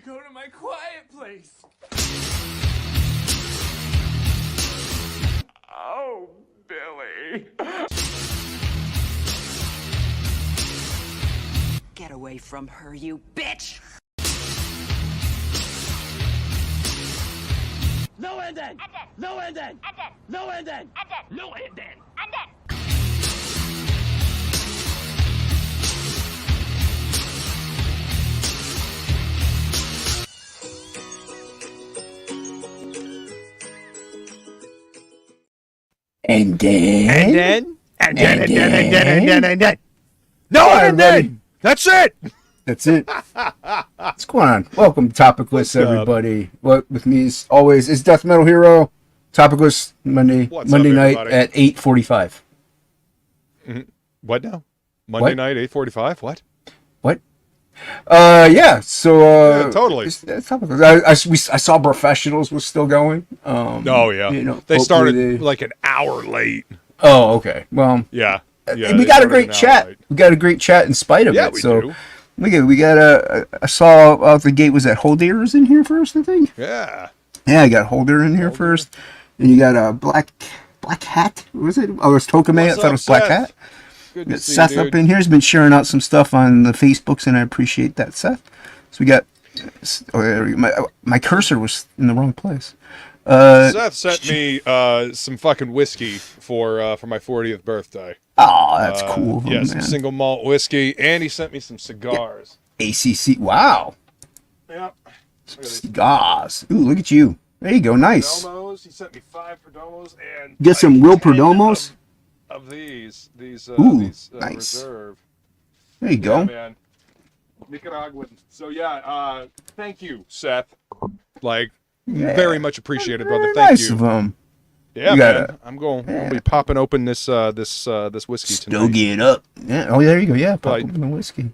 go to my quiet place. Oh, Billy. Get away from her, you bitch! No ending! No ending! No ending! No ending! And then. No, and then. That's it. That's it. What's going on? Welcome to Topicless, everybody. What with me as always is Death Metal Hero. Topicless Monday night at 8:45. What now? Monday night, 8:45. What? Yeah. So Yeah, totally. It's Topicless. I saw Professionals was still going. Oh yeah. You know, they started they... like an hour late. Oh, okay. Well. Yeah. We got a great chat. Late. We got a great chat in spite of it. We so do. we got I saw out the gate was that Holder is in here first, I think. Yeah. Yeah, I got Holder in here first. And you got a Black Hat. What was it? Oh, it was Tokame. I thought it was Black Hat. Good to see Seth you, dude. up in here has been sharing out some stuff on the Facebooks, and I appreciate that, Seth. So we got. Oh, there we go. My cursor was in the wrong place. Seth sent me some fucking whiskey for my 40th birthday. Oh, that's cool. Yeah, man. some single malt whiskey, and he sent me some cigars. ACC. Wow. Yep. Cigars. Ooh, look at you. There you go. Nice. Perdomos. He sent me 5 Perdomos and Get some real Perdomos. Of these Ooh, these nice. reserve. There you go. Yeah, man. Nicaraguan. So yeah, thank you, Seth. Like, very much appreciated, brother. Thank Nice you. of him. Yeah, You gotta- man. I'm going to be popping open this whiskey tonight. Stogie it up. Yeah. Oh, there you go. Yeah, pop Like- open the whiskey.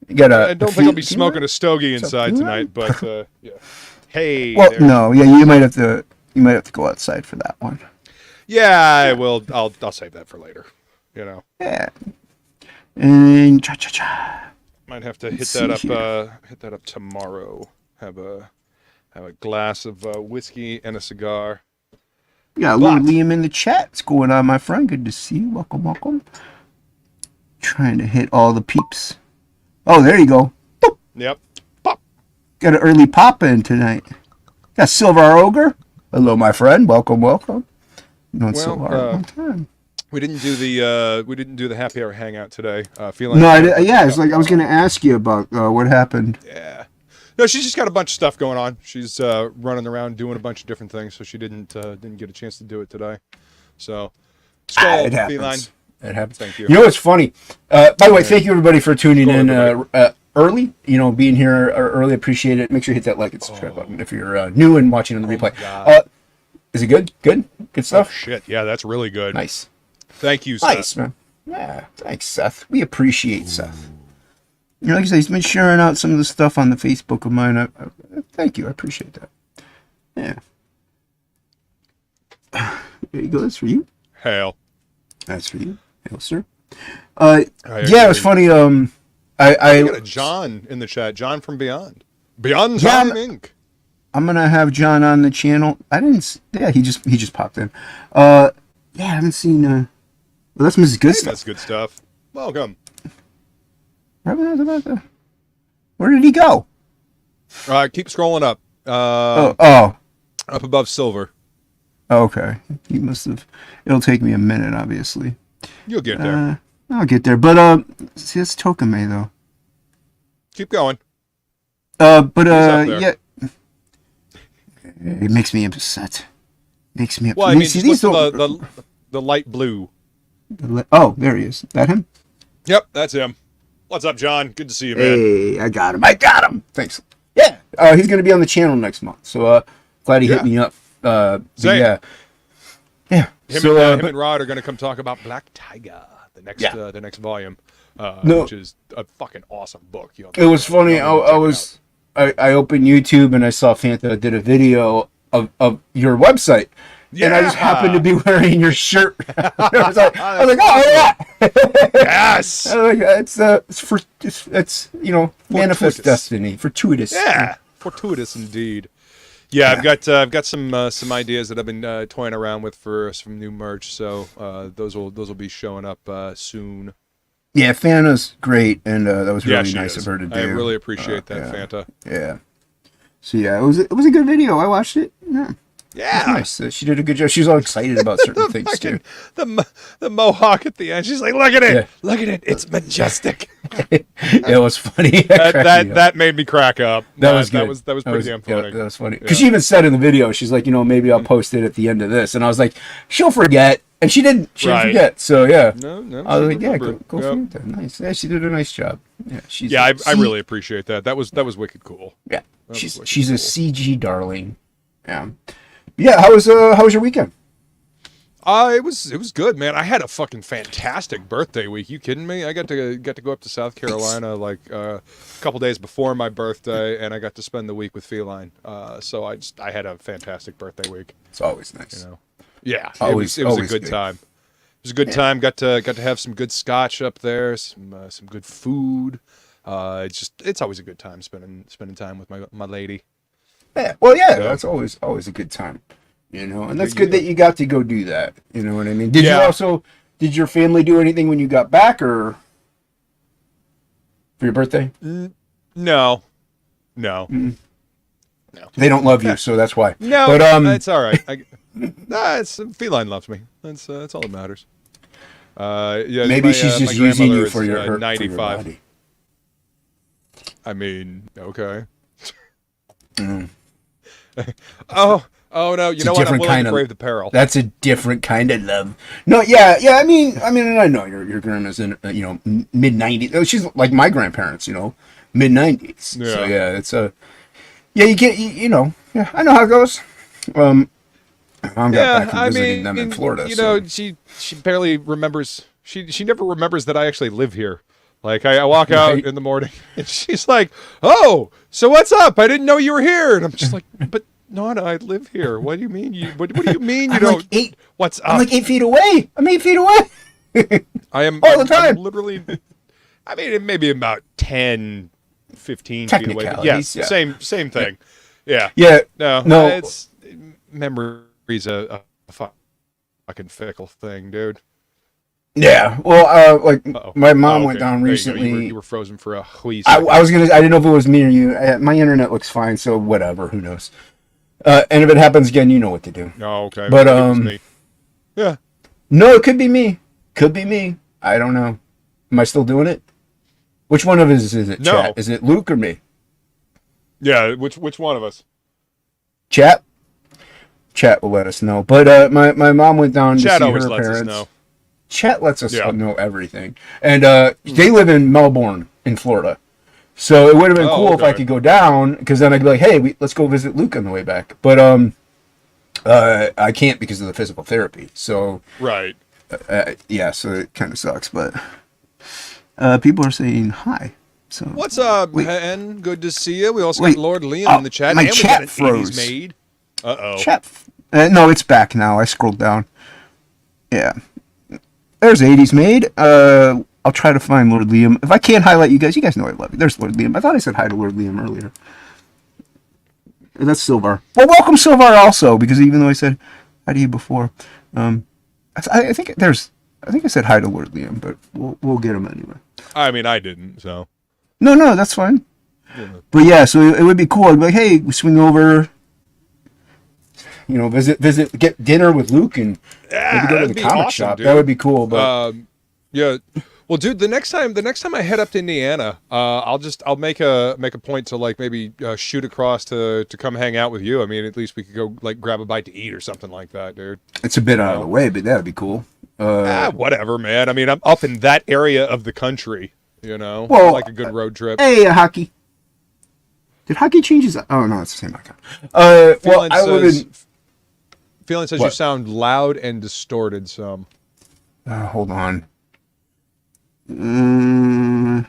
You got I don't think I'll be smoking a stogie inside tonight, but yeah. Hey. Well, there. no. Yeah, you might have to go outside for that one. Yeah, I will. I'll save that for later. You know. Yeah. And cha. Might have to hit Let's that see up. Hit that up tomorrow. Have a glass of whiskey and a cigar. We got little Liam in the chat. What's going on, my friend? Good to see you. Welcome. Trying to hit all the peeps. Oh, there you go. Boop. Yep. Pop. Got an early pop in tonight. Got Silver Ogre. Hello, my friend. Welcome. Known Silver a long time. We didn't do the happy hour hangout today. Feeling No, it's like I was going to ask you about what happened. Yeah. No, she's just got a bunch of stuff going on. She's running around doing a bunch of different things, so she didn't get a chance to do it today. So, skull, it happens. feline. It happens. Thank you. You know what's funny? By the way, thank you everybody for tuning in early. You know, being here early, appreciate it. Make sure you hit that like and subscribe button if you're new and watching on the replay. Is it good? Good stuff. Oh, shit, yeah, that's really good. Nice. Thank you, Seth. Nice, man. Yeah, thanks, Seth. We appreciate Seth. You know, like I said, he's been sharing out some of the stuff on the Facebook of mine. Thank you. I appreciate that. Yeah. There you go. That's for you. Hail. That's for you. Hail, sir. Yeah, it was funny. I got a John in the chat. John from Beyond. Beyond Time Inc. I'm gonna have John on the channel. He just popped in. Yeah, I haven't seen. Well, that's Mrs. Good stuff. That's good stuff. Welcome. Where did he go? Keep scrolling up. Up above silver. Okay. He must have. It'll take me a minute, obviously. You'll get there. I'll get there. But see, it's Tokame though. Keep going. Yeah. It makes me upset. Well, I mean, see, just look at the light blue. Oh, there he is. That him? Yep, that's him. What's up, John? Good to see you, man. Hey, I got him. Thanks. Yeah. He's going to be on the channel next month. So glad he hit me up. Same. Yeah. Yeah. Him and Rod are going to come talk about Black Tiger, the next volume, which is a fucking awesome book. It was funny. I opened YouTube and I saw Fanta did a video of your website. Yeah. And I just happened to be wearing your shirt. I was like, oh yeah, yes. It's manifest destiny, fortuitous. Yeah, Fortuitous indeed. Yeah, I've got some ideas that I've been toying around with for some new merch. So those will be showing up soon. Yeah, Fanta's great, and that was really nice is. of her to do. I really appreciate that, Fanta. Yeah. So yeah, it was a good video. I watched it. Yeah. Yeah, nice. She did a good job. She was all excited about certain things too. The mohawk at the end. She's like, "Look at it! Look at it! It's majestic." It was funny. that made me crack up. That was good. That was pretty damn funny. Yeah, that was funny. Because she even said in the video, she's like, maybe I'll post it at the end of this, and I was like, she'll forget, and she didn't. She didn't forget. So yeah. No. I was like, yeah, go for it. Nice. Yeah, she did a nice job. Yeah, I really appreciate that. That was wicked cool. Yeah, she's a CG darling. Yeah, how was your weekend? It was good, man. I had a fucking fantastic birthday week. You kidding me? I got to go up to South Carolina like a couple days before my birthday, and I got to spend the week with Feline. So I had a fantastic birthday week. It's always nice. Yeah, it was a good time. It was a good time. Got to have some good scotch up there, some good food. It's always a good time spending time with my lady. Yeah, well, that's always a good time, and that's good that you got to go do that. You know what I mean? Did your family do anything when you got back, or for your birthday? No. They don't love you, so that's why. No, but it's all right. It's Feline loves me. That's all that matters. Maybe she's just using you for your 95. For your body. I mean, okay. Oh no! You know what? I'm willing to brave the peril. That's a different kind of love. No, yeah. I mean, and I know your grandma's in mid 90s. She's like my grandparents, mid 90s. Yeah. So yeah, it's you get yeah. I know how it goes. My mom got back from visiting them in Florida. She barely remembers. She never remembers that I actually live here. Like, I walk out in the morning, and she's like, "Oh, so what's up? I didn't know you were here." And I'm just like, "But, Nana, I live here. What do you mean? What do you mean you don't? Like what's up? I'm like 8 feet away. I'm 8 feet away. I am all the time. I'm literally, I mean, it may be about 10, 15 feet away. But yes, same thing. Yeah. No. It's memory's a fucking fickle thing, dude. Yeah, well, my mom went down recently. You were frozen for a wheeze. I didn't know if it was me or you. My internet looks fine, so whatever. Who knows? And if it happens again, you know what to do. Oh, okay. But it was me. Yeah. No, it could be me. Could be me. I don't know. Am I still doing it? Which one of us is it? No. Chat? Is it Luke or me? Yeah. Which one of us? Chat. Chat will let us know. But my mom went down to see her parents. Chat always lets us know. Chat lets us know everything. And they live in Melbourne, in Florida. So it would have been cool if I could go down, because then I'd be like, hey, let's go visit Luke on the way back. But I can't because of the physical therapy. So right. So it kind of sucks. But people are saying hi. So what's up, man? Good to see you. We also got Lord Liam in the chat. My and chat we got froze. Made. Uh-oh. Chat. No, it's back now. I scrolled down. Yeah. There's 80s made. I'll try to find Lord Liam. If I can't highlight you guys know I love you. There's Lord Liam. I thought I said hi to Lord Liam earlier. That's Silvar. Well, welcome Silvar also, because even though I said hi to you before, I think I said hi to Lord Liam, but we'll get him anyway. I mean, I didn't, so. No, that's fine. Yeah. But yeah, so it would be cool. I'd be like, hey, we swing over. Visit, get dinner with Luke, and maybe go to the comic shop. Dude. That would be cool. But yeah, well, dude, the next time I head up to Indiana, I'll make a point to maybe shoot across to come hang out with you. I mean, at least we could go grab a bite to eat or something like that, dude. It's a bit out of the way, but that'd be cool. Whatever, man. I mean, I'm up in that area of the country. Well, like a good road trip. Hey, Hocky. Did Hocky change his? Oh no, it's the same icon. Feeling says you sound loud and distorted some. Hold on. Let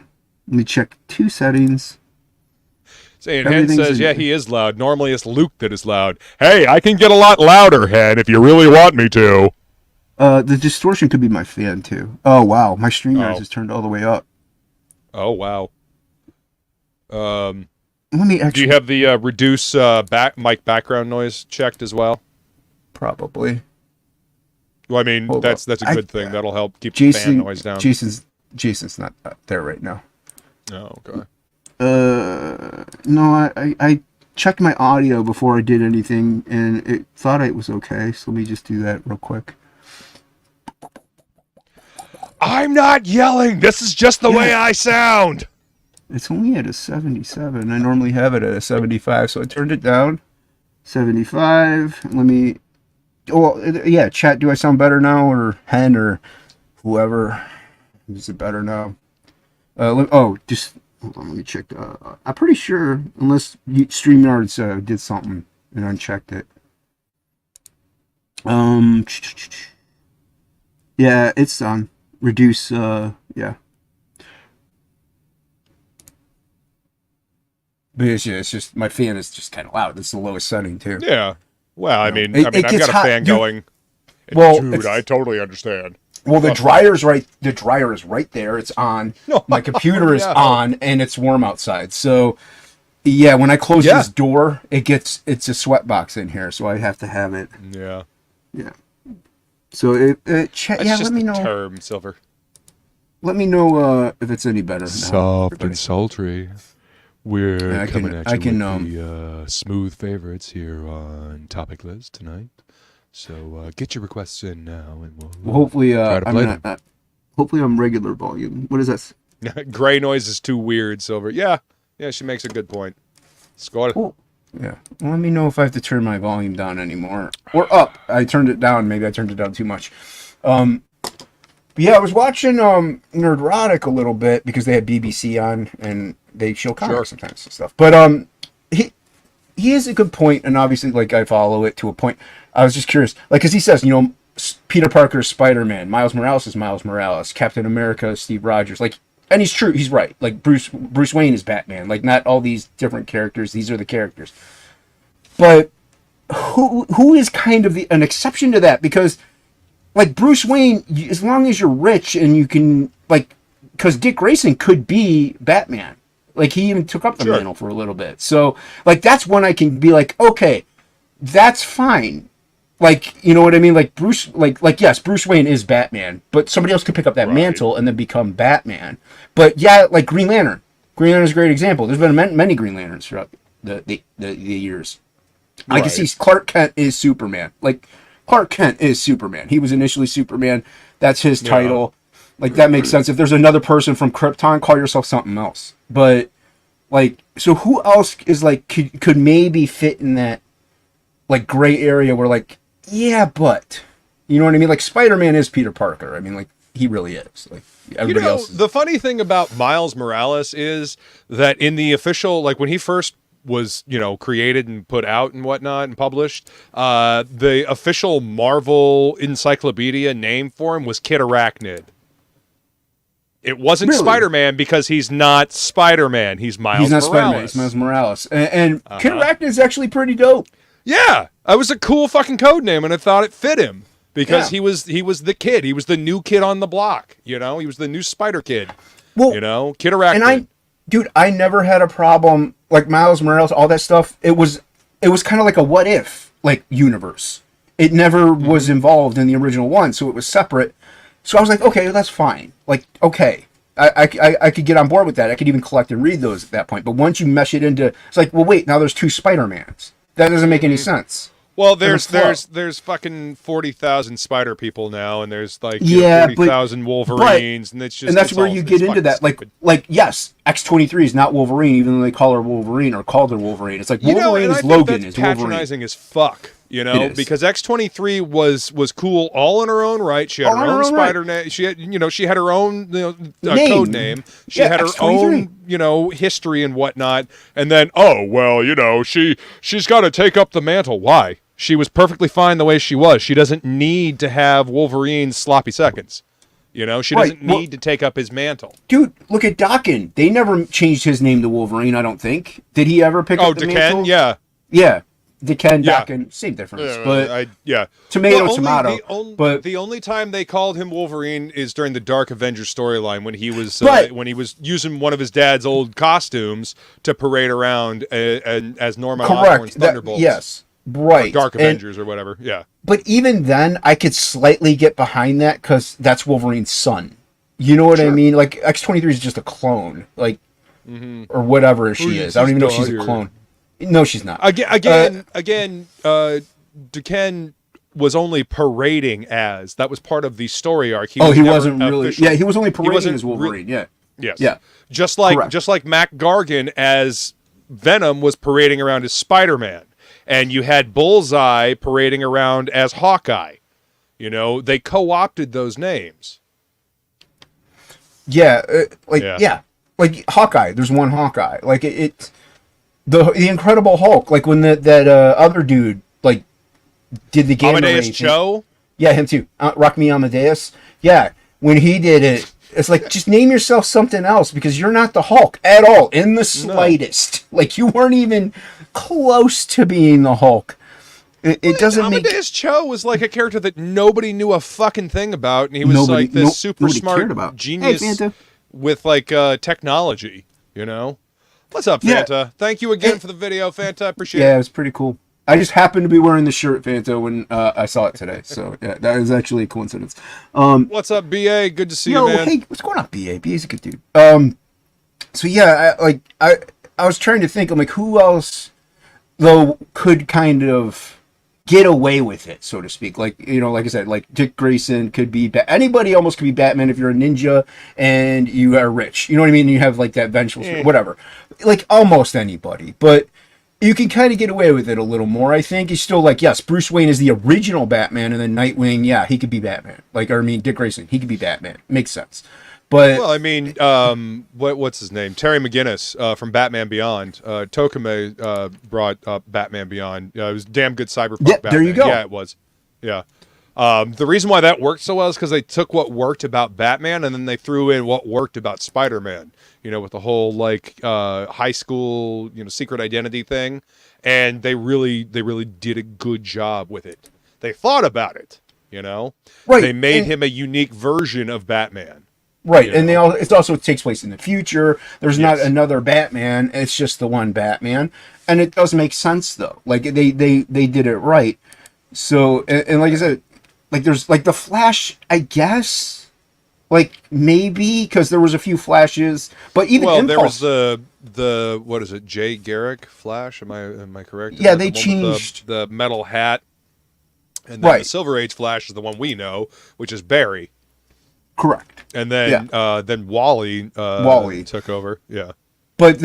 me check 2 settings. Saying Hen says, yeah, he is loud. Normally it's Luke that is loud. Hey, I can get a lot louder, Hen, if you really want me to. The distortion could be my fan, too. Oh, wow. My StreamYard is turned all the way up. Oh, wow. let me actually. Do you have the reduce mic background noise checked as well? Probably. Well, I mean, Hold that's up. a good thing. That'll help keep the Jason, fan noise down. Jason's not there right now. Oh, okay. No, I checked my audio before I did anything, and it thought it was okay. So let me just do that real quick. I'm not yelling. This is just the way I sound. It's only at a 77. I normally have it at a 75, so I turned it down. 75. Let me. Oh, yeah, chat. Do I sound better now, or Hen, or whoever? Is it better now? Just hold on. Let me check. I'm pretty sure, unless StreamYards did something and unchecked it. Yeah, it's on. Reduce. Yeah. But it's just my fan is just kind of loud. It's the lowest setting too. Yeah. Well, I mean, It I've gets got a hot, fan dude. going. Well, Dude, I totally understand. Well, the dryer's right. The dryer is right there. It's on. My computer is on, and it's warm outside. So, yeah, when I close this door, it's a sweatbox in here, so I have to have it. Yeah. Yeah. So That's just let me the know. term, Silver. Let me know if it's any better. Soft and sultry. We're coming at you can, with the smooth favorites here on Topic List tonight. So get your requests in now, and we'll hopefully try to play them. Hopefully I'm regular volume. What is that? Gray noise is too weird, Silver. Yeah, she makes a good point. Score. Oh, yeah. Well, let me know if I have to turn my volume down anymore or up. I turned it down. Maybe I turned it down too much. But yeah, I was watching Nerdrotic a little bit because they had BBC on and they show comics sometimes and stuff. But he has a good point, and obviously, like, I follow it to a point. I was just curious, like, because he says, Peter Parker is Spider-Man, Miles Morales is Miles Morales, Captain America is Steve Rogers, like, and he's true, he's right. Like, Bruce Wayne is Batman, like, not all these different characters. These are the characters. But who is kind of an exception to that? Because, like, Bruce Wayne, as long as you're rich and you can, like, because Dick Grayson could be Batman. Like, he even took up the mantle for a little bit. So, like, that's when I can be like, okay, that's fine. Like, you know what I mean? Like, yes, Bruce Wayne is Batman, but somebody else could pick up that mantle and then become Batman. But, yeah, like Green Lantern. Green Lantern's a great example. There's been many Green Lanterns throughout the years. I can see Clark Kent is Superman. Like, Clark Kent is Superman. He was initially Superman. That's his title. Like, that makes sense. If there's another person from Krypton, call yourself something else. But, like, so who else is, like, could maybe fit in that, like, gray area where, like, yeah, but, you know what I mean? Like, Spider-Man is Peter Parker. I mean, like, he really is. Like, everybody else is. The funny thing about Miles Morales is that in the official, like, when he first was, created and put out and whatnot and published, the official Marvel encyclopedia name for him was Kid Arachnid. It wasn't Spider-Man because he's not Spider-Man. He's Miles Morales. Spider-Man. He's Miles Morales. And Kid Arachnid is actually pretty dope. Yeah. It was a cool fucking code name, and I thought it fit him because he was the kid. He was the new kid on the block. He was the new Spider Kid. Well, Kid Arachnid. And I never had a problem, like Miles Morales, all that stuff. It was kind of like a what if, like, universe. It never was involved in the original one, so it was separate. So I was like, okay, that's fine. Like, okay, I could get on board with that. I could even collect and read those at that point. But once you mesh it into, it's like, well, wait, now there's two Spider-Mans. That doesn't make any sense. Well, there's fucking 40,000 Spider people now, and there's like 40,000 Wolverines, and that's where you get into that. Like yes, X-23 is not Wolverine, even though they call her Wolverine or called her Wolverine. It's like Wolverine is Logan, is Wolverine. Patronizing as fuck. Because X-23 was cool all in her own right. She had her own Spider name. She had her own code name. She had her X-23. Own history and whatnot. And then she's got to take up the mantle. Why? She was perfectly fine the way she was. She doesn't need to have Wolverine's sloppy seconds. She doesn't need to take up his mantle. Dude, look at Daken. They never changed his name to Wolverine. I don't think. Did he ever pick up the mantle? Yeah. Yeah. Dickens Yeah. back in same difference, but yeah, tomato, Well, tomato. But the only time they called him Wolverine is during the Dark Avenger storyline when he was using one of his dad's old costumes to parade around and as Norman Osborn's Thunderbolts. Yes, right. Or Dark Avengers or whatever. Yeah. But even then, I could slightly get behind that because that's Wolverine's son. You know what I mean? Like X-23 is just a clone, like or whatever she is. I don't even know if she's a clone. No, she's not. Again, Duquesne was only parading as. That was part of the story arc. He wasn't really. Yeah, he was only parading as Wolverine. Yes. Yeah. Just like Mac Gargan as Venom was parading around as Spider-Man, and you had Bullseye parading around as Hawkeye. You know, they co-opted those names. Yeah, like Hawkeye. There's one Hawkeye. Like the Incredible Hulk. Like when that other dude like did the gamma Amadeus ray Cho. Yeah, him too. Rock Me Amadeus. Yeah, when he did it, it's like just name yourself something else because you're not the Hulk at all in the slightest. No. Like you weren't even close to being the Hulk. It doesn't make. Amadeus Cho was like a character that nobody knew a fucking thing about, and he was like this super smart genius with like technology. You know, what's up, Fanta? Yeah. Thank you again for the video, Fanta. I appreciate it. Yeah, it was pretty cool. I just happened to be wearing the shirt, Fanta, when I saw it today. So yeah, that is actually a coincidence. What's up, BA? Good to see you, man. Hey, what's going on, BA? BA's a good dude. So yeah, I was trying to think. I'm like, who else though could kind of get away with it, so to speak. Like, you know, like I said, like Dick Grayson could be anybody almost could be Batman if you're a ninja and you are rich. You know what I mean? You have like that vengeful spirit, whatever. Like almost anybody, but you can kind of get away with it a little more. I think he's still like, yes, Bruce Wayne is the original Batman, and then Nightwing, yeah, he could be Batman. Like, or I mean, Dick Grayson, he could be Batman. Makes sense. But well, I mean, what's his name? Terry McGinnis from Batman Beyond. Tokame brought up Batman Beyond. It was damn good cyberpunk Batman. There you go. Yeah, it was. Yeah. The reason why that worked so well is because they took what worked about Batman and then they threw in what worked about Spider-Man. You know, with the whole like high school, you know, secret identity thing, and they really did a good job with it. They thought about it. You know, right? They made him a unique version of Batman. Right, you know? And it also takes place in the future. There's not another Batman. It's just the one Batman, and it does make sense though. Like they did it right. So and like I said, like there's like the Flash, I guess, like maybe because there was a few Flashes, but even Impulse, there was the what is it, Jay Garrick Flash? Am I correct? Yeah, they changed the metal hat, and then the Silver Age Flash is the one we know, which is Barry. Correct. And then then Wally took over. Yeah. But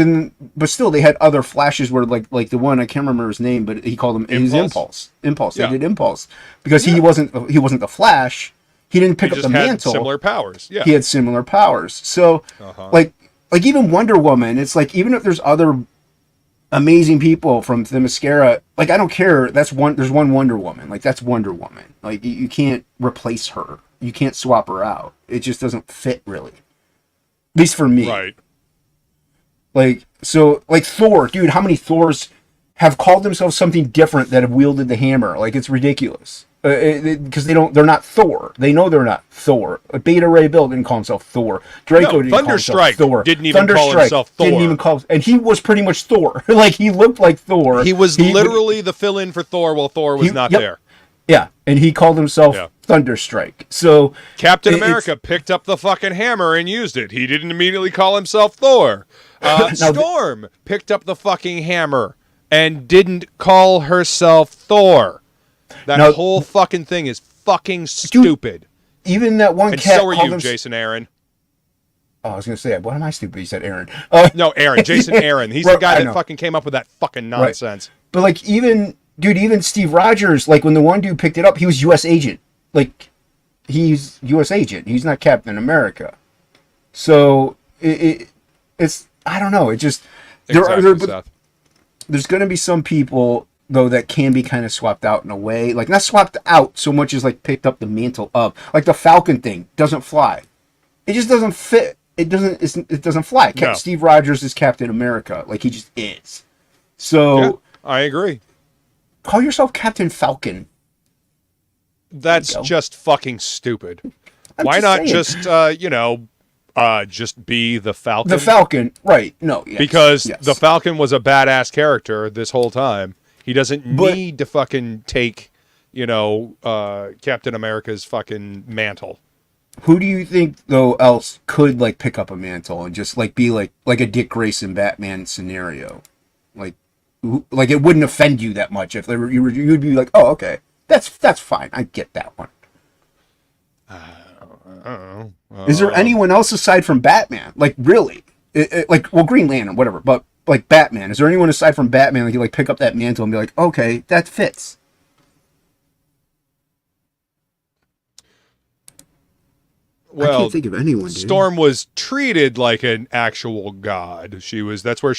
still they had other Flashes where like the one, I can't remember his name, but he called him his Impulse. Yeah. They did Impulse because he wasn't the Flash. He didn't pick up the mantle. Similar powers. Yeah. He had similar powers. So like even Wonder Woman, it's like even if there's other amazing people from Themyscira, like I don't care. There's one Wonder Woman. Like that's Wonder Woman. Like you can't replace her. You can't swap her out. It just doesn't fit really. At least for me. Right. Like so like Thor, dude, how many Thors have called themselves something different that have wielded the hammer? Like it's ridiculous. Because they're not Thor. They know they're not Thor. Beta Ray Bill didn't call himself Thor. Draco didn't call himself Thor. Didn't even call himself Thor. Didn't even call, and he was pretty much Thor. Like he looked like Thor. He was literally the fill-in for Thor while Thor was not there. Yeah, and he called himself Thunderstrike. So Captain America picked up the fucking hammer and used it. He didn't immediately call himself Thor. Storm picked up the fucking hammer and didn't call herself Thor. That whole fucking thing is fucking stupid. Even that one and cat. So are you, Jason Aaron. Oh, I was gonna say, what am I stupid? You said Aaron. No, Aaron. Jason Aaron. He's the guy that fucking came up with that fucking nonsense. Right. But like even Steve Rogers, like when the one dude picked it up, he was U.S. agent. Like he's U.S. agent. He's not Captain America. So it's I don't know. It just there's gonna be some people though that can be kind of swapped out in a way, like not swapped out so much as like picked up the mantle of, like the Falcon thing doesn't fly. It just doesn't fit. It doesn't fly. No. Steve Rogers is Captain America, like he just is. So I agree. Call yourself Captain Falcon. That's just fucking stupid. Why just not saying. just be the Falcon? The Falcon, right? No, yes, because yes. the Falcon was a badass character this whole time. He doesn't need to fucking take, Captain America's fucking mantle. Who do you think though else could like pick up a mantle and just like be like a Dick Grayson Batman scenario? Like it wouldn't offend you that much if you'd be like, oh, okay, that's fine. I get that one. Is there anyone else aside from Batman? Like really, Green Lantern, whatever, but like Batman. Is there anyone aside from Batman that you like pick up that mantle and be like, okay, that fits? Well, I can't think of anyone. Dude. Storm was treated like an actual god. That's how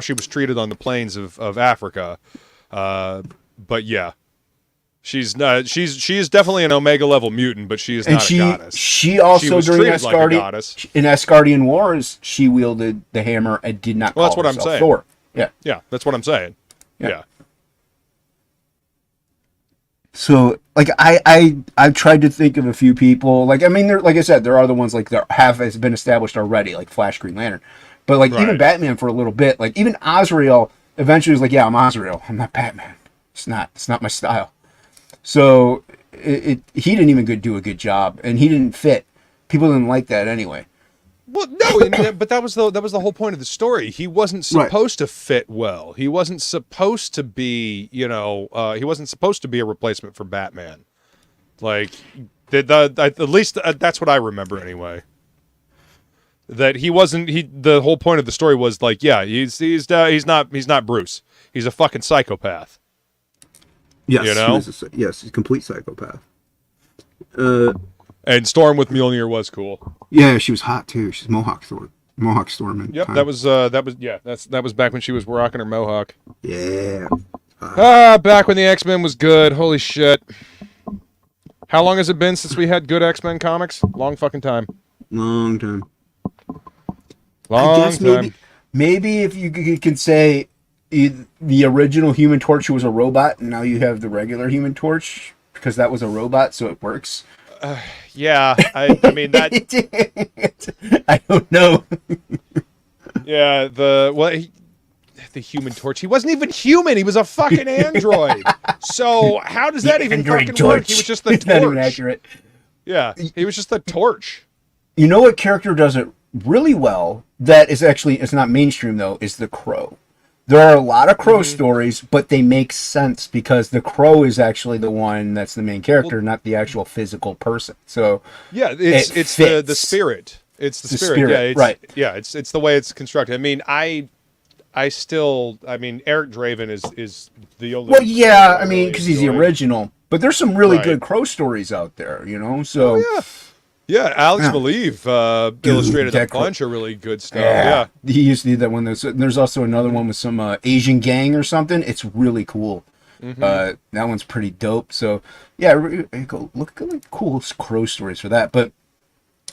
she was treated on the plains of Africa. But yeah, she is definitely an Omega level mutant, but she is not a goddess. She also was during treated like a goddess. In Asgardian Wars, she wielded the hammer and did not. Well, call that's what I'm saying. Thor. Yeah, yeah, that's what I'm saying. Yeah. So, like, I've tried to think of a few people. Like, I mean, like I said, there are the ones like that has been established already, like Flash, Green Lantern. But like even Batman for a little bit, like even Azrael eventually was like, yeah, I'm Azrael. I'm not Batman. It's not my style. So he didn't even do a good job, and he didn't fit. People didn't like that anyway. Well, no, but that was the whole point of the story. He wasn't supposed to fit well. He wasn't supposed to be, he wasn't supposed to be a replacement for Batman. Like, at least that's what I remember anyway. That he wasn't. The whole point of the story was like, yeah, he's not Bruce. He's a fucking psychopath. Yes, he's a complete psychopath. And Storm with Mjolnir was cool. Yeah, she was hot too. She's Mohawk Storm. Yep, that was back when she was rocking her mohawk. Yeah. Back when the X-Men was good. Holy shit. How long has it been since we had good X-Men comics? Long fucking time. Long time. Long time. Maybe if you can say the original Human Torch was a robot, and now you have the regular Human Torch because that was a robot, so it works. Yeah, I mean that. I don't know. Yeah, the Human Torch. He wasn't even human. He was a fucking android. So how does that even fucking work? He was just the torch. Not even accurate. Yeah, he was just the torch. You know what character does it really well? That is actually it's not mainstream though. Is the Crow. There are a lot of Crow stories, but they make sense because the Crow is actually the one that's the main character, not the actual physical person. So yeah, it's the spirit. It's the spirit. Yeah, right. Yeah, it's the way it's constructed. I mean, Eric Draven is the only. Well, yeah, I mean, because he's the original. But there's some really good Crow stories out there, So. Oh, yeah. Yeah, Alex Maleev illustrated a bunch of really good stuff. Yeah. He used to do that one. There's also another one with some Asian gang or something. It's really cool. Mm-hmm. That one's pretty dope. So, yeah, go look at like cool Crow stories for that. But,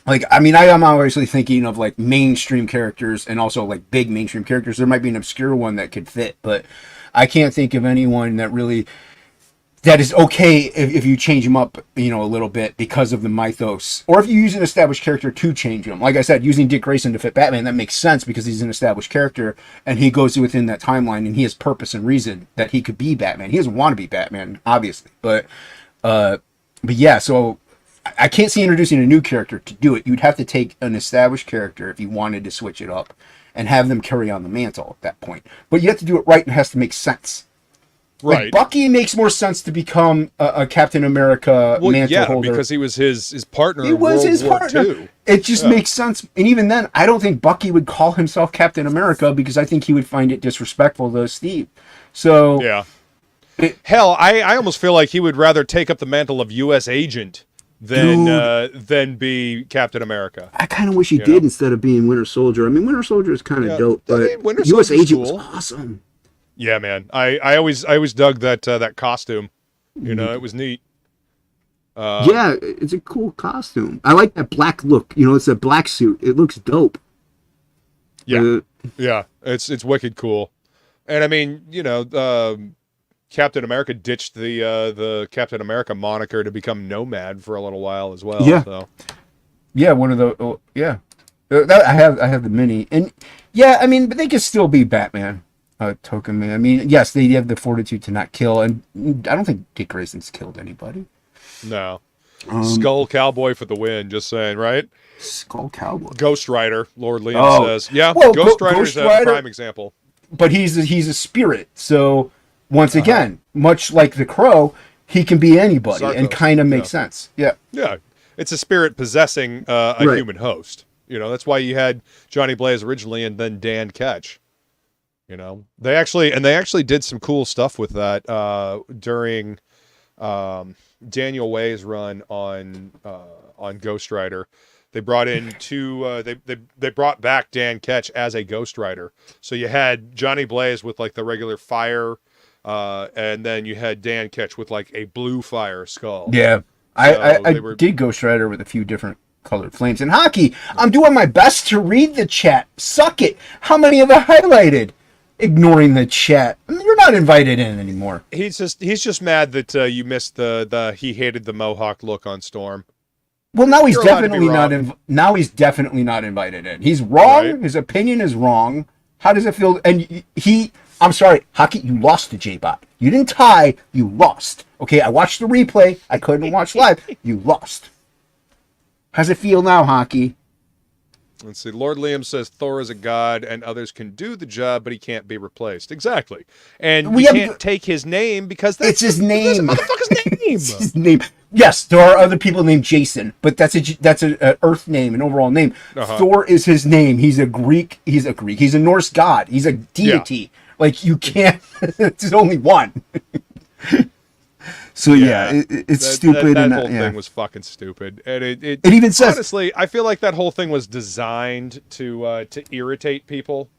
like, I mean, I am obviously thinking of, like, mainstream characters and also, like, big mainstream characters. There might be an obscure one that could fit, but I can't think of anyone that really... That is okay if you change him up, a little bit because of the mythos. Or if you use an established character to change him. Like I said, using Dick Grayson to fit Batman, that makes sense because he's an established character and he goes within that timeline and he has purpose and reason that he could be Batman. He doesn't want to be Batman, obviously. But yeah, so I can't see introducing a new character to do it. You'd have to take an established character if you wanted to switch it up and have them carry on the mantle at that point. But you have to do it right and it has to make sense. Right. Like Bucky makes more sense to become a Captain America mantle holder. Because he was his partner. He was his partner. It just makes sense. And even then, I don't think Bucky would call himself Captain America because I think he would find it disrespectful to Steve. So yeah. Hell, I almost feel like he would rather take up the mantle of U.S. agent than be Captain America. I kind of wish he did instead of being Winter Soldier. I mean, Winter Soldier is kind of dope, but U.S. agent was awesome. Yeah, man. I always dug that costume. It was neat. Yeah, it's a cool costume. I like that black look. It's a black suit. It looks dope. Yeah, yeah. It's wicked cool. And I mean, Captain America ditched the Captain America moniker to become Nomad for a little while as well. Yeah. So. Yeah, one of the yeah. That, I have the mini, and yeah, I mean, but they could still be Batman, Token Man. I mean, yes, they have the fortitude to not kill, and I don't think Dick Grayson's killed anybody. No. Skull Cowboy for the win, just saying, right? Skull Cowboy. Ghost Rider, Lord Liam says. Yeah, well, Ghost Rider's Ghost Rider, a prime example. But he's a spirit, so once again, much like the Crow, he can be anybody, Sarcos, and kind of makes sense. Yeah. Yeah, it's a spirit possessing a human host. You know, that's why you had Johnny Blaze originally and then Dan Ketch. You know, they actually did some cool stuff with that during Daniel Way's run on Ghost Rider. They brought in they brought back Dan Ketch as a Ghost Rider. So you had Johnny Blaze with like the regular fire, and then you had Dan Ketch with like a blue fire skull. Yeah, So I did Ghost Rider with a few different colored flames. And Hockey, I'm doing my best to read the chat. Suck it. How many have I highlighted? Ignoring the chat. You're not invited in anymore. He's just mad that you missed the he hated the Mohawk look on Storm. Well, now he's You're allowed to be definitely wrong. now he's definitely not invited in. He's wrong. Right. His opinion is wrong. How does it feel? And I'm sorry, Hockey, you lost to J-Bot. You didn't tie, you lost. Okay, I watched the replay. I couldn't watch live. You lost. How's it feel now, Hockey? Let's see. Lord Liam says Thor is a god and others can do the job, but he can't be replaced. Exactly. And we can't take his name because it's his name. That's motherfucker's name. It's his name. Yes, there are other people named Jason, but that's a Earth name, an overall name. Thor is his name. He's a Greek. He's a Norse god. He's a deity. Yeah. Like you can't. There's only one. So it's stupid. That whole thing was fucking stupid, and it even says, honestly, I feel like that whole thing was designed to irritate people,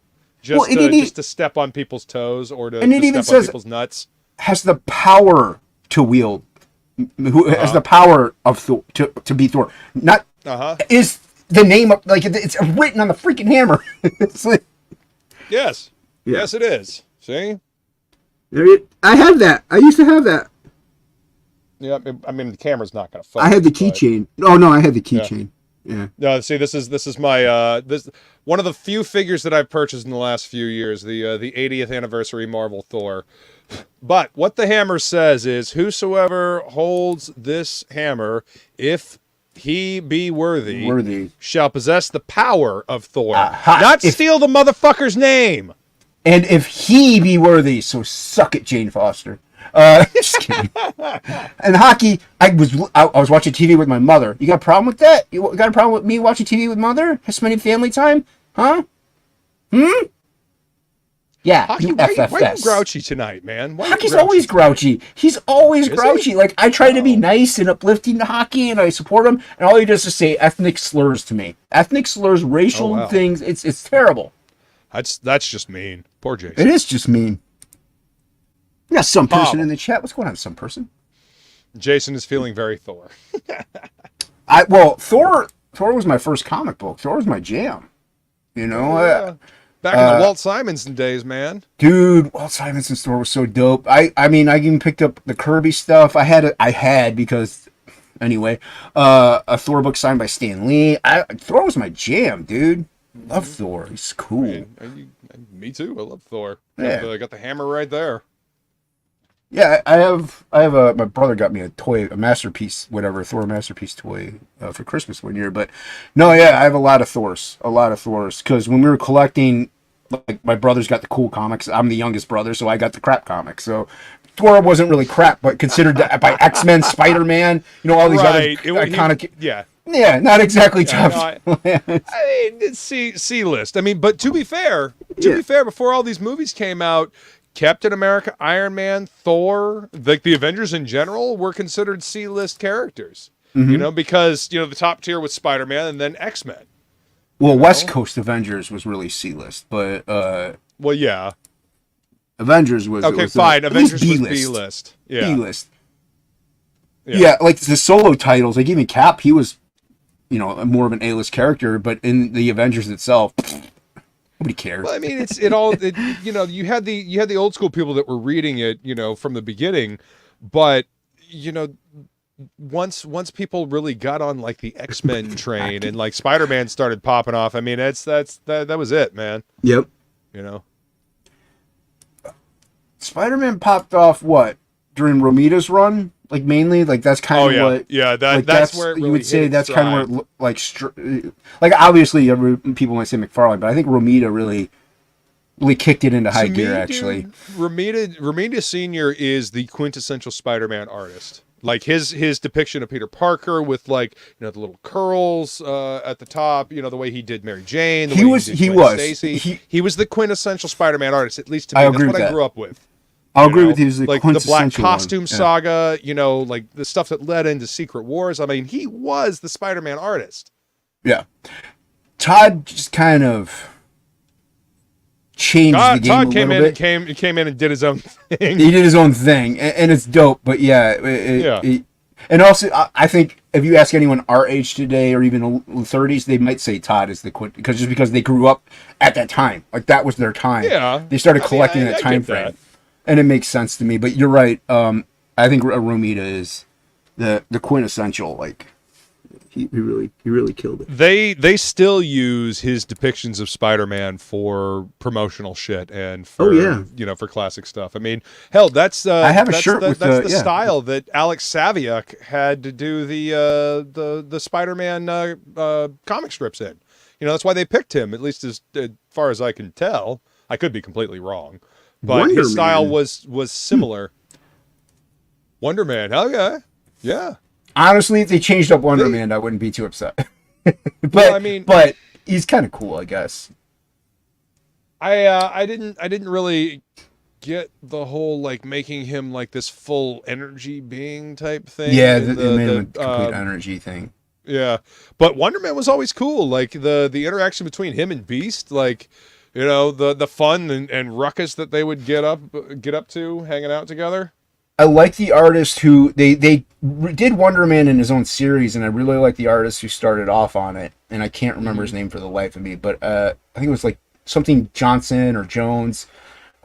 just to step on people's toes or to step on people's nuts. Has the power to wield, who has the power of Thor, to be Thor? Not is the name of like it's written on the freaking hammer. It's like, yes, it is. See, I have that. I used to have that. Yeah, I mean the camera's not going to focus. I had the keychain. Oh no, I had the keychain. Yeah. No, see, this is my this one of the few figures that I've purchased in the last few years. The 80th anniversary Marvel Thor. But what the hammer says is, whosoever holds this hammer, if he be worthy, shall possess the power of Thor. Not steal the motherfucker's name. And if he be worthy, so suck it, Jane Foster. Just kidding. And Hockey, I was watching TV with my mother. You got a problem with that? You got a problem with me watching TV with mother? Spending family time? Huh? Yeah, Hockey, why are you grouchy tonight, man? Hockey's always grouchy. He's always grouchy. Like, I try to be nice and uplifting to Hockey, and I support him, and all he does is say ethnic slurs to me. Ethnic slurs, racial things. It's terrible. That's just mean. Poor Jason. It is just mean. We got some person in the chat. What's going on, some person? Jason is feeling very Thor. Thor was my first comic book. Thor was my jam. You know, back in the Walt Simonson days, man. Dude, Walt Simonson's Thor was so dope. I mean, I even picked up the Kirby stuff. I had because anyway, a Thor book signed by Stan Lee. Thor was my jam, dude. Love Thor. He's cool. Me too. I love Thor. Yeah. I got the hammer right there. Yeah, I have my brother got me a toy, a masterpiece, whatever, Thor masterpiece toy for Christmas one year. But no, yeah, I have a lot of Thors, because when we were collecting, like my brother's got the cool comics. I'm the youngest brother, so I got the crap comics. So Thor wasn't really crap, but considered by X-Men, Spider-Man, all these other iconic. Yeah, not exactly tough. No, I mean, it's C list. I mean, but to be fair, before all these movies came out, Captain America, Iron Man, Thor, like the Avengers in general, were considered C-list characters. Because the top tier was Spider-Man and then X-Men. Well, West Coast Avengers was really C-list, but Avengers was fine. Avengers was B-list. Yeah. B-list. Yeah, like the solo titles, like even Cap, he was, more of an A-list character, but in the Avengers itself, Nobody cares. Well, I mean, you know, you had the old school people that were reading it, you know, from the beginning, but you know, once people really got on like the X-Men train and like Spider-Man started popping off, I mean, that was it, man. Yep. You know, Spider-Man popped off what during Romita's run, like mainly, like that's kind of what. Yeah, like that's where it really you would say hit that's its kind of stride. where it, like obviously people might say McFarlane, but I think Romita really kicked it into high To gear. me, Actually, dude, Romita Senior is the quintessential Spider-Man artist. Like his depiction of Peter Parker with like, you know, the little curls at the top, you know, the way he did Mary Jane, the way he did Gwen Stacy. He was the quintessential Spider-Man artist, at least to me. That's what I grew up with. I'll agree with you. He's Like the Black quintessential Costume one. Yeah. saga, you know, like the stuff that led into Secret Wars. I mean, he was the Spider-Man artist. Yeah. Todd just kind of changed the game Todd a came little in bit. and came in and did his own thing. He did his own thing, and it's dope. But yeah, and also I think if you ask anyone our age today or even 30s, they might say Todd is the because they grew up at that time. Like that was their time. Yeah, they started I mean, collecting I that get time frame, and it makes sense to me. But you're right. I think Romita is the quintessential like. He really killed it. They still use his depictions of Spider-Man for promotional shit and for you know, for classic stuff. I mean, hell, that's I have a shirt with that's the style that Alex Saviuk had to do the Spider-Man comic strips in. You know, that's why they picked him, at least as far as I can tell. I could be completely wrong, but his style was similar. Wonder Man, hell yeah, yeah. Honestly, if they changed up Wonder Man, I wouldn't be too upset. Well, I mean, but he's kind of cool, I guess. I didn't really get the whole like making him like this full energy being type thing. Yeah, it made him a complete energy thing. Yeah, but Wonder Man was always cool. Like the interaction between him and Beast, like, you know, the fun and ruckus that they would get up to hanging out together. I like the artist who they did Wonder Man in his own series, and I really like the artist who started off on it. And I can't remember his name for the life of me, but I think it was like something Johnson or Jones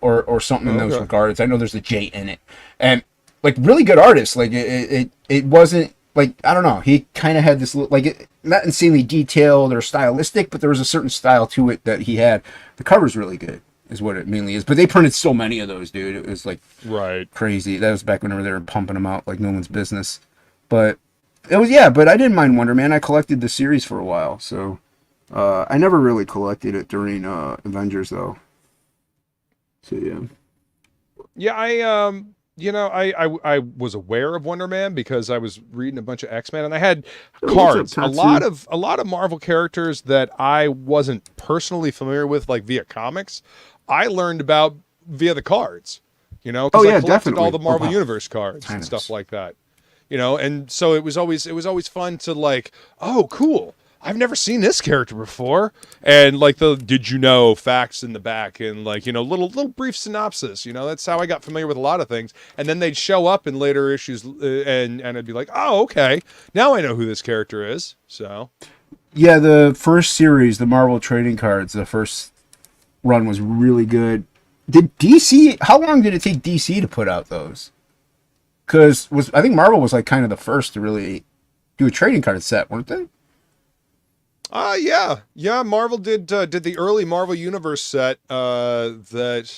or something in those regards. I know there's a J in it, and like really good artist. Like it wasn't like, I don't know. He kind of had this like not insanely detailed or stylistic, but there was a certain style to it that he had. The cover's really good. Is what it mainly is. But they printed so many of those, dude. It was like crazy. That was back whenever they were pumping them out like no one's business. But it was, but I didn't mind Wonder Man. I collected the series for a while. So I never really collected it during Avengers though. So yeah. Yeah, you know, I was aware of Wonder Man because I was reading a bunch of X-Men and I had cards. A lot of Marvel characters that I wasn't personally familiar with, like via comics, I learned about via the cards. You know, because I collected all the Marvel Universe cards and stuff like that. You know, and so it was always fun to like, oh, cool, I've never seen this character before, and like the did you know facts in the back, and like, you know, little brief synopsis. You know, that's how I got familiar with a lot of things, and then they'd show up in later issues, and I'd be like, oh, okay, now I know who this character is. So yeah, the first series, the Marvel trading cards, the first run was really good. Did DC? How long did it take DC to put out those? Because I think Marvel was like kind of the first to really do a trading card set, weren't they? Yeah. Marvel did the early Marvel Universe set that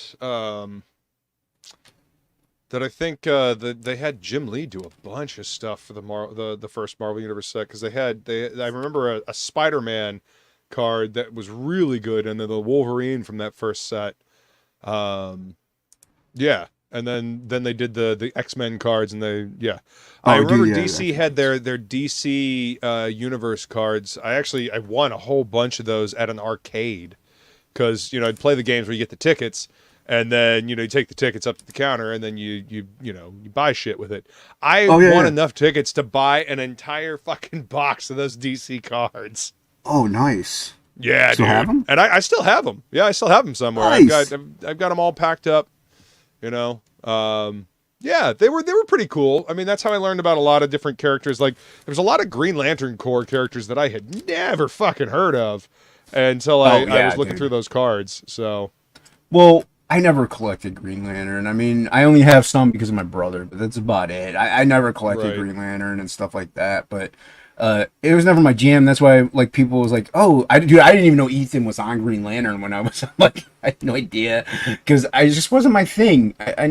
I think that they had Jim Lee do a bunch of stuff for the first Marvel Universe set, because I remember a Spider-Man card that was really good, and then the Wolverine from that first set. Yeah. And then they did the X-Men cards, and I remember DC had their DC Universe cards. I won a whole bunch of those at an arcade, because, you know, I'd play the games where you get the tickets, and then, you know, you take the tickets up to the counter, and then you buy shit with it. I won enough tickets to buy an entire fucking box of those DC cards. Oh, nice. Yeah, still dude. Have them? And I still have them. Yeah, I still have them somewhere. Nice. I've got them all packed up. You know, yeah, they were pretty cool. I mean, that's how I learned about a lot of different characters. Like, there's a lot of Green Lantern Corps characters that I had never fucking heard of. until I yeah, was looking dude. through those cards. So Well, I never collected Green Lantern. I mean, I only have some because of my brother, but that's about it. I never collected Right. Green Lantern and stuff like that. But it was never my jam. That's why, like, people was like, "Oh, I didn't even know Ethan was on Green Lantern when I was like, I had no idea because I just wasn't my thing. I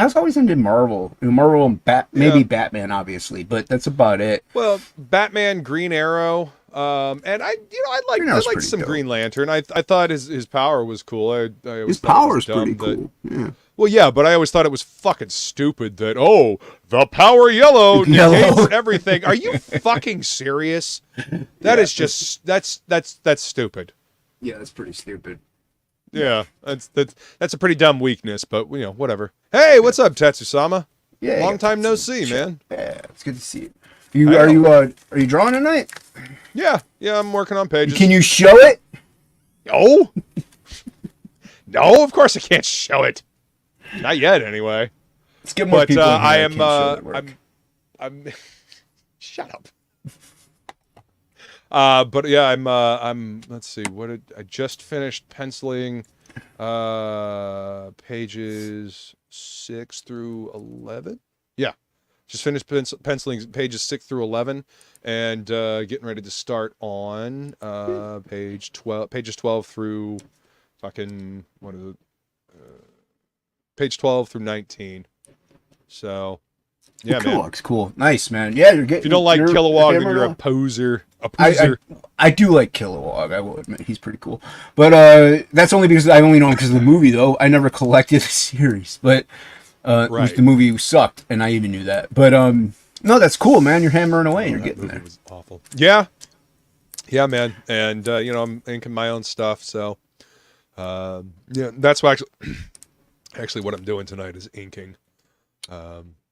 was always into Marvel, Marvel and maybe Yeah. Batman, obviously, but that's about it. well, Batman, Green Arrow, and I Green Arrow's liked pretty some dope. Green Lantern. I thought his power was cool. I always His thought it power was is pretty dumb that- cool. Yeah. Well, yeah, but I always thought it was fucking stupid that the power yellow Yellow. negates everything. Are you fucking serious? That is just that's stupid. Yeah, that's pretty stupid. Yeah, that's a pretty dumb weakness, but whatever. Hey, what's up, Tatsusama? Yeah, Long time no see, man. Yeah, it's good to see you. Are you drawing tonight? Yeah, I'm working on pages. Can you show it? No, no, of course I can't show it. Not yet, anyway. Let's get more But people in here I that am. can show their work. I'm. Shut up. But yeah, I'm. Let's see. I just finished penciling, pages 6 through 11. Yeah, just finished penciling pages 6 through 11, and getting ready to start on pages 12 through fucking what is it? Page 12 through 19. So, yeah, man. Kilowog's cool. Nice, man. Yeah, you're getting. If you don't like you're Kilowog, then hammering you're a on. poser. A I poser. I do like Kilowog. I will admit he's pretty cool, but that's only because I only know him because of the movie. Though I never collected the series, but Right. the movie sucked, and I even knew that. But no, that's cool, man. You're hammering away. You're That getting movie there. was awful. Yeah. Yeah, man. And, I'm inking my own stuff. So, yeah, that's why actually what I'm doing tonight is inking.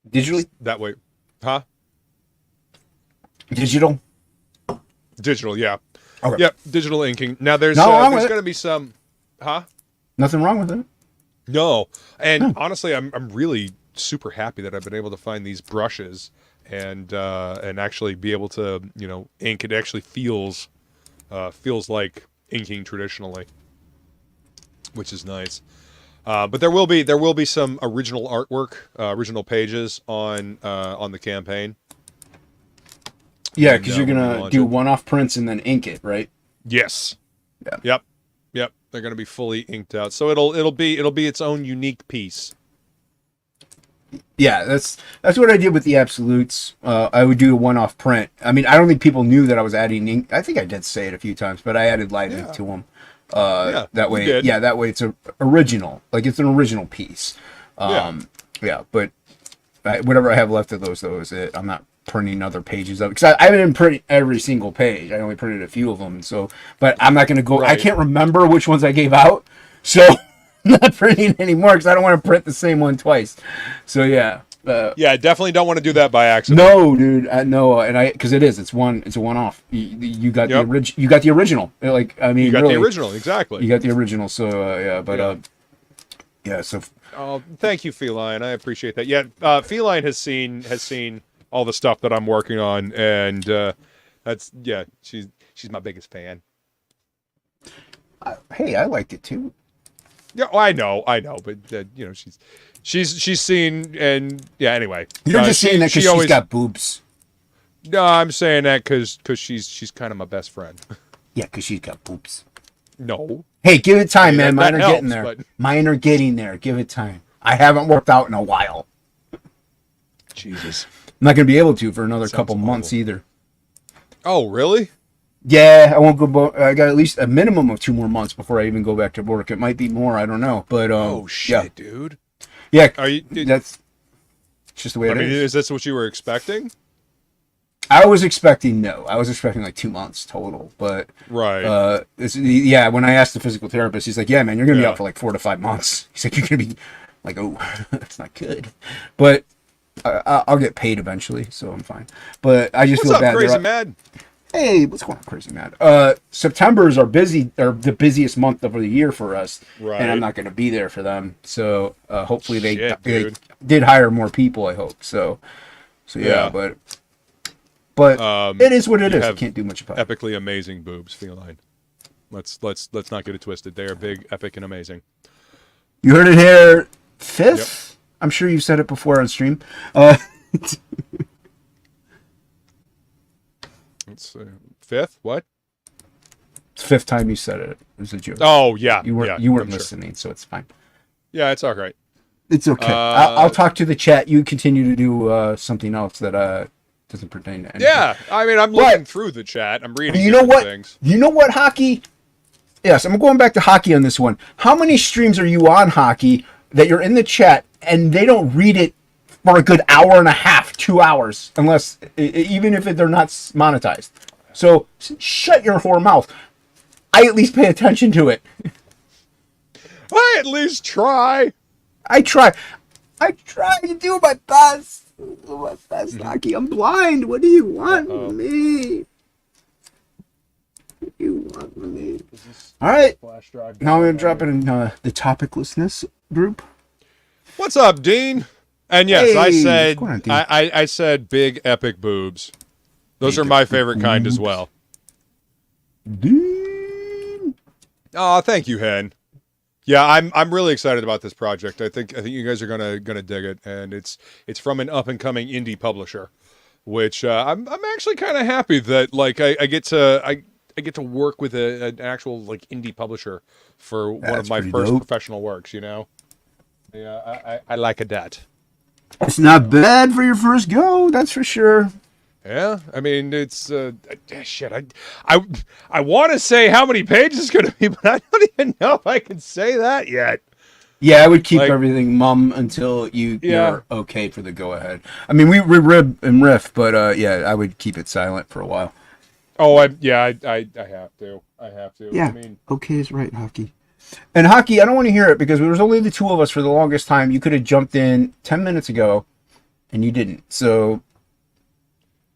Digitally, That way. Huh? digital. Digital, yeah. Okay. Yep, digital inking. Now, there's No, wrong with it. going to be some. Huh? Nothing wrong with it. No, and honestly, I'm really super happy that I've been able to find these brushes and actually be able to ink. It actually feels like inking traditionally, which is nice. But there will be some original artwork, original pages on the campaign. Yeah, And, because you're when we gonna launch do it. one-off prints and then ink it, right? Yes. Yeah. Yep. They're going to be fully inked out, so it'll be its own unique piece. Yeah, that's what I did with the absolutes. I would do a one-off print. I mean, I don't think people knew that I was adding ink. I think I did say it a few times, but I added live ink to them. Yeah, That you way, did. that way it's a original, like it's an original piece. Yeah, but whatever I have left of those, I'm not printing other pages of it because I didn't print every single page. I only printed a few of them. So, but I'm not going to go. I Right. can't remember which ones I gave out, so I'm not printing anymore because I don't want to print the same one twice. So yeah. Yeah, I definitely don't want to do that by accident. No, dude, no, and because it's a one-off. You got Yep. you got the original. Like, I mean, You got really, the original, exactly. You got the original. So yeah, but Yeah. yeah. So Oh, thank you, Feline. I appreciate that. Yeah, Feline has seen all the stuff that I'm working on, and she's my biggest fan. hey, I liked it too. Yeah, well, I know, but she's seen, and yeah. Anyway, You're just saying that because she's got boobs. No, I'm saying that because she's kind of my best friend. Yeah, because she's got boobs. No. Hey, give it time, Hey, man. that Mine are helps, getting there. but- Mine are getting there. Give it time. I haven't worked out in a while. Jesus. I'm not going to be able to for another Sounds couple months awful. either. Oh, really? Yeah, I won't go. I got at least a minimum of 2 more months before I even go back to work. It might be more. I don't know. But Oh shit, yeah, dude. yeah. Are you? That's just the way I it mean, is. is this what you were expecting? I was expecting like 2 months total, but Right. yeah. When I asked the physical therapist, he's like, "Yeah, man, you're gonna be Yeah. out for like 4 to 5 months." He's like, "You're gonna be like, oh, that's not good," but I'll get paid eventually, so I'm fine. But I just What's feel up, bad. Crazy They're- Mad? Hey, what's going on, Crazy Mad? September is the busiest month of the year for us, Right. and I'm not going to be there for them. So hopefully they Shit, they dude. did hire more people. I hope so. So yeah, Yeah. but it is what it you is. I have can't do much about it. Epically amazing boobs, Feline. Let's not get it twisted. They are big, epic, and amazing. You heard it here, fifth. Yep. I'm sure you said it before on stream. Let's see. Fifth? What? It's fifth time you said it. It was a joke. Oh yeah, you weren't listening, so it's fine. Yeah, it's all right. It's okay. I'll talk to the chat. You continue to do something else that doesn't pertain to anything. Yeah, I mean, I'm looking through the chat. I'm reading. You know what? Things. You know what, Hocky? Yes, I'm going back to Hocky on this one. How many streams are you on, Hocky, that you're in the chat and they don't read it for a good hour and a half, 2 hours, unless even if they're not monetized? So shut your whore mouth. I at least pay attention to it. I at least try. I try to do my best. Hocky. I'm blind. What do you want from me? What do you want from me? All right. Now I'm going to drop it in the topiclessness group. What's up, Dean? And yes, Hey, I said what's going on, Dean? I said big epic boobs. Those are my favorite kind as well. Dean. Oh, thank you, Hen. Yeah, I'm really excited about this project. I think you guys are gonna dig it, and it's from an up and coming indie publisher, which I'm actually kind of happy that like I get to work with an actual like indie publisher for one of my first professional works. You know, yeah, I like that. It's not bad for your first go, that's for sure. Yeah, I mean it's shit. I want to say how many pages it's going to be, but I don't even know if I can say that yet. Yeah, I would keep everything mum until you're okay for the go ahead. I mean, we rib and riff, but yeah, I would keep it silent for a while. Oh, I have to. Yeah, I mean, okay is right, Hocky. And Hocky, I don't want to hear it because there was only the two of us for the longest time. You could have jumped in 10 minutes ago, and you didn't. So.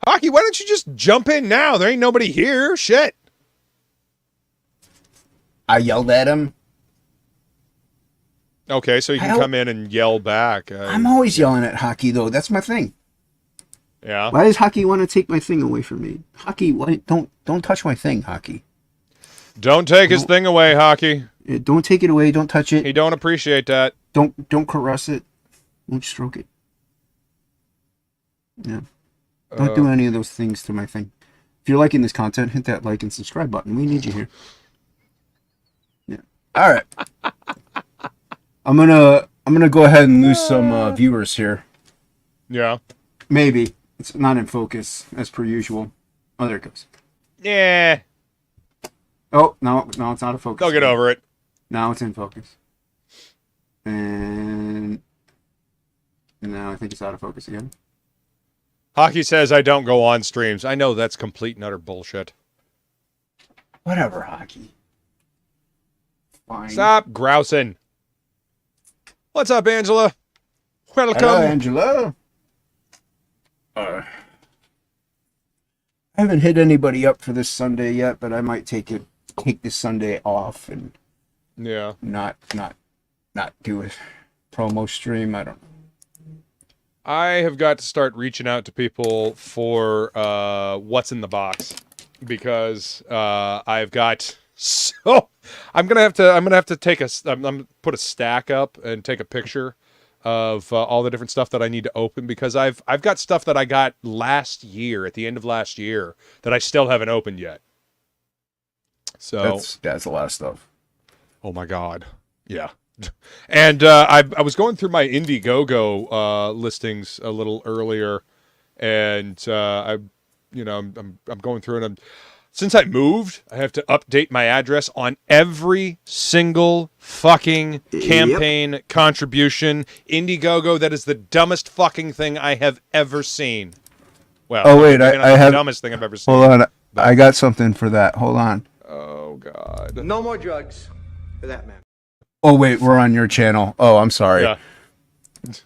Hocky, why don't you just jump in now? There ain't nobody here. Shit. I yelled at him. Okay, so you can come in and yell back. I'm always yelling at Hocky, though. That's my thing. Yeah. Why does Hocky want to take my thing away from me? Hocky, don't touch my thing, Hocky. Don't take his thing away, Hocky. Don't take it away. Don't touch it. He don't appreciate that. Don't caress it. Don't stroke it. Yeah. Don't do any of those things to my thing. If you're liking this content, hit that like and subscribe button. We need you here. Yeah. All right. I'm gonna go ahead and lose some viewers here. Yeah. Maybe it's not in focus as per usual. Oh, there it goes. Yeah. Oh no, it's out of focus. They'll get over it. Now it's in focus. And now I think it's out of focus again. Hocky says I don't go on streams. I know that's complete and utter bullshit. Whatever, Hocky. Fine. Stop grousing. What's up, Angela? Welcome. Hello, Angela. I haven't hit anybody up for this Sunday yet, but I might take this Sunday off and not do a promo stream. I don't know. I have got to start reaching out to people for what's in the box because I've got I'm gonna have to take I'm gonna put a stack up and take a picture of all the different stuff that I need to open because I've got stuff that I got last year at the end of last year that I still haven't opened yet. So that's a lot of stuff. Oh my God, yeah. And I was going through my Indiegogo listings a little earlier, and I'm going through and since I moved, I have to update my address on every single fucking campaign contribution. Indiegogo, that is the dumbest fucking thing I have ever seen. Well, oh wait, I have the dumbest thing I've ever seen. Hold on, I got something for that. Hold on. Oh God. No more drugs for that man. Oh wait, we're on your channel. Oh, I'm sorry. Yeah.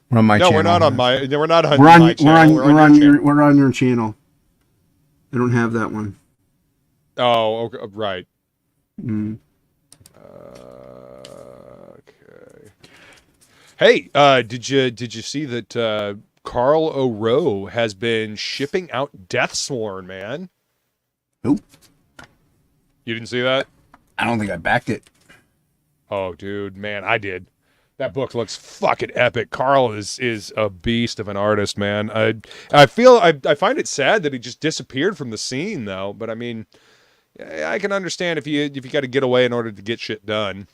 We're on my channel. No, we're not on my. We're not on my channel. We're on your channel. I don't have that one. Oh, okay, right. Okay. Hey, did you see that Carl O'Roe has been shipping out Deathsworn, man? Nope. You didn't see that? I don't think I backed it. Oh, dude, man, I did. That book looks fucking epic. Carl is a beast of an artist, man. I find it sad that he just disappeared from the scene, though. But I mean, I can understand if you got to get away in order to get shit done.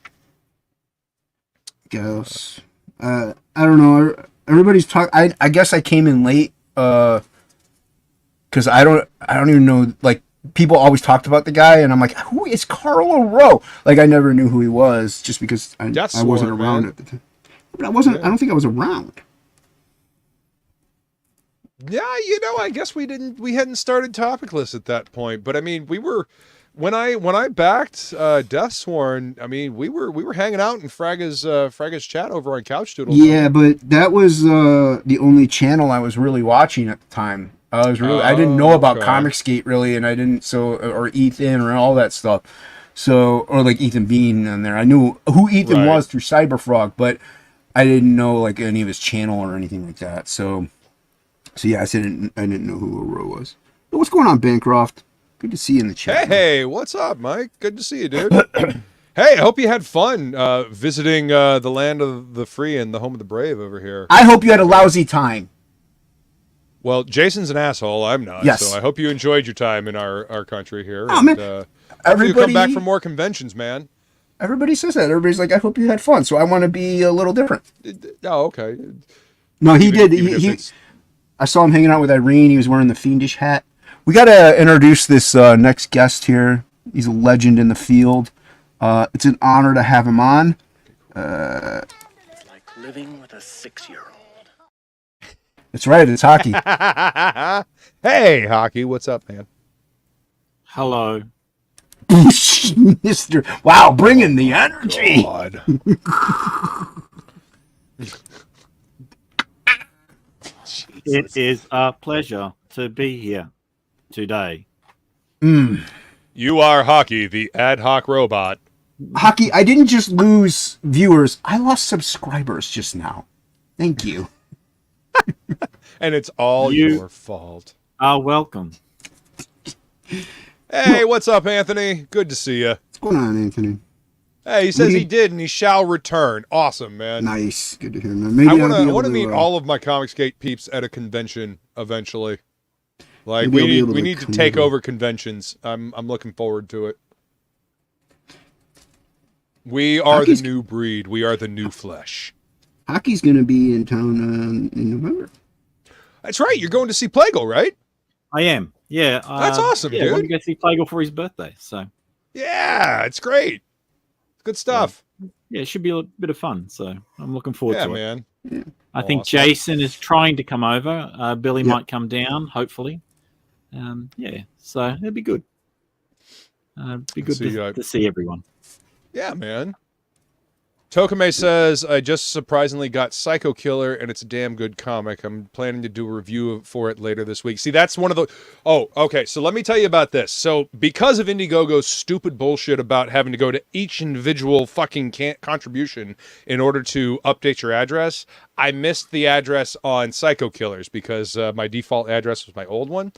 Guess. I don't know. Everybody's talking. I guess I came in late. Because I don't even know. Like, people always talked about the guy, and I'm like, who is Carl Rowe? Like, I never knew who he was, just because I wasn't around man. at the time. But I wasn't. Yeah. I don't think I was around. Yeah, I guess we hadn't started Topicless at that point. But I mean, we were when I backed Deathsworn. I mean, we were hanging out in Fraga's chat over on Couch Doodle. Yeah, but that was the only channel I was really watching at the time. I didn't know about Comicsgate really, and I didn't or Ethan or all that stuff. So, or like Ethan Bean in there. I knew who Ethan was through Cyberfrog, but I didn't know like any of his channel or anything like that. So yeah, I didn't know who Oro was. But what's going on, Bancroft? Good to see you in the chat. Hey, what's up, Mike? Good to see you, dude. Hey, I hope you had fun visiting the land of the free and the home of the brave over here. I hope you had a lousy time. Well, Jason's an asshole. I'm not. Yes. So I hope you enjoyed your time in our country here. Oh, and, man. Everybody come back for more conventions, man. Everybody says that. Everybody's like, I hope you had fun. So I want to be a little different. Oh, okay. No, he did. I saw him hanging out with Irene. He was wearing the Fiendish hat. We got to introduce this next guest here. He's a legend in the field. It's an honor to have him on. It's like living with a 6-year-old. That's right. It's Hocky. Hey, Hocky. What's up, man? Hello. Mr. Wow, bringing the energy. God. It is a pleasure to be here today. You are Hocky, the ad hoc robot. Hocky, I didn't just lose viewers. I lost subscribers just now. Thank you. And it's all your fault. Welcome. Hey, what's up, Anthony? Good to see you. What's going on, Anthony? Hey, he says he did, and he shall return. Awesome, man. Nice. Good to hear, man. Maybe I want to meet all of my Comicsgate peeps at a convention eventually. Like, we need to take over conventions. I'm looking forward to it. We are the new breed. We are the new flesh. Hockey's going to be in town in November. That's right. You're going to see Plegel, right? I am. Yeah. That's awesome, dude. I want to go see Plegel for his birthday. So. Yeah, it's great. Good stuff. Yeah, it should be a bit of fun. So I'm looking forward to it. Man. Yeah, man. I think Jason is trying to come over. Billy might come down, hopefully. Yeah, so it'd be good. Be good to see everyone. Yeah, man. Tokame says, I just surprisingly got Psycho Killer, and it's a damn good comic. I'm planning to do a review for it later this week. See, that's one of the... Oh, okay, so let me tell you about this. So, because of Indiegogo's stupid bullshit about having to go to each individual fucking contribution in order to update your address, I missed the address on Psycho Killers because my default address was my old one.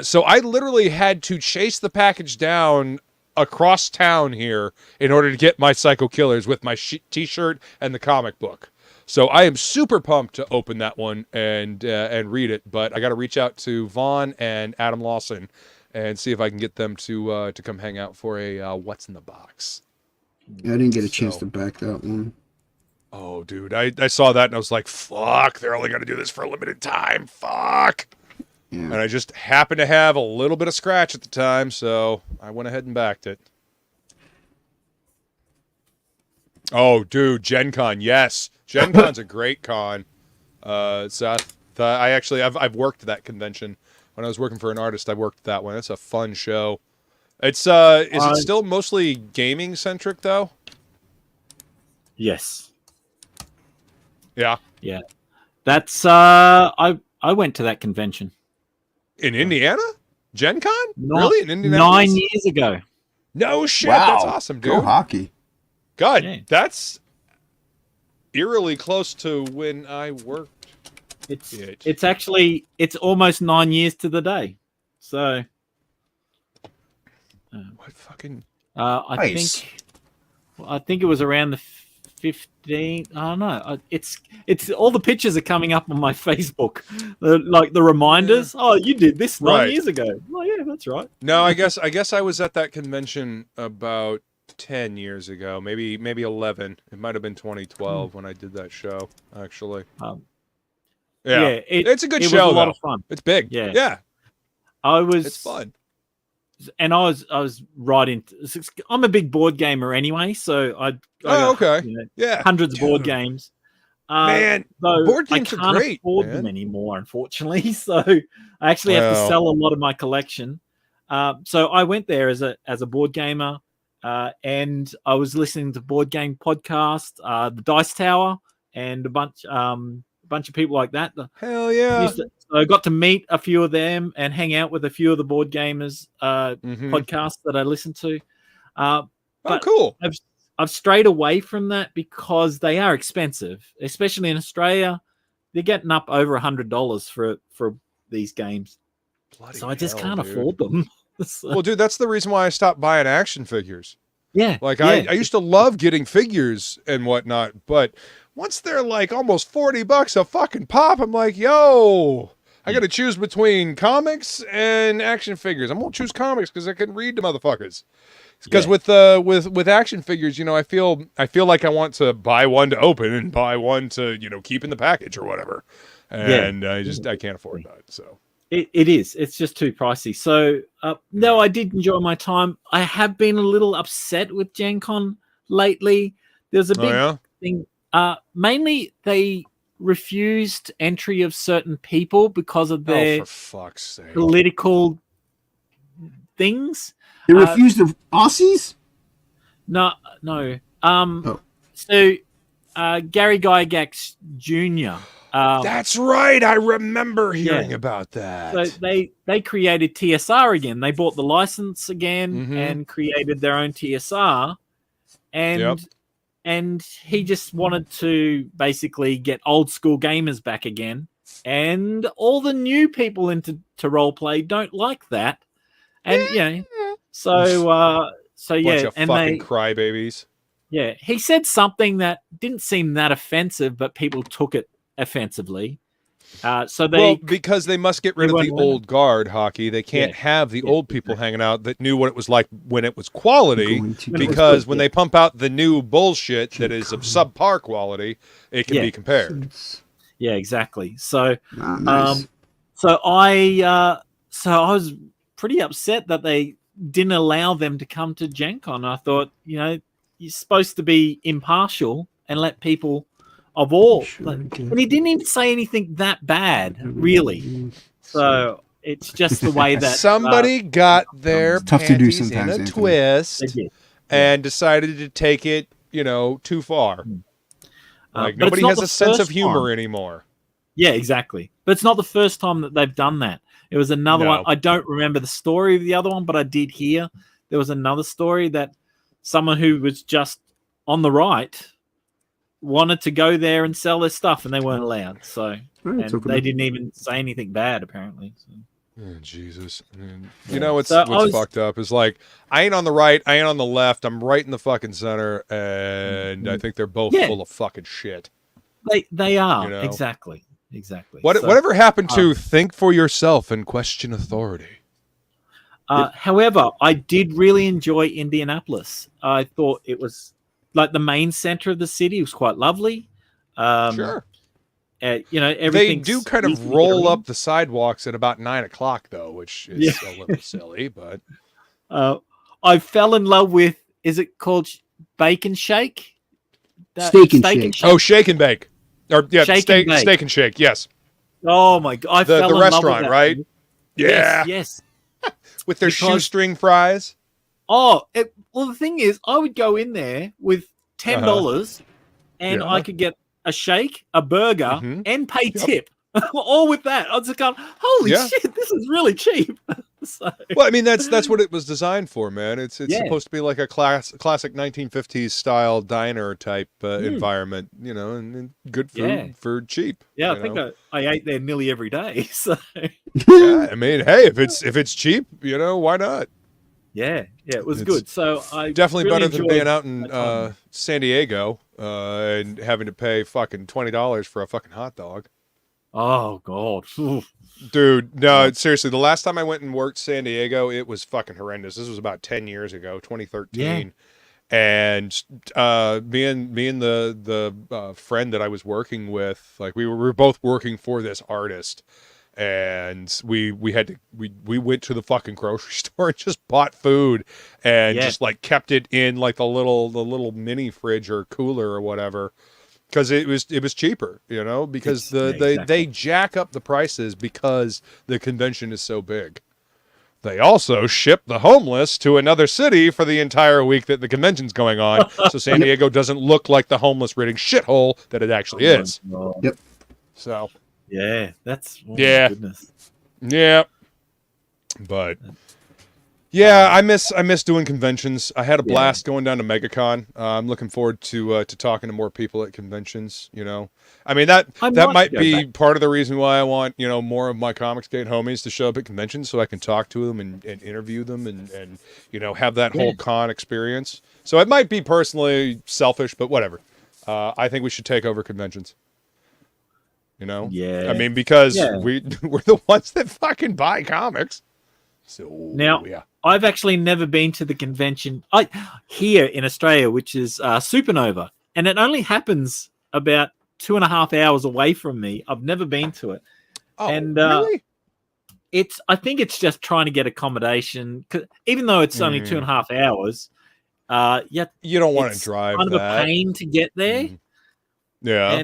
So I literally had to chase the package down across town here in order to get my Psycho Killers with my t-shirt and the comic book. So I am super pumped to open that one and read it, but I got to reach out to Vaughn and Adam Lawson and see if I can get them to come hang out for a What's in the Box. Yeah, I didn't get a chance to back that one. Oh, dude, I saw that and I was like, fuck, they're only going to do this for a limited time. Fuck. Yeah. And I just happened to have a little bit of scratch at the time, so I went ahead and backed it. Oh, dude, Gen Con, yes. Gen Con's a great con. Seth, I've worked that convention. When I was working for an artist, I worked that one. It's a fun show. It's is it still mostly gaming centric though? Yes. Yeah. Yeah. That's I went to that convention. In Indiana? Gen Con? Really? In Indiana? 9 years ago. No shit. Wow. That's awesome, dude. Go Hockey. God, yeah. That's eerily close to when I worked. It's actually almost 9 years to the day. So what fucking Nice. I think it was around the 15. I don't know. It's all the pictures are coming up on my Facebook, like the reminders. Yeah. Oh, you did this 9 years ago. Oh, yeah, that's right. No, I guess I was at that convention about 10 years ago, maybe 11. It might have been 2012 when I did that show. Actually, it's a good show. Was a lot of fun. It's big. Yeah. It's fun. And I was right into. I'm a big board gamer anyway, so I okay. Hundreds of board games. Man, board games I can't are great, afford them anymore, unfortunately. So I actually have to sell a lot of my collection. So I went there as a board gamer, and I was listening to board game podcast, the Dice Tower, and a bunch of people like that. Hell yeah! So I got to meet a few of them and hang out with a few of the board gamers podcasts that I listened to. But cool. I've strayed away from that because they are expensive, especially in Australia. They're getting up over $100 for these games. I just can't afford them. So. Well, dude, that's the reason why I stopped buying action figures. Yeah. I used to love getting figures and whatnot, but once they're like almost $40 a fucking pop, I'm like, yo, I got to choose between comics and action figures. I'm going to choose comics because I can read the motherfuckers. Because with action figures, I feel like I want to buy one to open and buy one to keep in the package or whatever, and I can't afford that. So it is. It's just too pricey. So no, I did enjoy my time. I have been a little upset with Gen Con lately. There's a big thing. Mainly they refused entry of certain people because of their for fuck's sake. Political things. They refused the Aussies? No. So Gary Gygax Jr. That's right. I remember hearing about that. So they created TSR again. They bought the license again and created their own TSR. And he just wanted to basically get old school gamers back again. And all the new people into role play don't like that. And so bunch of fucking crybabies. Yeah, he said something that didn't seem that offensive, but people took it offensively. Because they must get rid of the old guard, Hocky. They can't have the old people hanging out that knew what it was like when it was quality. Because when they pump out the new bullshit that is of subpar quality, it can be compared. Yeah, exactly. So, so I was pretty upset that they didn't allow them to come to Gen Con. I thought, you're supposed to be impartial and let people of all. And he didn't even say anything that bad, really. So it's just the way that somebody got their panties in a twist and decided to take it, too far. Like nobody has a sense of humor anymore. Yeah, exactly. But it's not the first time that they've done that. It was another one. I don't remember the story of the other one, but I did hear there was another story that someone who was just on the right wanted to go there and sell their stuff, and they weren't allowed. So they didn't even say anything bad, apparently. So. Oh, Jesus. What's fucked up is like, I ain't on the right, I ain't on the left, I'm right in the fucking center, and I think they're both full of fucking shit. They are, exactly. Whatever happened to think for yourself and question authority? However, I did really enjoy Indianapolis. I thought it was like the main center of the city. It was quite lovely. Sure. Everything. They do kind of roll up the sidewalks at about 9:00 though, which is a little silly, but I fell in love with, is it called Bacon Shake? Steak and Shake. Oh, Shake and Bake. Or Steak and Shake, yes. Oh my God. I fell in love with restaurant, right? Yeah. Yes. With their shoestring fries. Well, the thing is, I would go in there with $10 and I could get a shake, a burger, and pay tip. All with that. I was like, holy shit, this is really cheap. Well, I mean, that's what it was designed for, man. It's supposed to be like a classic 1950s style diner type environment, and good food for cheap. Yeah, I think I ate there nearly every day. So yeah, I mean, hey, if it's cheap, why not? Yeah, it was good. So I Definitely really better than enjoyed being out in that time. San Diego and having to pay fucking $20 for a fucking hot dog. Oh God, Oof. Dude, no, seriously. The last time I went and worked San Diego, it was fucking horrendous. This was about 10 years ago, 2013. And being the friend that I was working with, like we were both working for this artist, and we went to the fucking grocery store and just bought food and just like kept it in like the little mini fridge or cooler or whatever, because it was cheaper, you know, because they jack up the prices because the convention is so big. They also ship the homeless to another city for the entire week that the convention's going on, so San Diego doesn't look like the homeless-ridden shithole that it actually is. Yep. So. Yeah, that's my goodness. Yeah. But yeah, I miss doing conventions. I had a blast going down to MegaCon. I'm looking forward to talking to more people at conventions, you know. I mean that might be part of the reason why I want, you know, more of my Comicsgate homies to show up at conventions so I can talk to them and interview them and you know, have that whole con experience. So it might be personally selfish, but whatever. I think we should take over conventions. You know? Yeah. I mean, because we're the ones that fucking buy comics. So now, I've actually never been to the convention here in Australia, which is Supernova, and it only happens about 2.5 hours away from me. I've never been to it. Oh, and really? I think it's just trying to get accommodation, 'cause even though it's only 2.5 hours. You don't want to drive. Kind of a pain to get there. Yeah,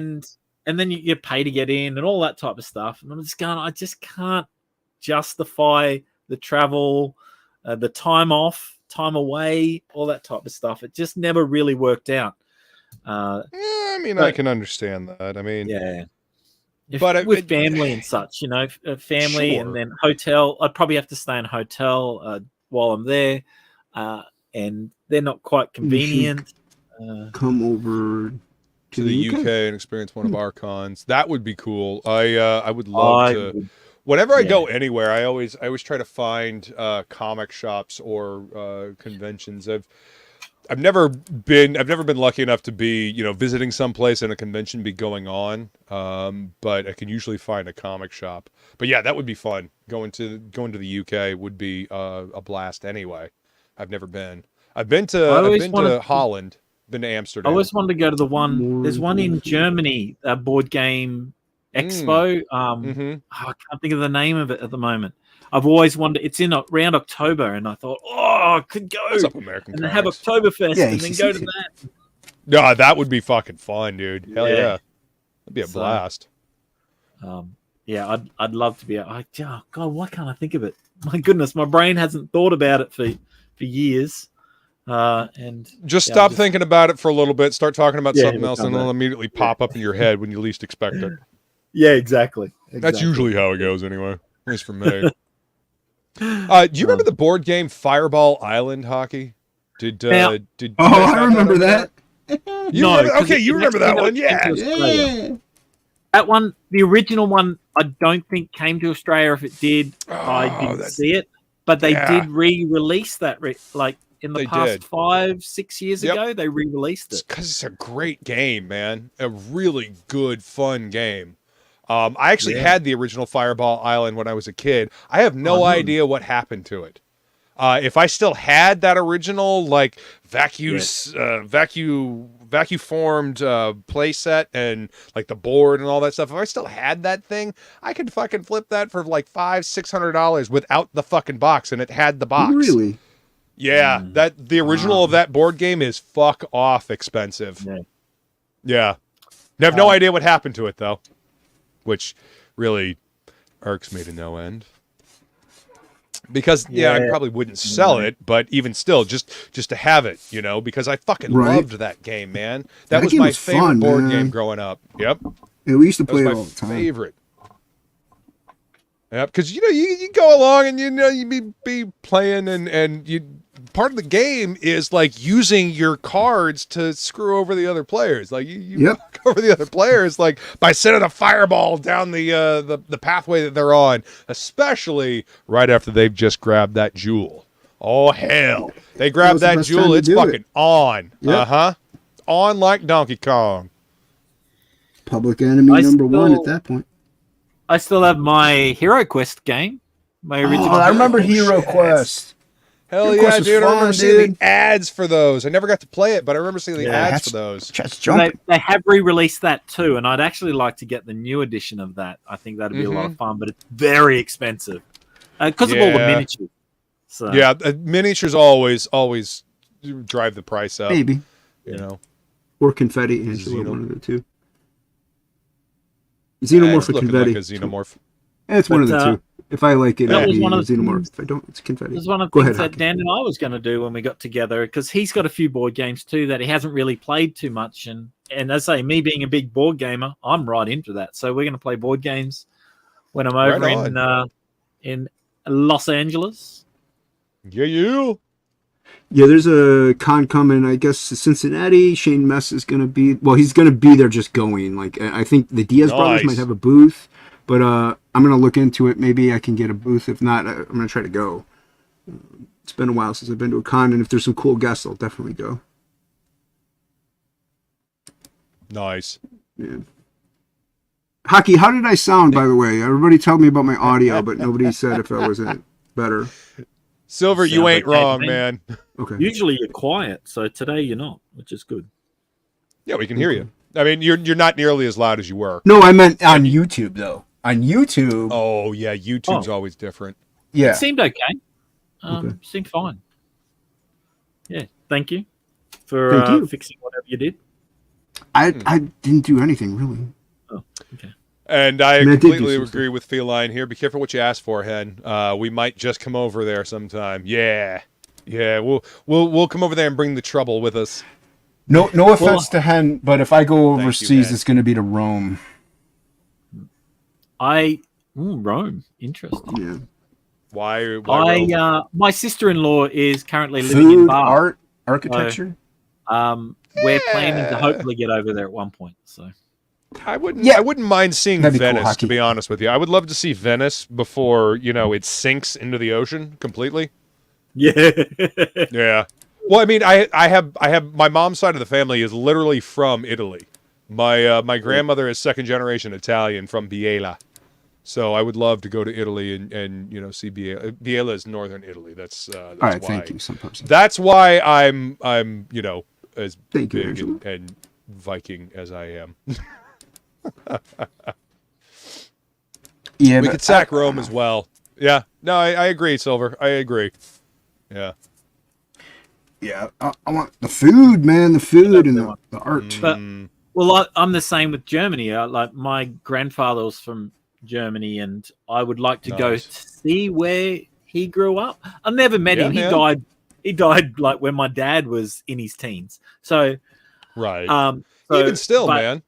and then you pay to get in and all that type of stuff. And I'm just going, I just can't justify the travel, the time off, time away, all that type of stuff. It just never really worked out. I mean, I can understand that. I mean, with family and such, you know, family and then hotel. I'd probably have to stay in a hotel while I'm there, and they're not quite convenient. Come over to the UK and experience one of our cons. That would be cool. I would love to. Whenever I go anywhere, I always try to find comic shops or conventions. I've never been lucky enough to be, you know, visiting someplace and a convention be going on. But I can usually find a comic shop. But yeah, that would be fun. Going to the UK would be a blast anyway. I've never been. I've been to Holland. Been to Amsterdam. I always wanted to go to the one. There's one in Germany, a board game expo. I can't think of the name of it at the moment. I've always wanted. It's in around October, and I thought, I could go and have Oktoberfest and then go to that. No, that would be fucking fun, dude. Hell yeah, that'd be a blast. I'd love to be. God, why can't I think of it? My goodness, my brain hasn't thought about it for years. And just stop thinking about it for a little bit. Start talking about something else, and it'll immediately pop up in your head when you least expect it. Yeah, exactly. That's usually how it goes, anyway. At least for me. Do you remember the board game Fireball Island Hockey? Did I remember that. You remember that one? Yeah. That one, the original one, I don't think came to Australia. If it did, I didn't see it. But they did re-release that, in the past 5-6 years ago, they re-released it. Because it's a great game, man. A really good, fun game. I actually had the original Fireball Island when I was a kid. I have no idea what happened to it. If I still had that original, like, vacuum formed play set and like the board and all that stuff, if I still had that thing, I could fucking flip that for like $500-$600 without the fucking box, and it had the box. Really? Yeah, the original of that board game is fuck off expensive. Yeah. I have no idea what happened to it though, which really irks me to no end. Because I probably wouldn't sell it, but even still, just to have it, you know, because I fucking loved that game, man. That was my favorite board game growing up. Yep. Yeah, we used to play it all the time. Favorite. Yep, because you go along and you be playing and you part of the game is like using your cards to screw over the other players. Like you fuck over the other players like by sending a fireball down the pathway that they're on, especially right after they've just grabbed that jewel Oh hell! They grab Now's the that best time jewel. to It's do fucking it. on. Yep. On like Donkey Kong. Public enemy I number one still- at that point. I still have my Hero Quest game. My original. Oh, I remember Hero shit. Quest. Hell Hero yeah, Quest was dude! I remember fun, seeing dude. the ads for those. I never got to play it, but I remember seeing the Yeah, ads that's- for those. Just They, jumping. they have re-released that too, and I'd actually like to get the new edition of that. I think that'd be a lot of fun, but it's very expensive because of all the Yeah. miniatures. So Yeah, miniatures always drive the price up. Maybe. You know. Or confetti, Angela, Xeno- one of the two. Xenomorph It's or looking confetti. like a xenomorph. It's one of But, the two. If I like it, that it'll was be one of the Xenomorph. things- If I don't, it's confetti. it was one of the Go things ahead, that Hocky. Dan and I was going to do when we got together because he's got a few board games too that he hasn't really played too much, and as I say, me being a big board gamer, I'm right into that. So we're going to play board games when I'm over Right in Los Angeles. Yeah. Yeah, there's a con coming, I guess, to Cincinnati. Shane Mess is going to be, well, he's going to be there just going. Like, I think the Diaz brothers Nice. might have a booth, but I'm going to look into it. Maybe I can get a booth. If not, I'm going to try to go. It's been a while since I've been to a con, and if there's some cool guests, I'll definitely go. Nice. Yeah. Hockey, how did I sound, by the way? Everybody tell me about my audio, but nobody said if I wasn't better. Silver, you Sounds ain't okay to wrong, me. man. Okay. Usually you're quiet, so today you're not, which is good. Yeah, we can hear you. I mean, you're not nearly as loud as you were. No, I meant on YouTube, though. On YouTube, Oh yeah, YouTube's always different. yeah. It seemed okay. Okay. Seemed fine. Yeah, thank you for Thank you. fixing whatever you did. I didn't do anything, really. Oh, okay. And I And I did do completely some agree with Feline here. Be careful what you ask for, Hen. We might just come over there sometime. Yeah. We'll come over there and bring the trouble with us. No offense to Hen, but if I go overseas, Hen. it's going to be to Rome. Rome. Interesting. Yeah. Why Rome? My sister-in-law is currently living in Food, Bahr. art, architecture. We're planning to hopefully get over there at one point. So I wouldn't. Yeah. I wouldn't mind seeing That'd be cool, Venice. To Hockey. be honest with you, I would love to see Venice before it sinks into the ocean completely. yeah, Yeah. Well, I mean, I have my mom's side of the family is literally from Italy. My grandmother is second generation Italian from Biella. So I would love to go to Italy and see Biella. Biella is northern Italy. That's All right, why. thank you. Sometimes. That's why I'm as Thank you, big Angela. and Viking as I am. Yeah, We but could sack Rome as well. Yeah. No, I agree, Silver. I agree. Yeah. Yeah, I want the food, man. The food and the art. but well, I'm the same with Germany. Like my grandfather was from Germany, and I would like to go Nice. to see where he grew up. I never met Yeah, him. man. He died like when my dad was in his teens. So Right. so- Even still, but man.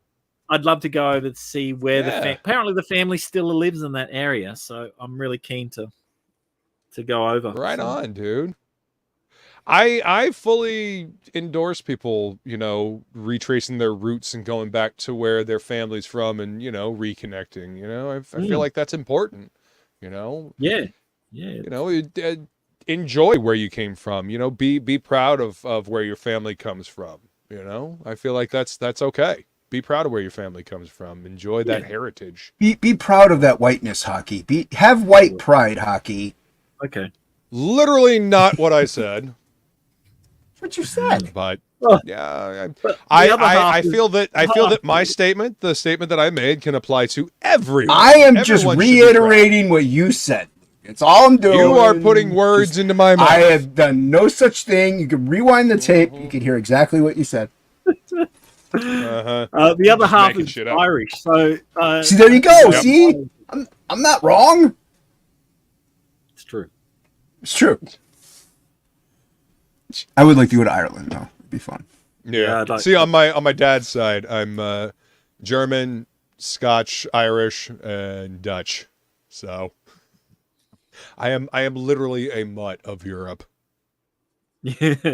I'd love to go over to see where Yeah. apparently the family still lives in that area. So I'm really keen to go over. Right So- on, dude. I fully endorse people, retracing their roots and going back to where their family's from and, reconnecting. I feel like that's important. Yeah. Enjoy where you came from. Be proud of where your family comes from. I feel like that's okay. Be proud of where your family comes from. Enjoy that heritage. Be proud of that whiteness, Hockey. Have white pride, Hockey. Okay. Literally not what I said. What you said. But Well, yeah, but the other half I is- feel that my statement, the statement that I made, can apply to everyone. I am just Everyone should be reiterating what you said. It's all I'm proud. doing. You are putting words into my mouth. I have done no such thing. You can rewind the tape. You can hear exactly what you said. Uh-huh. The other half making is shit up. Irish. So See, there you go. Yep. See, I'm not wrong. it's true. It's true. I would like to go to Ireland, though. It'd be fun. Yeah. I'd like- See, on my dad's side, I'm German, Scotch, Irish, and Dutch. So I am literally a mutt of Europe, and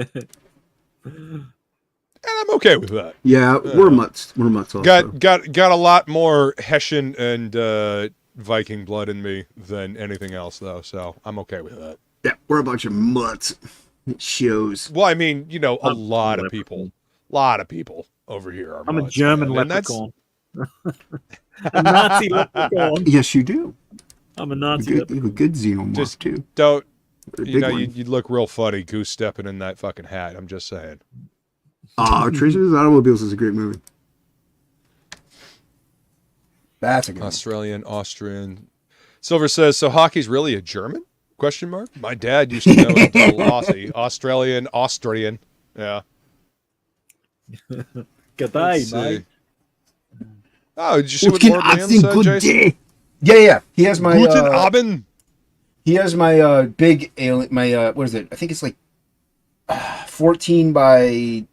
I'm okay with that. Yeah, we're mutts. We're mutts also. Got a lot more Hessian and Viking blood in me than anything else, though. So I'm okay with that. Yeah, we're a bunch of mutts. It shows. Well, I mean, you know, a lot of people over here are. I'm a mutts, German man, and leprechaun. A Nazi leprechaun. Yes, you do. I'm a Nazi You have leprechaun. a good xenomorph, Just too. don't. A You big know, one. you'd look real funny goose stepping in that fucking hat. I'm just saying. Tracers and Automobiles is a great movie. That's a good one. Austrian. Silver says, so hockey's really a German? Question mark. My dad used to know it until Aussie. Austrian. Yeah. Good Let's day, see. mate. Oh, did you see what Lord Liam said, Jason? Yeah. He has my Guten Abend. he has my big alien. My what is it? I think it's like 14 by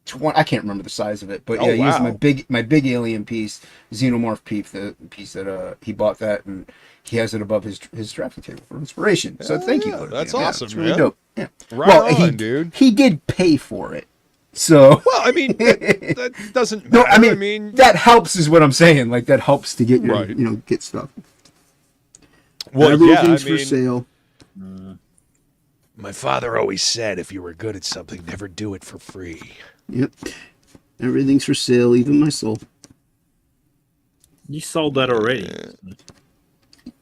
20. I can't remember the size of it, but Oh, yeah, he has wow. my big alien piece, xenomorph piece. The piece that he bought that, and he has it above his drafting table for inspiration. So thank you. Lord That's Liam. Yeah, awesome, it's really man. dope. Yeah. Right on, he, dude. He did pay for it. So Well, I mean, that doesn't matter. no, I mean, that helps is what I'm saying. Like that helps to get your, Right. Get stuff. well, Everything's yeah, I mean, for sale. my father always said, if you were good at something, never do it for free. Yep. Everything's for sale, even my soul. You sold that already.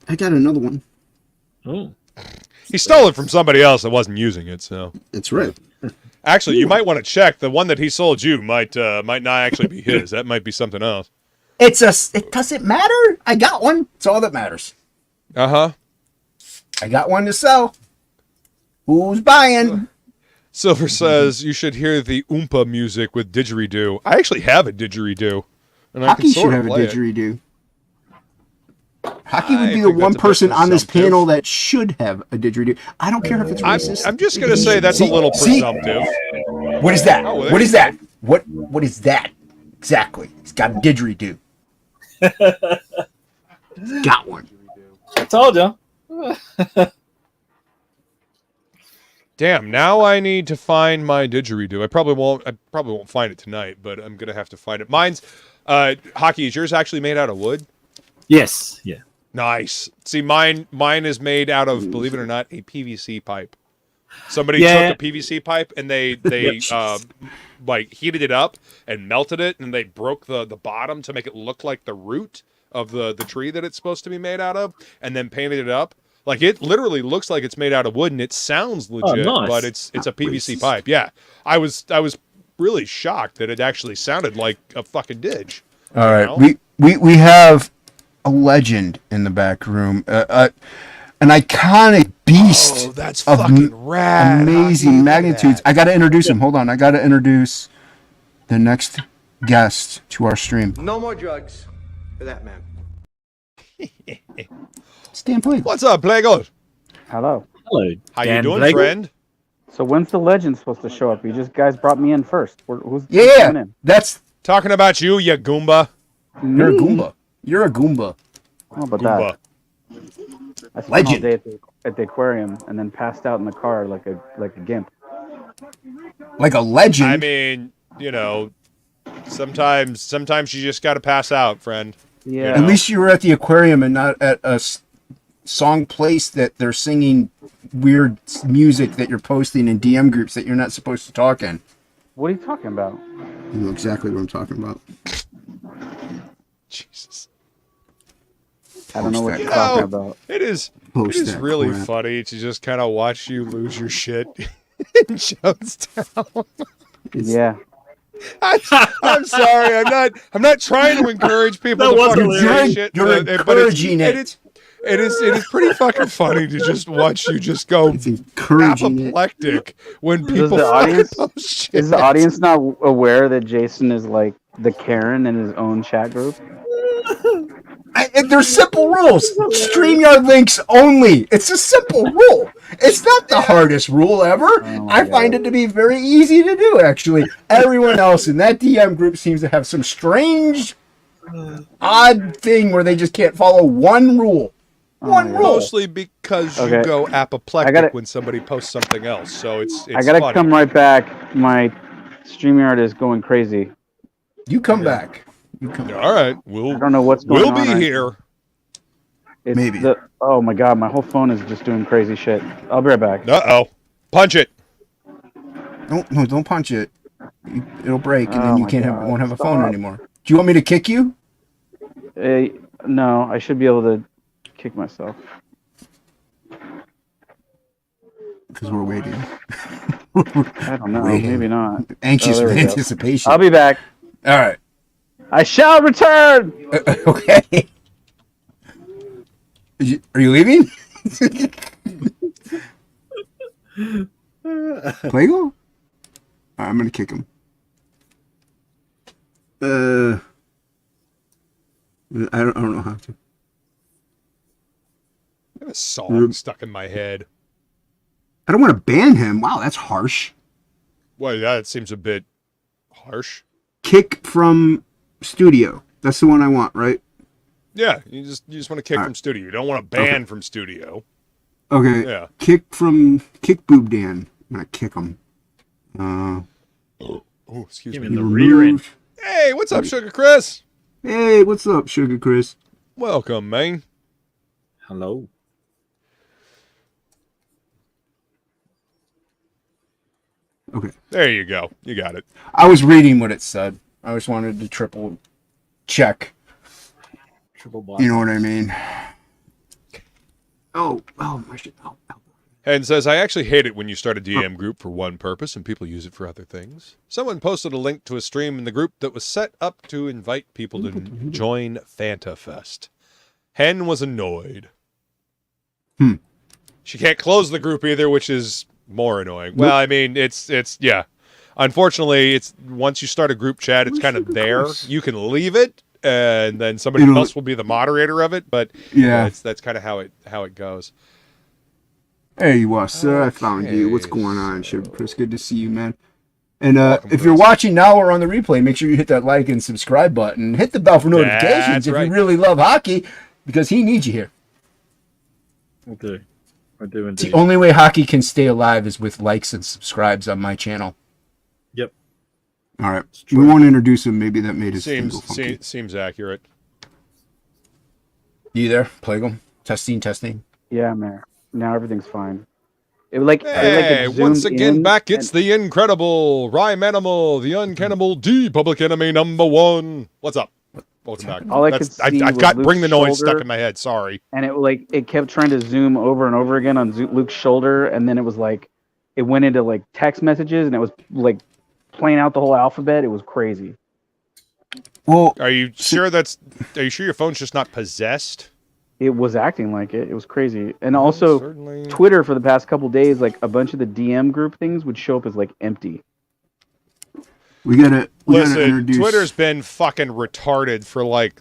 I got another one. Oh. He stole it from somebody else that wasn't using it, so. That's right. Actually, you might want to check. The one that he sold you might not actually be his. That might be something else. It doesn't matter. I got one. It's all that matters. Uh-huh. I got one to sell. Who's buying? Silver says you should hear the Oompa music with didgeridoo. I actually have a didgeridoo, and I Hockey can should sort have of a play it. didgeridoo. Hockey would I be the think one that's a bit person on this presumptive. panel that should have a didgeridoo. I don't care if it's racist. I'm just gonna say that's a little presumptive. What is that? Oh, well, there What you is that? What is that? Exactly. He's got a didgeridoo. He's got one. I told you. Damn, now I need to find my didgeridoo. I probably won't find it tonight, but I'm gonna have to find it. Mine's Hockey, is yours actually made out of wood? Yes. Yeah. Nice. See, mine is made out of, believe it or not, a PVC pipe. Somebody Yeah. took a PVC pipe and they like heated it up and melted it, and they broke the bottom to make it look like the root of the tree that it's supposed to be made out of, and then painted it up. Like, it literally looks like it's made out of wood, and it sounds legit, nice. but it's a PVC pipe. Yeah, I was really shocked that it actually sounded like a fucking didge. All you right, know? we have a legend in the back room, an iconic beast. Oh, that's of fucking rad. amazing Hockey, magnitudes. that. I got to introduce him. Hold on, I got to introduce the next guest to our stream. No more drugs for that man. Stan Plegel. What's up, Plegel? Hello. Hello. How Dan you doing, Plegel. friend? So when's the legend supposed to show up? You just guys brought me in first. Who's Yeah, coming in? that's Talking about you, you Goomba. you're a Me? Goomba. You're a Goomba. How about Goomba. that? I spent Legend. all day at the aquarium and then passed out in the car like a gimp. Like a legend. I mean, you know, sometimes you just got to pass out, friend. Yeah. At least you were at the aquarium and not at a song place that they're singing weird music that you're posting in DM groups that you're not supposed to talk in. What are you talking about? You know exactly what I'm talking about. Jesus. I don't know what Post you're that. talking about. It is that really crap. funny to just kind of watch you lose your shit in Jonestown. Yeah. I'm sorry. I'm not trying to encourage people That to was fucking hilarious. say shit. You're but it's- encouraging it. It is pretty fucking funny to just watch you just go It's encouraging it. apoplectic when Does people the fucking audience post shit. is the audience not aware that Jason is like the Karen in his own chat group? There's simple rules. StreamYard links only. It's a simple rule. It's not the hardest rule ever. I find it to be very easy to do, actually. Everyone else in that DM group seems to have some strange, odd thing where they just can't follow one rule. One rule. Mostly because you Okay. go apoplectic gotta- when somebody posts something else. So it's I gotta funny. come right back. My StreamYard is going crazy. You come back. You come All right, we'll I don't know what's going we'll on. be here. It's Maybe. Oh my god, my whole phone is just doing crazy shit. I'll be right back. Uh-oh. Punch it. Don't punch it. It'll break, and then Oh you my won't God, have a phone stop. anymore. Do you want me to kick you? No, I should be able to kick myself. Because we're waiting. I don't know. Waiting. Maybe not. Anxious there with we go. anticipation. I'll be back. All right. I shall return. Okay. Are you leaving? Plegel? I'm gonna kick him. I don't know how to. I have a song stuck in my head. I don't want to ban him. Wow, that's harsh. Well, that seems a bit harsh. Kick from studio. That's the one I want, right? Yeah, you just want to kick from studio. You don't want to ban from studio. Okay. Yeah. Kick Boob Dan. I'm gonna kick him. Excuse Give me. him the rear end. Hey, what's up, Sugar Chris? Hey, what's up, Sugar Chris? Welcome, man. Hello. Okay. There you go. You got it. I was reading what it said. I just wanted to triple check. Triple You know what I mean? Oh, my shit. Oh. And says, I actually hate it when you start a DM group for one purpose and people use it for other things. Someone posted a link to a stream in the group that was set up to invite people to join Fanta Fest. Hen was annoyed. She can't close the group either, which is more annoying. Well, I mean, it's yeah. Unfortunately, it's once you start a group chat, it's kind of there. You can leave it, and then somebody else will be the moderator of it. But Yeah. that's kind of how it goes. Hey, you are, sir. I found you. What's going on, Sugar Chris? Good to see you, man. And Welcome, if you're Chris. watching now or on the replay, make sure you hit that like and subscribe button. Hit the bell for notifications That's if right. you really love hockey, because he needs you here. I do. I do It's the indeed. only way hockey can stay alive is with likes and subscribes on my channel. Yep. All right. We won't introduce him. Maybe that made his thing go funky. Seems accurate. You there? Plegel? Testing. Yeah, man. Now everything's fine. It like Hey, it once zoomed again in back, it's and- the incredible Rhyme Animal, the uncannibal D, public enemy #1. What's up? Welcome back. All I could see I've was got Bring the Luke's Noise shoulder. stuck in my head. Sorry. and it kept trying to zoom over and over again on Luke's shoulder, and then it was like it went into like text messages, and it was like playing out the whole alphabet. It was crazy. Well, Are you sure your phone's just not possessed? It was acting like it. It was crazy. And also Certainly. Twitter for the past couple days, like a bunch of the DM group things would show up as like empty. we gotta Listen, introduce. Twitter's been fucking retarded for like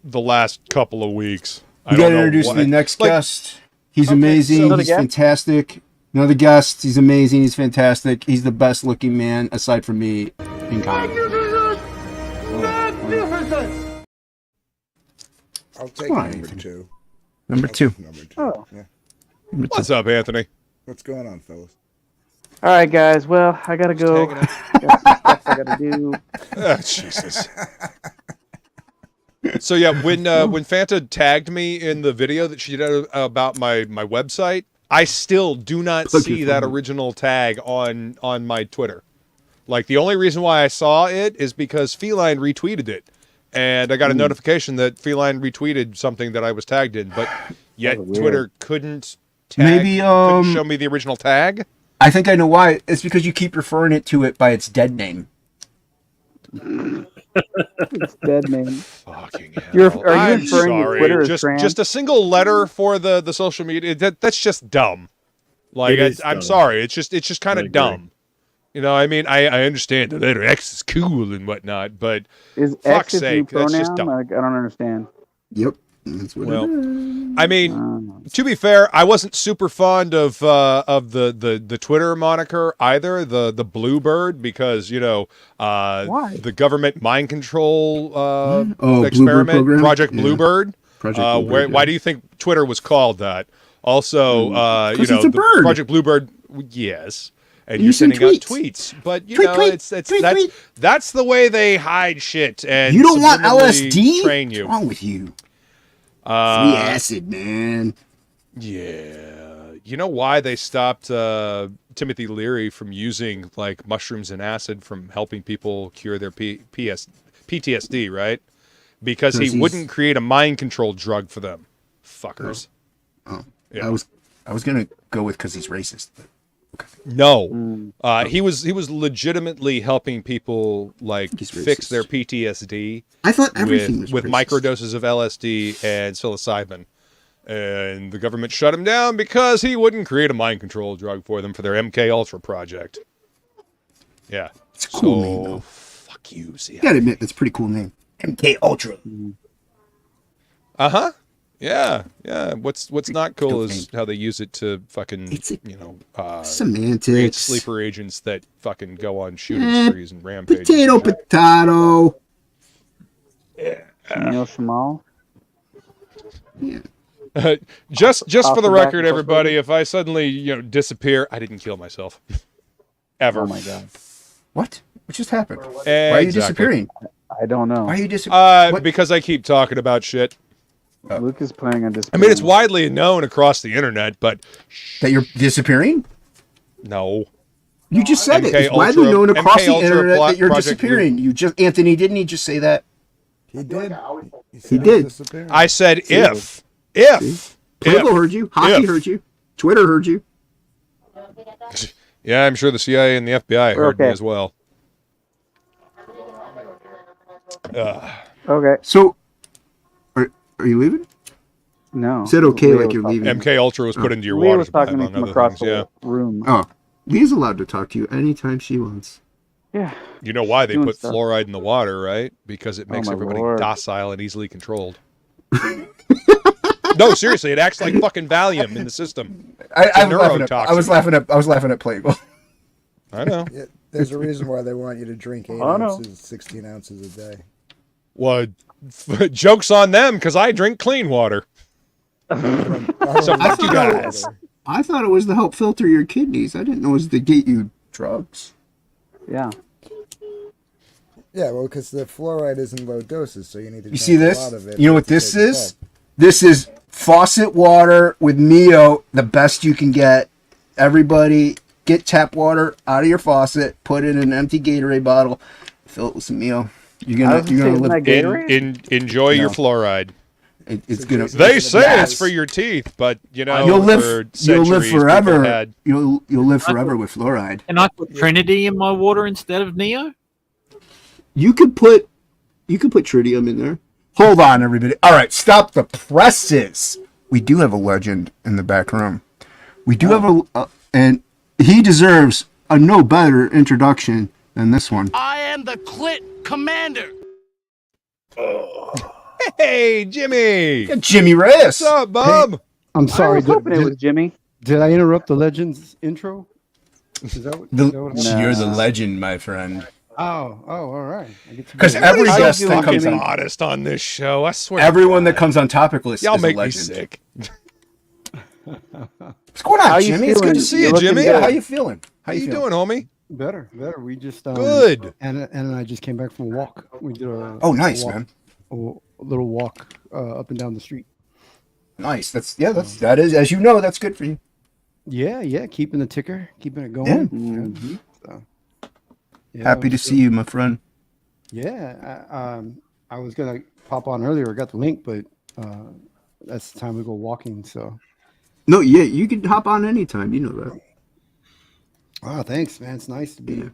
the last couple of weeks. We gotta introduce the next guest. He's Okay, amazing. so- Another He's guest? fantastic. Another guest. He's amazing. He's fantastic. He's the best looking man aside from me in comedy. I'll take Come on, number Ethan. 2. Number I'll two. take number 2. Oh. Yeah. What's up, Anthony? What's going on, fellas? All right, guys. Well, I gotta go. hanging Got some stuff I gotta do. Ah, Jesus. So yeah, when Fanta tagged me in the video that she did about my website, I still do not Plug see your that phone. original tag on my Twitter. Like the only reason why I saw it is because Feline retweeted it, and I got a notification that Feline retweeted something that I was tagged in, but yet That's weird. Twitter couldn't tag, Maybe, couldn't show me the original tag. I think I know why. It's because you keep referring to it by its dead name. It's dead, man. Fucking hell. Are you I'm referring to sorry. Twitter as just trans? just a single letter for the social media. That's just dumb. Like It is I'm dumb. sorry. It's just kind I of agree. dumm. You know, I mean, I understand the letter X is cool and whatnot, but Is fuck's X a new sake, that's just pronoun? dumb. Like, I don't understand. Yep. That's what Well, it is. I mean, to be fair, I wasn't super fond of the Twitter moniker either, the Bluebird, because Why? the government mind control Oh, Bluebird experiment, program? Project Yeah. Bluebird. Project Bluebird, Why yeah. do you think Twitter was called that? Also, 'Cause you know, it's a the bird. Project Bluebird, yes. And You you're send sending out tweets. tweets, but you Tweet, know, tweet, it's tweet, tweet. that's the way they hide shit and You don't want subliminally LSD? train you. What's wrong with you? acid, man. Yeah. You know why they stopped Timothy Leary from using like mushrooms and acid from helping people cure their PTSD, right? Because he wouldn't create a mind control drug for them. Fuckers. Oh. Yeah. I was gonna go with because he's racist. But okay. No. He was legitimately helping people like fix their PTSD. I thought everything was with racist. microdoses of LSD and psilocybin. And the government shut him down because he wouldn't create a mind control drug for them for their MK Ultra project. Yeah. It's a cool name, though. Fuck you, CIA. You gotta admit, that's a pretty cool name. MK Ultra. Uh-huh. Yeah, yeah. What's not cool is how they use it to fucking, semantics. create sleeper agents that fucking go on shooting sprees and rampages. Potato. Neil Shamal. Yeah. Just Off for the the back record, of everybody, if I suddenly disappear, I didn't kill myself. Ever. Oh my god. What just happened? Why are you disappearing? I don't know. Why are you disappearing? Because I keep talking about shit. Luke is planning on I disappearing. mean, it's widely known across the internet, but That you're disappearing? no. You just said it. MK It's widely Ultra- known across MK the Ultra internet that you're Project disappearing. You just Anthony, didn't he just say that? He did. He did. I said if. Plegel heard you. Hocky heard you. Twitter heard you. Yeah, I'm sure the CIA and the FBI heard me Okay. as well. Okay. So, are you leaving? No. You said okay Leah like was you're talking- leaving. MK Ultra was put into your Leah water was supply, talking to me among from other across things. Yeah. the room. Oh, Leah's allowed to talk to you anytime she wants. Yeah. You know why they Doing put stuff. fluoride in the water, right? Because it makes my everybody Lord. docile and easily controlled. No, seriously, it acts like fucking Valium in the system. I neurotoxin. was laughing at Plegel. I know. Yeah, there's a reason why they want you to drink 8 I know. ounces, 16 ounces a day. Well, joke's on them because I drink clean water. So fuck you guys. I thought it was to help filter your kidneys. I didn't know it was to get you drugs. Yeah. Yeah, well, because the fluoride is in low doses, so you need to You drink see a this? lot of it You know what to this take is? effect. This is faucet water with Mio, the best you can get. Everybody, get tap water out of your faucet, put it in an empty Gatorade bottle, fill it with some Mio. You're gonna live. Enjoy your fluoride. It's gonna. They say it's for your teeth, but You'll for live. You'll live centuries, people forever. had- You'll live forever with fluoride. Can I put Trinity in my water instead of Neo? You could put tritium in there. Hold on, everybody. All right, stop the presses. We do have a legend in the back room. We do have and he deserves a no better introduction than this one. I am the Clit Commander. Hey, Jimmy. Jimmy Reyes. What's up, bub? I I'm sorry. was hoping it was Jimmy. Did I interrupt the Legends intro? Is that what You're the legend, my friend. Oh, all right. Because every guest that fucking comes on, modest on this show, I swear. everyone that comes on topic list Y'all is make a me legend. sick. What's going on, How you Jimmy? It's good feeling? to see You're you, looking Jimmy. good. How you feeling? How you doing, homie? better. We just Good. Anna and I just came back from a walk. We did a Nice, walk, man. A little walk up and down the street. Nice. That is, as you know, that's good for you. Yeah, keeping the ticker, keeping it going. Mm-hmm. So, yeah, Happy to see you, my friend. Yeah, I was gonna pop on earlier. I got the link, but that's the time we go walking. So. No, yeah, you can hop on anytime. You know that. Oh, thanks, man. It's nice to be,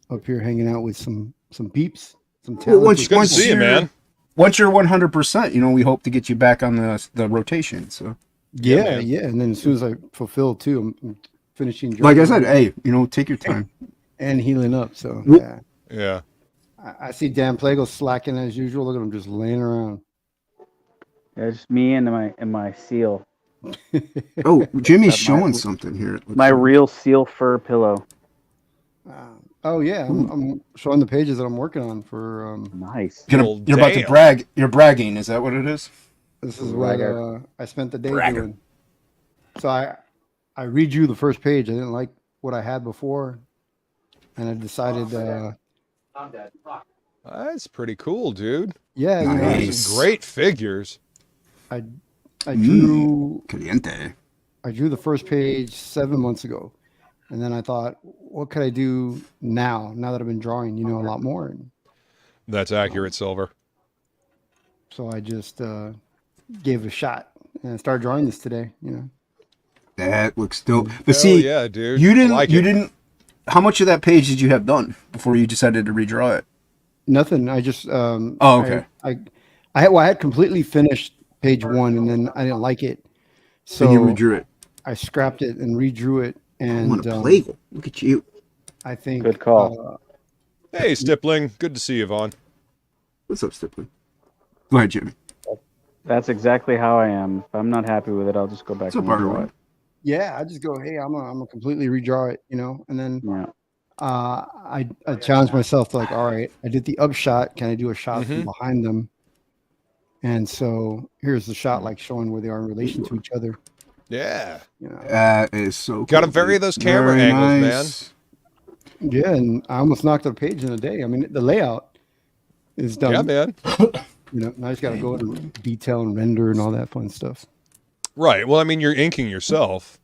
up here hanging out with some peeps, some Well, talented. Good to see you, man. Once you're 100%, we hope to get you back on the rotation. So Yeah, and then as soon as I fulfill too, I'm finishing. like I drinking said, hey, take your time. and healing up. So Well- yeah, Yeah. I see Dan Plegel slacking as usual. Look at him just laying around. Yeah, just me and my seal. Oh, Jimmy's That showing might- something here. My real seal fur pillow. Oh yeah, I'm showing the pages that I'm working on for. Nice. You're about to brag. You're bragging. Is that what it is? This is what Bragger. I spent the day Bragger. doing. So I read you the first page. I didn't like what I had before, and I decided. That's pretty cool, dude. Yeah, Some great figures. I drew Caliente. I drew the first page 7 months ago, and then I thought, what could I do now that I've been drawing, a lot more? And That's accurate, Silver. so I just gave it a shot and I started drawing this today. That looks dope. But Hell see, yeah, dude. you didn't. I like you it. didn't. How much of that page did you have done before you decided to redraw it? Nothing. I just Oh, okay. I had completely finished page 1, and then I didn't like it, So you redrew it. I scrapped it and redrew it. I And want a Plegel. Look at you. I think Good call. Hey, Stipling. Good to see you, Vaughn. What's up, Stipling? Go ahead, Jimmy. That's exactly how I am. If I'm not happy with it, I'll just go back What's up, and redraw Bahr? it. yeah, I just go, hey, I'm gonna completely redraw it, and then Yeah. I challenged myself to, like, all right, I did the upshot. Can I do a shot from behind them? And so here's the shot, like showing where they are in relation to each other. Yeah. That is so Got to cool, vary dude. those camera Very angles, nice. Yeah, and I almost knocked out a page in a day. I mean, the layout is done. Yeah, man. Now I just got to go to detail and render and all that fun stuff. Right. Well, I mean, you're inking yourself.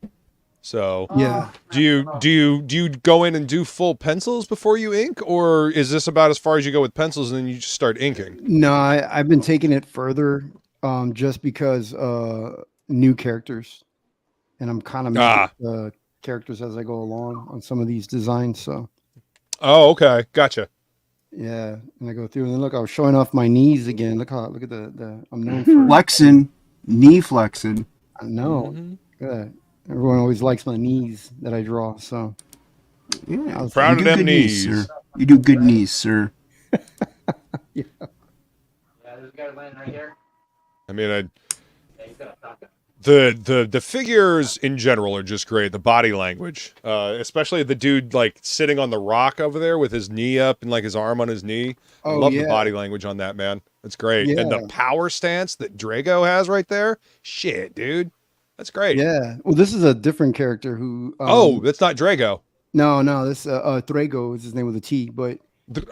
So Yeah. do you go in and do full pencils before you ink, or is this about as far as you go with pencils and then you just start inking? No, I've been taking it further, just because new characters, and I'm kind of making the characters as I go along on some of these designs. So Oh, okay. Gotcha. yeah, and I go through, and then look, I was showing off my knees again. Look at the I'm known for Flexing, knee flexing. I know. Good. Everyone always likes my knees that I draw. So Yeah, Proud you of do them good knees. sir. You do good knees, sir. yeah. There's a guy laying right here. I mean, Yeah, he's got a shotgun. the figures in general are just great. The body language, especially the dude like sitting on the rock over there with his knee up and like his arm on his knee. I Oh, love yeah. the body language on that, man. It's great. Yeah. And the power stance that Drago has right there. Shit, dude. That's great. Yeah. Well, this is a different character who. Oh, that's not Drago. No. This Thrago is his name with a T, but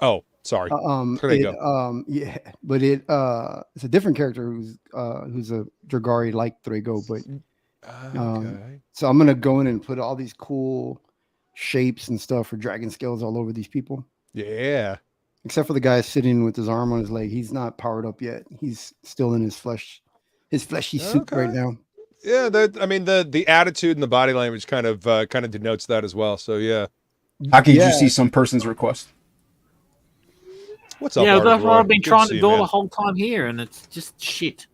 Oh, sorry. Thrago. yeah, but it's a different character who's a Dragari like Thrago, but Okay. so I'm gonna go in and put all these cool shapes and stuff for dragon scales all over these people, Yeah. except for the guy sitting with his arm on his leg. He's not powered up yet. He's still in his fleshy suit right Okay. now. Yeah, I mean the attitude and the body language kind of denotes that as well. So yeah. Hockey, did Yeah. you see some person's request? What's up? Yeah, Artie that's what Roy? I've been Good to trying see to you, do man. the whole time here, and it's just shit.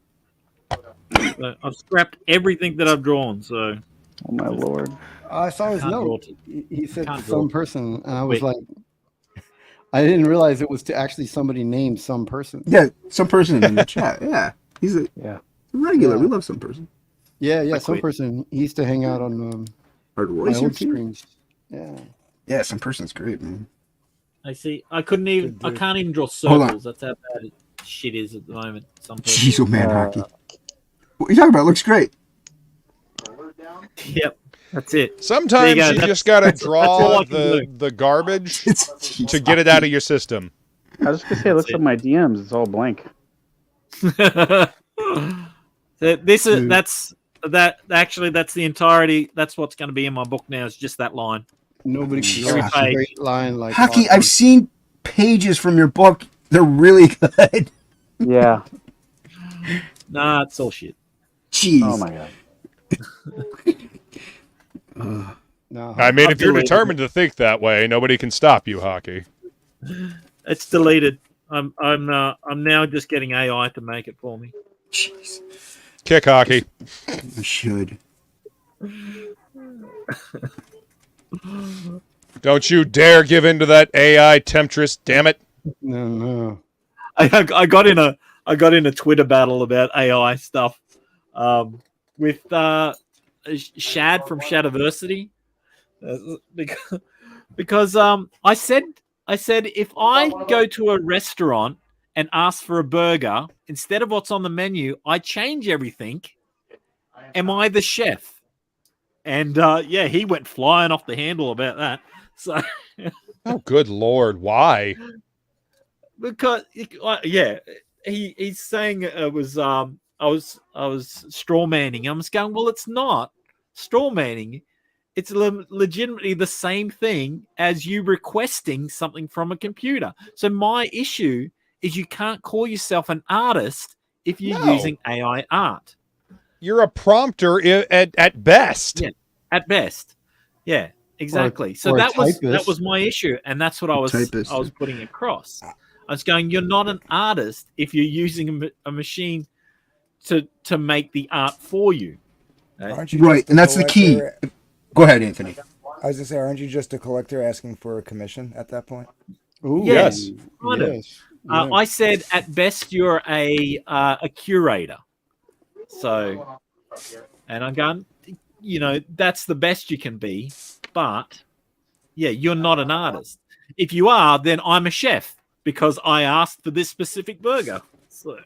So I've scrapped everything that I've drawn. So Oh my lord. I saw his Can't draw note. it. He said Can't draw some it. person, and I was Wait. like, I didn't realize it was to actually somebody named some person. Yeah, some person in the chat. Yeah, he's a Yeah. regular. Yeah. We love some person. Yeah, I some quit. person. He used to hang out on Hard my Royce here old too. streams. Yeah. Yeah, some person's great, man. I see. I couldn't even. I can't even draw Hold on. circles. That's how bad shit is at the moment. Some people. Jeez, oh man, Hockey. What are you talking about? It looks great. Yep. That's it. Sometimes There you go. you That's- just gotta that's all draw I can the garbage It's to get it out of your system. I was just gonna say, it looks like my DMs. It's all blank. So this is Dude. that's the entirety. That's what's going to be in my book now. Is just that line. Nobody can Every draw a page. straight line like Hockey, Hawkeye. I've seen pages from your book. They're really good. Yeah. Nah, it's all shit. Jeez. Oh my god. No, I mean, I've if you're deleted determined to think that way, nobody can stop you, Hockey. It's deleted. I'm now just getting AI to make it for me. Jeez. Kick Hockey. I should. Don't you dare give in to that AI temptress, damn it. no. I got in a Twitter battle about AI stuff with Shad from Shadiversity because I said if I go to a restaurant and ask for a burger instead of what's on the menu, I change everything. Am I the chef? And yeah, he went flying off the handle about that. So Oh, good Lord. Why? because yeah, he's saying it was straw manning. I'm just going, well, it's not straw manning. It's legitimately the same thing as you requesting something from a computer. So my issue is you can't call yourself an artist if you're using AI art. You're a prompter at best. Yeah, at best. Yeah, exactly. So that was my issue, and that's what I was putting across. I was going, you're not an artist if you're using a machine to make the art for you. Right, and that's the key. Go ahead, Anthony. I was gonna say, aren't you just a collector asking for a commission at that point? Ooh, yes. Yes. I said at best you're a curator. So, and I'm going, that's the best you can be, but yeah, you're not an artist. If you are, then I'm a chef because I asked for this specific burger. So,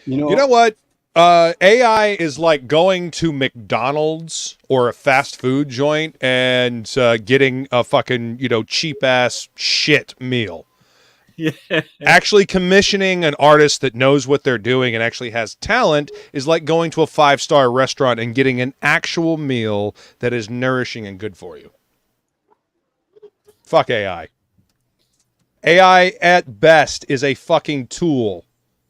you know what? AI is like going to McDonald's or a fast food joint and getting a fucking, cheap ass shit meal. Yeah. Actually commissioning an artist that knows what they're doing and actually has talent is like going to a 5-star restaurant and getting an actual meal that is nourishing and good for you. Fuck AI. AI at best is a fucking tool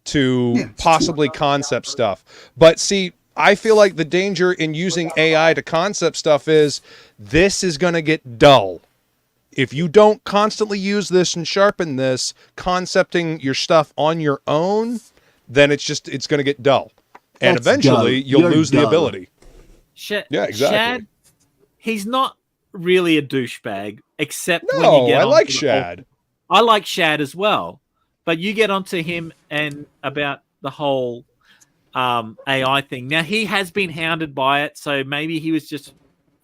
to possibly concept stuff. But see, I feel like the danger in using AI to concept stuff is this is going to get dull. If you don't constantly use this and sharpen this, concepting your stuff on your own, then it's going to get dull. And eventually you'll lose the ability. Yeah, exactly. Shad, he's not really a douchebag, except when you get I like Shad. I like Shad as well. But you get onto him and about the whole AI thing. Now, he has been hounded by it, so maybe he was just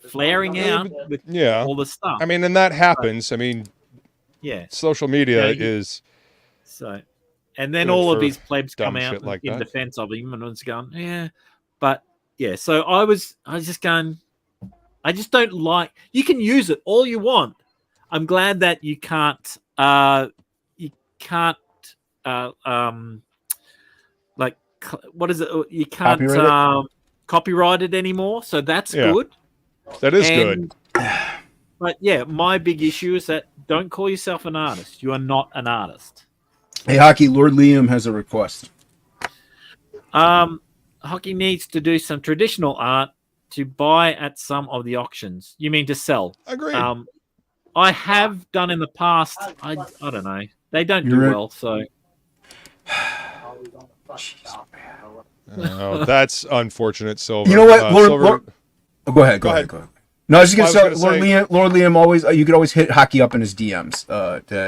flaring out with all the stuff. I mean, and that happens. Social media is... So, and then all of his plebs come out in defense of him, and it's going, yeah. But, yeah, so I was just going, I just don't like... You can use it all you want. I'm glad that you can't... what is it? You can't copyright it anymore, so that's good. That is good. But yeah, my big issue is that don't call yourself an artist. You are not an artist. Hey, Hocky, Lord Liam has a request. Hocky needs to do some traditional art to buy at some of the auctions. You mean to sell? Agreed. I have done in the past. I don't know. They don't do well, so. Oh, that's unfortunate, Silver. You know what? Silver... Go ahead. No, I was just going to say, Lord Liam always, you could always hit Hocky up in his DMs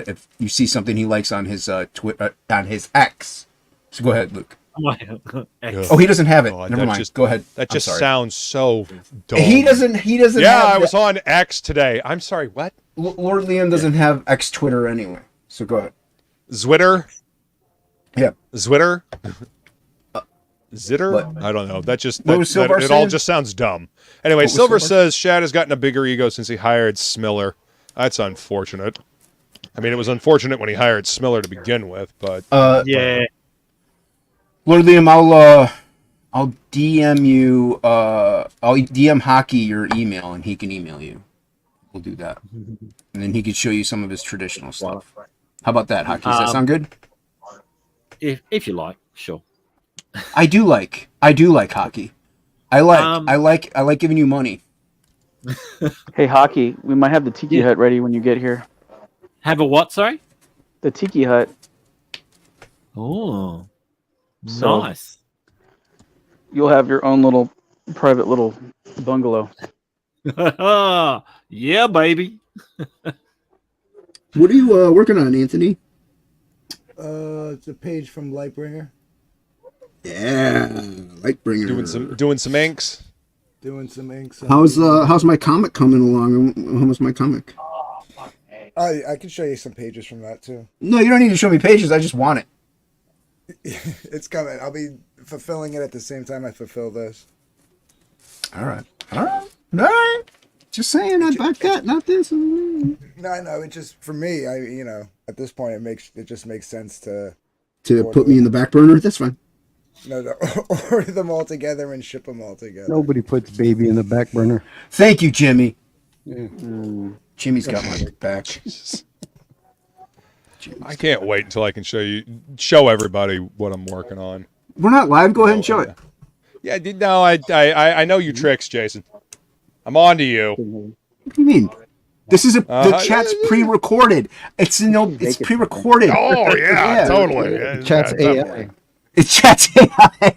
if you see something he likes on his on his X. So go ahead, Luke. Oh, he doesn't have it. Never mind. Go ahead. That just sounds so dumb. He doesn't. Yeah, I was on X today. I'm sorry. What? Lord Liam doesn't have X Twitter anyway. So go ahead. Zwitter. Yeah. Zwitter. Zitter? What? I don't know. It all just sounds dumb. Anyway, Silver says Shad has gotten a bigger ego since he hired Smiller. That's unfortunate. I mean, it was unfortunate when he hired Smiller to begin with, but yeah. Lord Liam, I'll DM you. I'll DM Hocky your email, and he can email you. We'll do that, and then he could show you some of his traditional stuff. How about that, Hocky? Does that sound good? If you like, sure. I do like Hocky. I like giving you money. Hey, Hocky, we might have the Tiki Hut ready when you get here. Have a what, sorry? The Tiki Hut. Oh, so nice. You'll have your own little private little bungalow. Yeah, baby. What are you working on, Anthony? It's a page from Lightbringer. Yeah, Lightbringer. Doing some inks. Doing some inks. How's my comic coming along? How was my comic? I can show you some pages from that too. No, you don't need to show me pages. I just want it. It's coming. I'll be fulfilling it at the same time I fulfill this. All right. Just saying, I'd back that, not this. No, I know. It just for me, at this point, it just makes sense to put me in the back burner. That's fine. No. Order them all together and ship them all together. Nobody puts baby in the back burner. Thank you, Jimmy. Yeah. Jimmy's got my back. I can't wait until I can show everybody what I'm working on. We're not live. Go ahead and show it. Yeah, no, I know your tricks, Jason. I'm on to you. What do you mean? This is the chat's pre-recorded. It's pre-recorded. Oh yeah, totally. Chat's AI. It's chat's AI.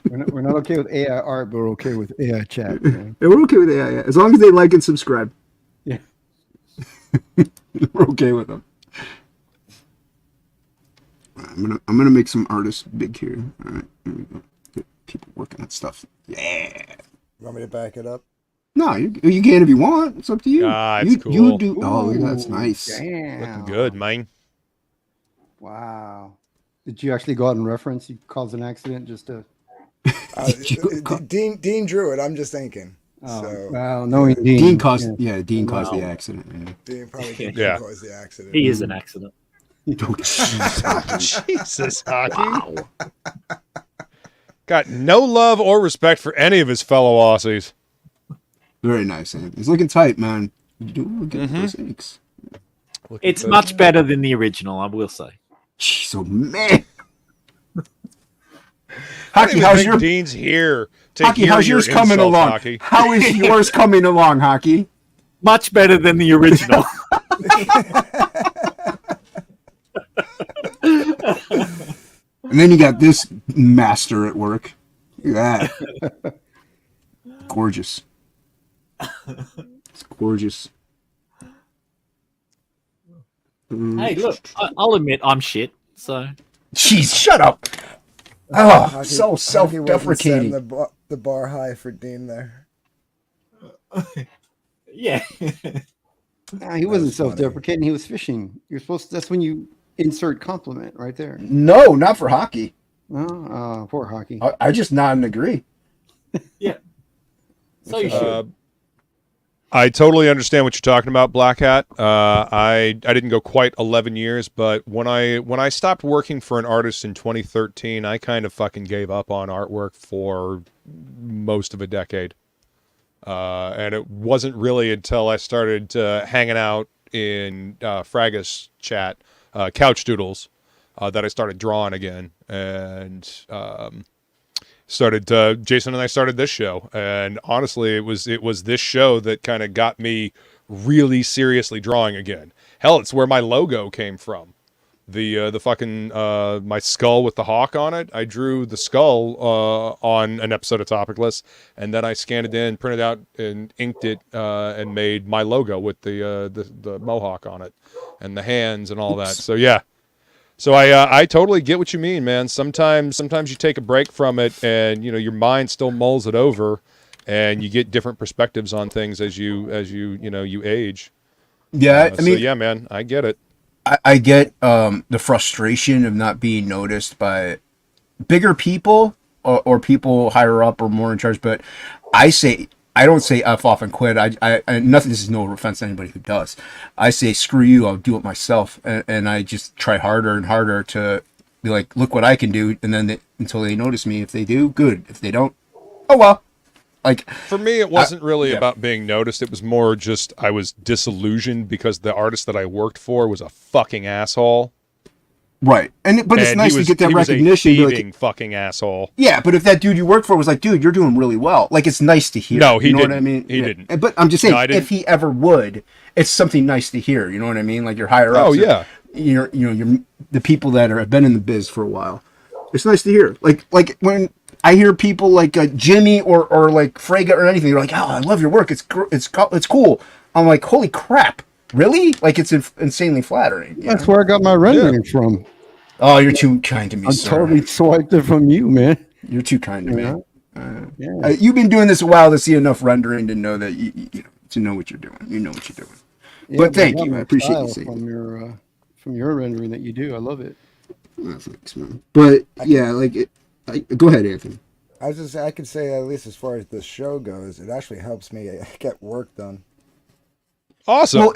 We're not okay with AI art, but we're okay with AI chat. Man. Yeah, we're okay with AI as long as they like and subscribe. Yeah, we're okay with them. I'm gonna make some artists big here. All right, here we go. Get people working on stuff. Yeah. You want me to back it up? No, you can if you want. It's up to you. It's cool. You do. Oh, that's nice. Damn. Looking good, man. Wow. Did you actually go out and reference? You caused an accident just to. Dean drew it. I'm just thinking. Oh, So wow, knowing Dean. Dean caused. Yeah, Dean caused the accident. Yeah. Dean probably caused the accident. He is an accident. Oh, Jesus, Hocky. Got no love or respect for any of his fellow Aussies. Very nice. Sam. He's looking tight, man. You do look at those inks. It's much better than the original, I will say. Jeez, oh man. Hocky, how's your Dean's here? Hocky, how's yours coming along? Hocky. How is yours coming along, Hocky? Much better than the original. And then you got this master at work. Look at that. Gorgeous. It's gorgeous. Hey, look, I'll admit I'm shit. So. Jeez, shut up. Oh, Hocky- so Hocky wasn't self-deprecating. setting the bar high for Dean there. Yeah. Nah, he wasn't self-deprecating. He was fishing. You're supposed to, that's when you insert compliment right there. No, not for Hocky. Oh, poor Hocky. I just nod and agree. Yeah. So you should. I totally understand what you're talking about, Black Hat. I didn't go quite 11 years, but when I stopped working for an artist in 2013, I kind of fucking gave up on artwork for most of a decade. And it wasn't really until I started hanging out in Fraggus chat, Couch Doodles, that I started drawing again. And Jason and I started this show, and honestly, it was this show that kind of got me really seriously drawing again. Hell, it's where my logo came from. The fucking my skull with the hawk on it. I drew the skull on an episode of Topicless, and then I scanned it in, printed out, and inked it, and made my logo with the mohawk on it, and the hands and all that. So yeah. So I totally get what you mean, man. Sometimes you take a break from it, and your mind still mulls it over, and you get different perspectives on things as you age. Yeah, I mean, so yeah, man, I get it. I get the frustration of not being noticed by bigger people or people higher up or more in charge. But I don't say F off and quit. I nothing. This is no offense to anybody who does. I say screw you. I'll do it myself, and I just try harder and harder to be like, look what I can do, and then until they notice me. If they do, good. If they don't, oh well. Like for me, it wasn't really about being noticed. It was more just I was disillusioned because the artist that I worked for was a fucking asshole. Right, but it's nice to get that recognition. He was a thieving fucking asshole. Yeah, but if that dude you worked for was like, dude, you're doing really well. Like, it's nice to hear. No, he didn't. What I mean? He didn't. But I'm just saying, No, if he ever would, it's something nice to hear. You know what I mean? Like, you're higher up. Oh yeah. You're the people that have been in the biz for a while. It's nice to hear. Like when I hear people like Jimmy or like Frega or anything, they're like, oh, I love your work. It's cool. I'm like, holy crap, really? Like, it's insanely flattering. That's where I got my rendering from. Oh, you're too kind to me, sir. Totally swiped it from you, man. You're too kind to me. You've been doing this a while to see enough rendering to know that you to know what you're doing. You know what you're doing. Yeah, but thank you. I appreciate you saying from your rendering that you do. I love it. Oh, thanks, man. But yeah, go ahead, Anthony. I could say at least as far as the show goes, it actually helps me get work done. Awesome. Well,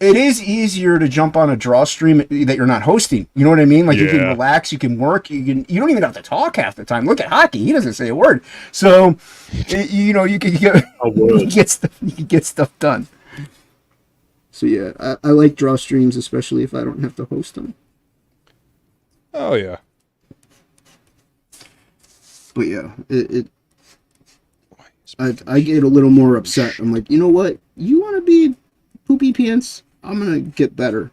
it is easier to jump on a draw stream that you're not hosting. You know what I mean? Like you can relax, you can work, you don't even have to talk half the time. Look at Hocky; he doesn't say a word. So, you know, you can get stuff done. So yeah, I like draw streams, especially if I don't have to host them. Oh yeah. But yeah, I get a little more upset. I'm like, you know what? You want to be poopy pants? I'm gonna get better.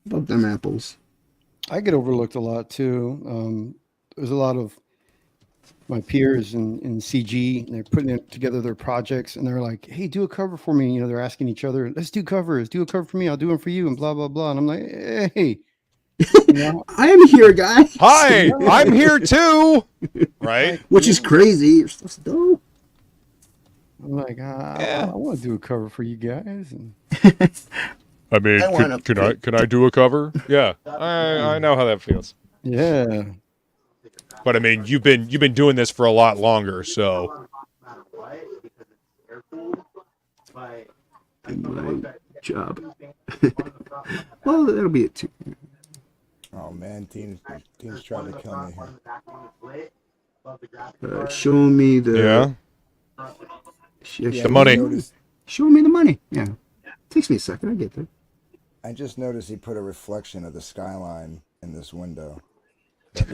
Above them apples. I get overlooked a lot too. There's a lot of my peers in CG, and they're putting together their projects, and they're like, "Hey, do a cover for me." You know, they're asking each other, "Let's do covers. Do a cover for me. I'll do them for you," and blah blah blah. And I'm like, "Hey, you know, I am here, guys. Hi, I'm here too." Right? Which is crazy. You're supposed to know. I'm like, I want to do a cover for you guys. And I mean, can I do a cover? Yeah, I know how that feels. Yeah. But I mean, you've been doing this for a lot longer, so. My job. Well, that'll be it too. Oh man, team's trying to kill me here. Show me the the money. Show me the money. Yeah, takes me a second. I get there. I just noticed he put a reflection of the skyline in this window.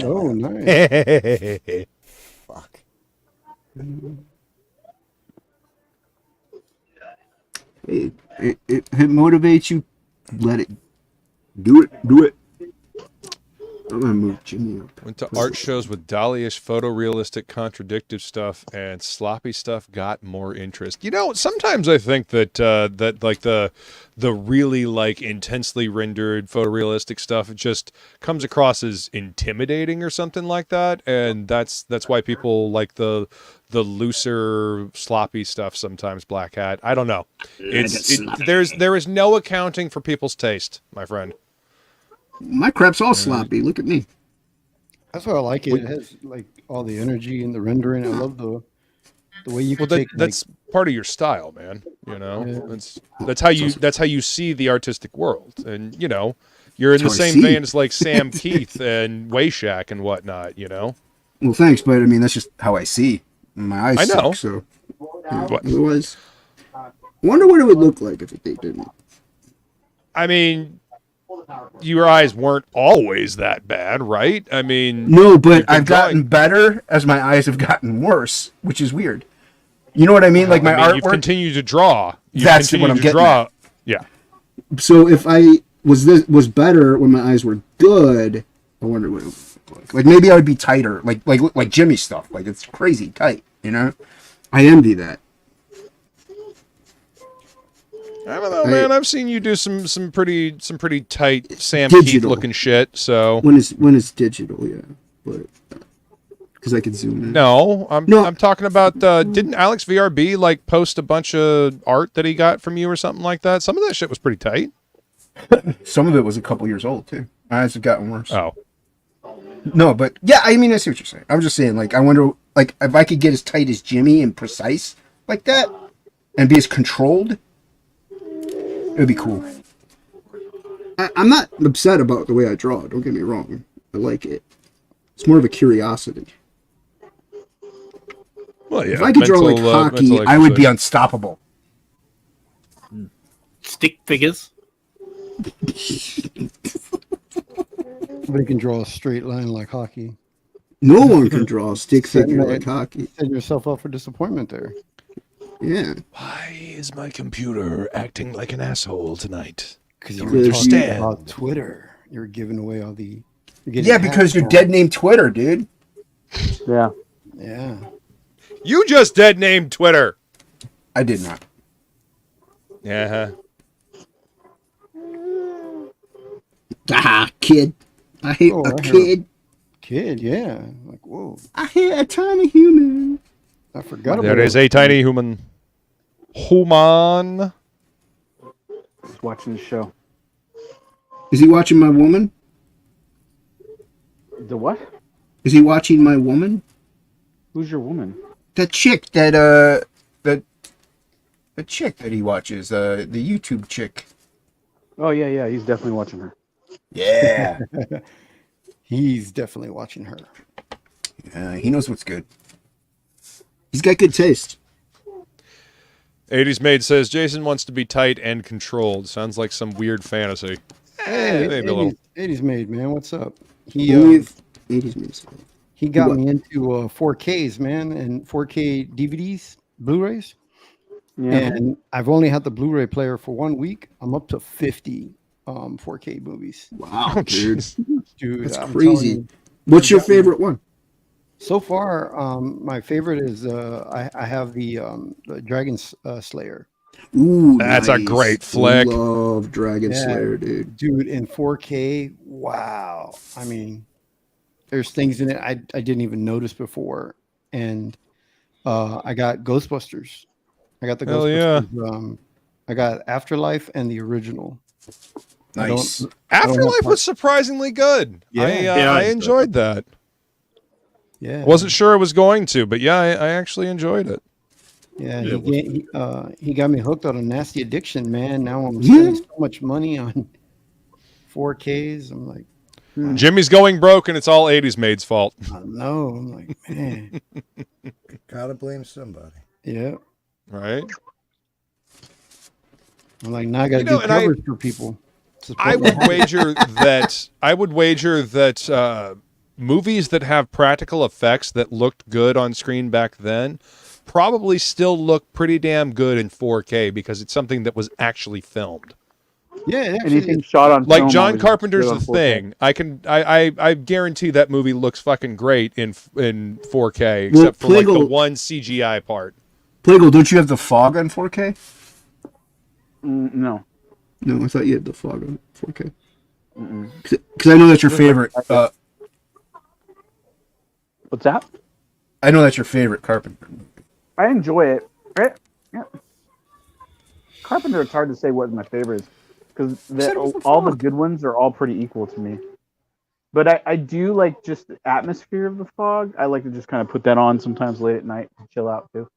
Oh, nice. Fuck. It motivates you. Let it. Do it. I'm gonna move Jimmy up. Went to art shows with dolly-ish, photorealistic, contradictive stuff, and sloppy stuff got more interest. You know, sometimes I think that that like the really like intensely rendered photorealistic stuff, it just comes across as intimidating or something like that, and that's why people like the looser, sloppy stuff sometimes. Black Hat. I don't know. There is no accounting for people's taste, my friend. My crap's all sloppy. Look at me. That's why I like it. It has like all the energy and the rendering. I love the way you can take. That's part of your style, man. You know, that's how you see the artistic world, and you know, you're in the same vein as like Sam Keith and Wayshack and whatnot. You know. Well, thanks, but I mean that's just how I see. My eyes I know. suck, so otherwise, wonder what it would look like if they didn't. I mean, your eyes weren't always that bad, right? I mean, no, but I've gotten better as my eyes have gotten worse, which is weird. You know what I mean? Like my artwork. You've continued to draw. That's what I'm getting at. Yeah. So if I was better when my eyes were good, I wonder what it would look like. Like maybe I would be tighter, like Jimmy stuff. Like it's crazy tight. You know, I envy that. I don't know, man. I've seen you do some pretty tight Sam Keith looking shit. So when it's digital, yeah, but because I can zoom in. No, I'm talking about. Didn't Alex VRB like post a bunch of art that he got from you or something like that? Some of that shit was pretty tight. Some of it was a couple years old too. My eyes have gotten worse. Oh. No, but yeah, I mean I see what you're saying. I'm just saying, like I wonder, like if I could get as tight as Jimmy and precise like that, and be as controlled. It would be cool. I'm not upset about the way I draw. Don't get me wrong. I like it. It's more of a curiosity. Well, yeah. If I could draw like Hocky, I would be unstoppable. Stick figures. Nobody can draw a straight line like Hocky. No one can draw a stick figure like Hocky. Set yourself up for disappointment there. Yeah. Why is my computer acting like an asshole tonight? Because you were talking about Twitter. You're giving away all the. Yeah, because you're dead named Twitter, dude. Yeah. Yeah. You just dead named Twitter. I did not. Yeah. Ah, kid. I hate a kid. Kid, yeah. Like, whoa. I hate a tiny human. I forgot about There is a tiny human. Human. He's watching the show. Is he watching my woman? The what? Is he watching my woman? Who's your woman? That chick that the chick that he watches, the YouTube chick. Oh yeah, he's definitely watching her. Yeah. He's definitely watching her. He knows what's good. He's got good taste. 80s Maid says Jason wants to be tight and controlled. Sounds like some weird fantasy. Hey, maybe a little. 80s Maid, man. What's up? He 80s Maid. He got me into 4Ks, man, and 4K DVDs, Blu-rays. Yeah. And I've only had the Blu-ray player for 1 week. I'm up to 50 4K movies. Wow, dude. Dude, That's I'm crazy. telling you, What's your favorite one? so far, my favorite is I have the Dragon Slayer. Ooh, That's a nice. great flick. Love Dragon Yeah. Slayer, dude. Dude, in 4K, wow. I mean, there's things in it I didn't even notice before. And I got Ghostbusters. I got the Hell Ghostbusters. I got Afterlife and the original. Nice. Afterlife was surprisingly good. Yeah. I enjoyed that. Yeah. Wasn't sure I was going to, but yeah, I actually enjoyed it. Yeah, he got me hooked on a nasty addiction, man. Now I'm spending so much money on 4Ks. I'm like, Jimmy's going broke, and it's all 80s Maid's fault. I know. I'm like, man. Gotta blame somebody. Yeah. Right? I'm like, now I got to You know, do and I- covers for people. I would wager that movies that have practical effects that looked good on screen back then probably still look pretty damn good in 4K because it's something that was actually filmed. Yeah, Anything shot on Like film John always Carpenter's looks The good on 4K. Thing. I guarantee that movie looks fucking great in 4K, Well, except for like the Plegel- one CGI part. Plegel, don't you have the fog on 4K? No. No, I thought you had the fog on 4K. Because I know that's your favorite. What's that? I know that's your favorite Carpenter. I enjoy it. Right? Yeah. Carpenter, it's hard to say what my favorite is because all the good ones are all pretty equal to me. But I do like just the atmosphere of the fog. I like to just kind of put that on sometimes late at night and chill out too.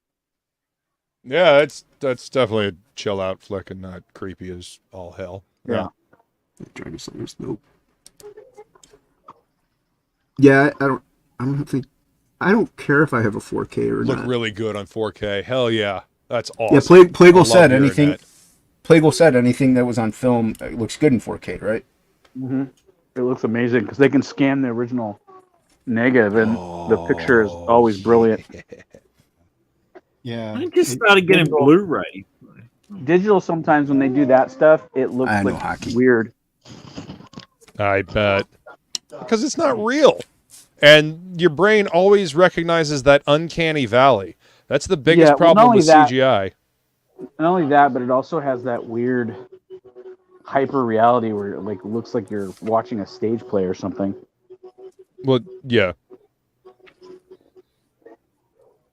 Yeah, that's definitely a chill out flick and not creepy as all hell. Yeah. Dragon Slayer's dope. Yeah, I don't care if I have a 4K or Look not. really good on 4K. Hell yeah. That's Yeah, awesome. I Plegel love said hearing anything. that. Plegel said anything that was on film looks good in 4K, right? Mm-hmm. It looks amazing because they can scan the original negative and the picture is always brilliant. Yeah. I just started getting Blu-ray. Digital sometimes when they do that stuff, it looks I know, like Hocky. weird. I bet. Because it's not real. And your brain always recognizes that uncanny valley. That's the biggest Yeah, well, problem not only with that- CGI. Not only that, but it also has that weird hyper reality where it like looks like you're watching a stage play or something. Well, yeah.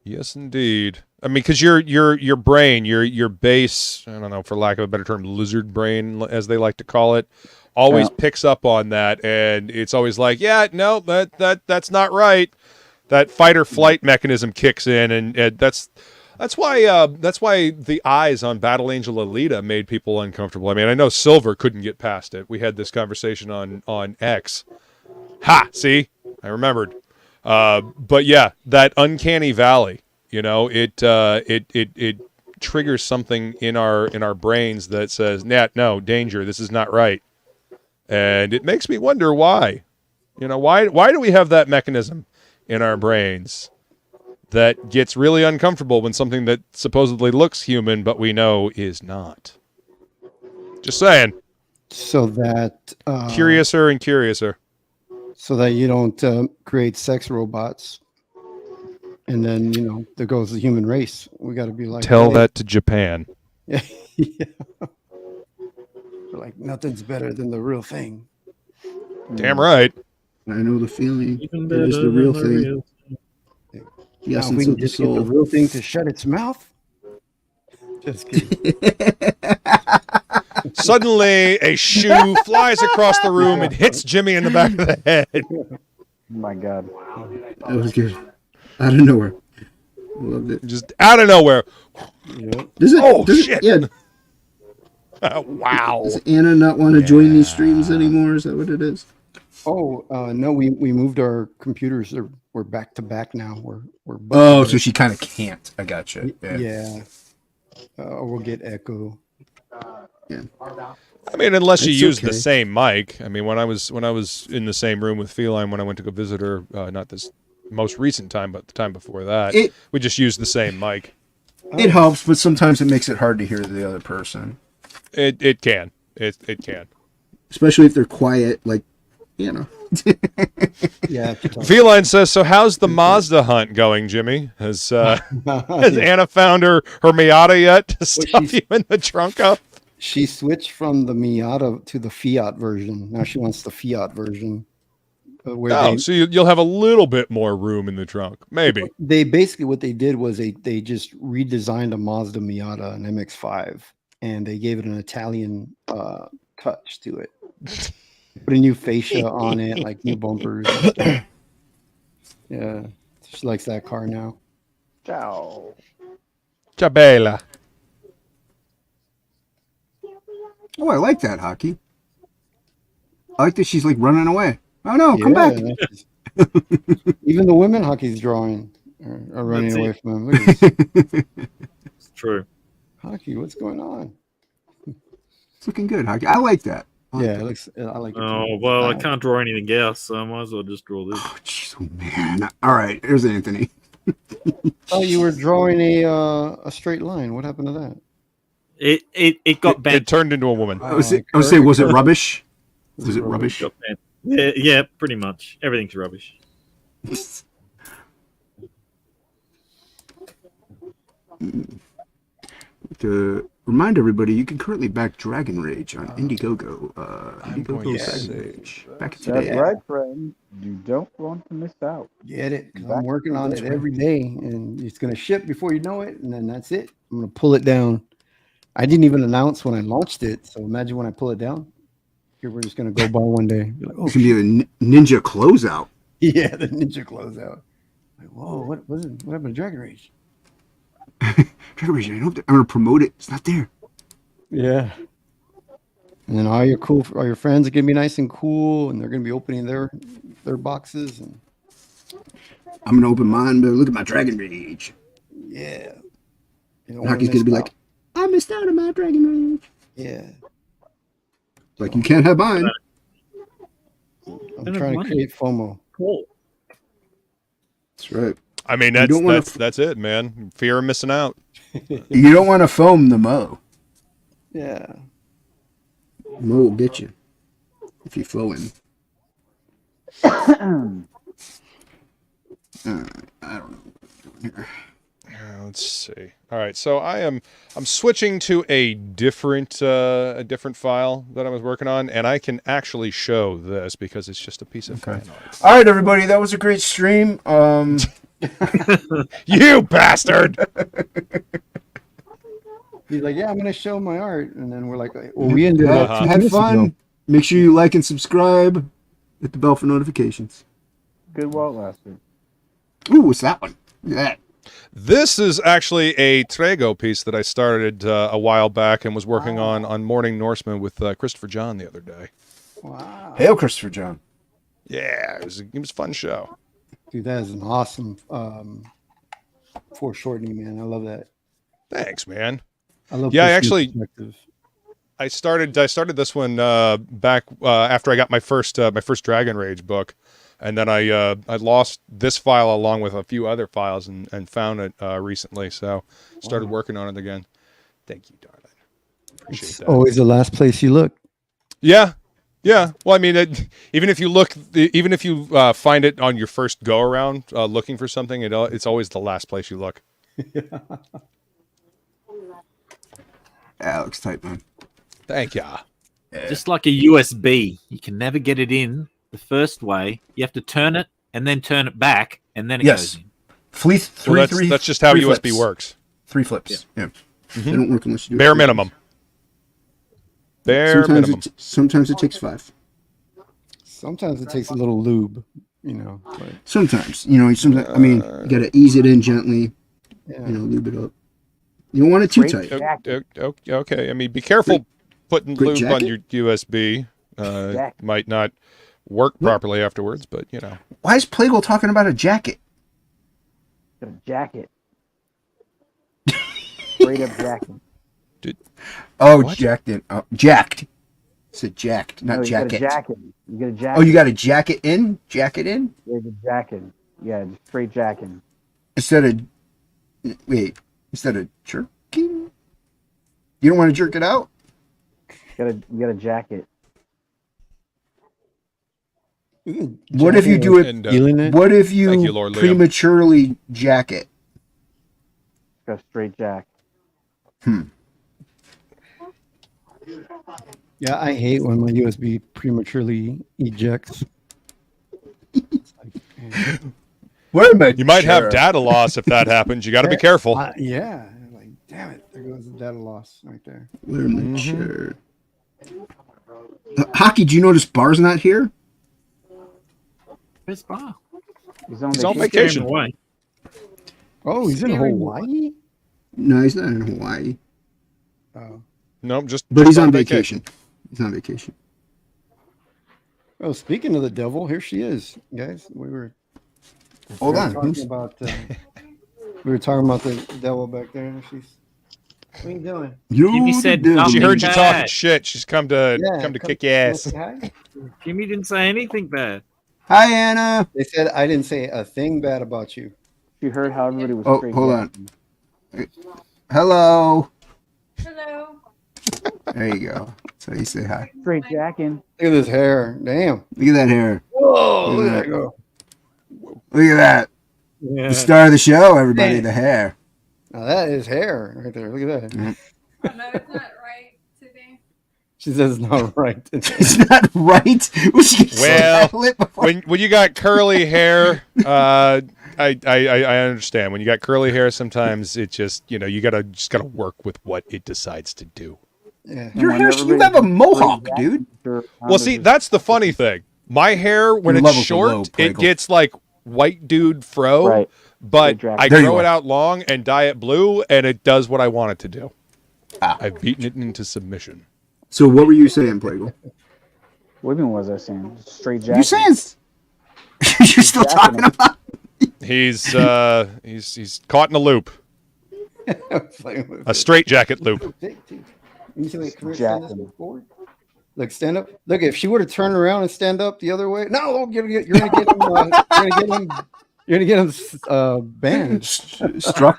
Yes, indeed. I mean, because your brain, your base, I don't know, for lack of a better term, lizard brain, as they like to call it, always picks up on that, and it's always like, yeah, no, that's not right. That fight or flight mechanism kicks in, and that's why the eyes on Battle Angel Alita made people uncomfortable. I mean, I know Silver couldn't get past it. We had this conversation on X. Ha! See, I remembered. But yeah, that uncanny valley. You know, it triggers something in our brains that says, "Nat, no, danger. This is not right." And it makes me wonder why. You know, why do we have that mechanism in our brains that gets really uncomfortable when something that supposedly looks human but we know is not? Just saying. So that Curiouser and curiouser. so that you don't create sex robots, and then there goes the human race. We got to be like, Tell hey. that to Japan. Yeah. We're like, nothing's better than the real thing. Damn right. I know the feeling. Even It is better the real than thing. real The Now, if we essence can of the just get the soul. real thing to shut its mouth. Just kidding. Suddenly, a shoe flies across the room and hits Jimmy in the back of the head. Oh my god. That was good. Out of nowhere. Loved it. Just out of nowhere. Yeah. Does it, Oh, does it- shit. Yeah. Wow. Does Anna not want to join these streams anymore? Is that what it is? Oh, no, we moved our computers. We're back to back now. We're Oh, so she kind of can't. I gotcha. Yeah. We'll get echo. Yeah. I mean, unless you It's use okay. the same mic. I mean, when I was in the same room with Feline when I went to go visit her, not this most recent time, but the time before that, we just used the same mic. It helps, but sometimes it makes it hard to hear the other person. It can. It can. Especially if they're quiet, like, you know. Yeah. Feline says, so how's the Mazda hunt going, Jimmy? Has Anna found her Miata yet to stuff you in the trunk of? She switched from the Miata to the Fiat version. Now she wants the Fiat version. So you'll have a little bit more room in the trunk, maybe. They basically, what they did was they just redesigned a Mazda Miata, an MX-5, and they gave it an Italian touch to it. Put a new fascia on it, like new bumpers. Yeah, she likes that car now. Ciao. Ciao, bella. Oh, I like that, Hocky. I like that she's like running away. Oh no, come back. Even the women Hockey's drawing are running away from him. Look at this. It's true. Hockey, what's going on? It's looking good, Hocky. I like that. It looks. I like it. Oh, well, I can't draw anything else, so I might as well just draw this. Oh, jeez, oh man. All right, here's Anthony. Oh, you were drawing a straight line. What happened to that? It got bent. It turned into a woman. I was saying, was it rubbish? Was it rubbish? Yeah, pretty much. Everything's rubbish. To remind everybody, you can currently back Dragon Rage on Indiegogo. Indiegogo Dragon Rage. Back today. That's right, friend. You don't want to miss out. Get it? 'Cause I'm working on it every day, and it's gonna ship before you know it, and then that's it. I'm gonna pull it down. I didn't even announce when I launched it, so imagine when I pull it down. Here, we're just gonna go by one day. Be like, oh, It's gonna be a ninja closeout. yeah, the ninja closeout. Like, whoa, what happened to Dragon Rage? Dragon Rage, I'm gonna promote it. It's not there. Yeah. And then all your friends are gonna be nice and cool, and they're gonna be opening their boxes, and I'm gonna open mine, but look at my Dragon Rage. yeah. Hockey's gonna be like, I missed out on my Dragon Rage. yeah. Like, you can't have mine. I'm trying to create FOMO. Cool. That's right. I mean, that's it, man. Fear of missing out. You don't want to foam the Mo. Yeah. Mo will get you if you foam. I don't know what I'm doing here. Let's see. All right, so I'm switching to a different file that I was working on, and I can actually show this because it's just a piece of fan art. All right, everybody, that was a great stream. You bastard! He's like, yeah, I'm gonna show my art, and then we're like, well, we ended up Have fun. Make sure you like and subscribe. Hit the bell for notifications. Good while it lasted. Ooh, what's that one? Look at that. This is actually a Trego piece that I started a while back and was working on Morning Norseman with Christopher John the other day. Wow. Hail, Christopher John. Yeah, it was a fun show. Dude, that is an awesome foreshortening, man. I love that. Thanks, man. I love. Yeah, I started this one back after I got my first Dragon Rage book, and then I lost this file along with a few other files and found it recently, so started working on it again. Thank you, darling. Appreciate that. Always the last place you look. Yeah. Well, I mean, even if you find it on your first go around looking for something, it's always the last place you look. Yeah, looks tight, man. Thank ya. Just like a USB, you can never get it in the first way. You have to turn it and then turn it back, and then it goes in. That's just how USB works. 3 flips. Yeah. They don't work unless you do Bare minimum. Sometimes it takes 5. Sometimes it takes a little lube, you know. But, sometimes, I mean, you got to ease it in gently, lube it up. You don't want it too tight. Okay, I mean, be careful putting Good lube on jacket? your USB might not work properly afterwards, but you know. Why is Plegel talking about a jacket? Got a jacket. Straight up jacket. Oh, What? jacked in. Oh, jacked. It's a jacked, not No, you jacket. got a jacket. You got a jacket. Oh, you got a jacket in? Jacket in? There's a jacket. Yeah, just straight jacket. Instead of jerking? You don't want to jerk it out? You got a jacket. What if you do it? And, What if Thank you, you Lord Liam. prematurely jack it? Got a straight jack. Yeah, I hate when my USB prematurely ejects. Where am I? You might have data loss if that happens. You got to be careful. Yeah, like damn it, there goes the data loss right there. Where am I? Sure. Hockey, do you notice Bahr's not here? Where's Bahr? He's on He's on vacation. vacation. Away. Oh, he's in Hawaii. No, he's not in Hawaii. Oh, No, just. But he's on vacation. He's on vacation. oh, speaking of the devil, here she is, guys. We were Hold on. talking about we were talking about the devil back there. And she's what are you doing? Jimmy said the nothing. She heard you Bad. talking shit. She's come to kick your ass. say hi? Jimmy didn't say anything bad. Hi, Anna. They said I didn't say a thing bad about you. She heard how everybody was Oh, straight hold on. jacket. Hello. Hello. There you go. So you say hi. Straight jacking. Look at this hair. Damn. Look at that hair. Whoa, Look look at at that. that go. Look at that. Yeah. The star of the show, everybody. Man. The hair. Now that is hair right there. Look at that. No, it's not right today. She says it's not right. It's not right. We should Well, settle it before- when you got curly hair, I understand. When you got curly hair, sometimes it just you gotta work with what it decides to do. Yeah. your when hair. You have a everybody- mohawk, dude. Well, see, that's the funny thing. My hair, when Your it's levels are low, short, it Plegel. gets like white dude fro, Right. but Straight I There you grow it are. out long and dye it blue, and it does what I want it to do. Ah. I've beaten it into submission. So what were you saying, Plegel? What even was I saying? Straight You jacket. saying? You're still talking about? He's caught in a loop, a straight jacket loop. You see, like, come here, stand this Jacking. way forward. Like stand up. Look, if she would have turned around and stand up the other way, no, you're gonna get him. You're gonna get him banned. Struck.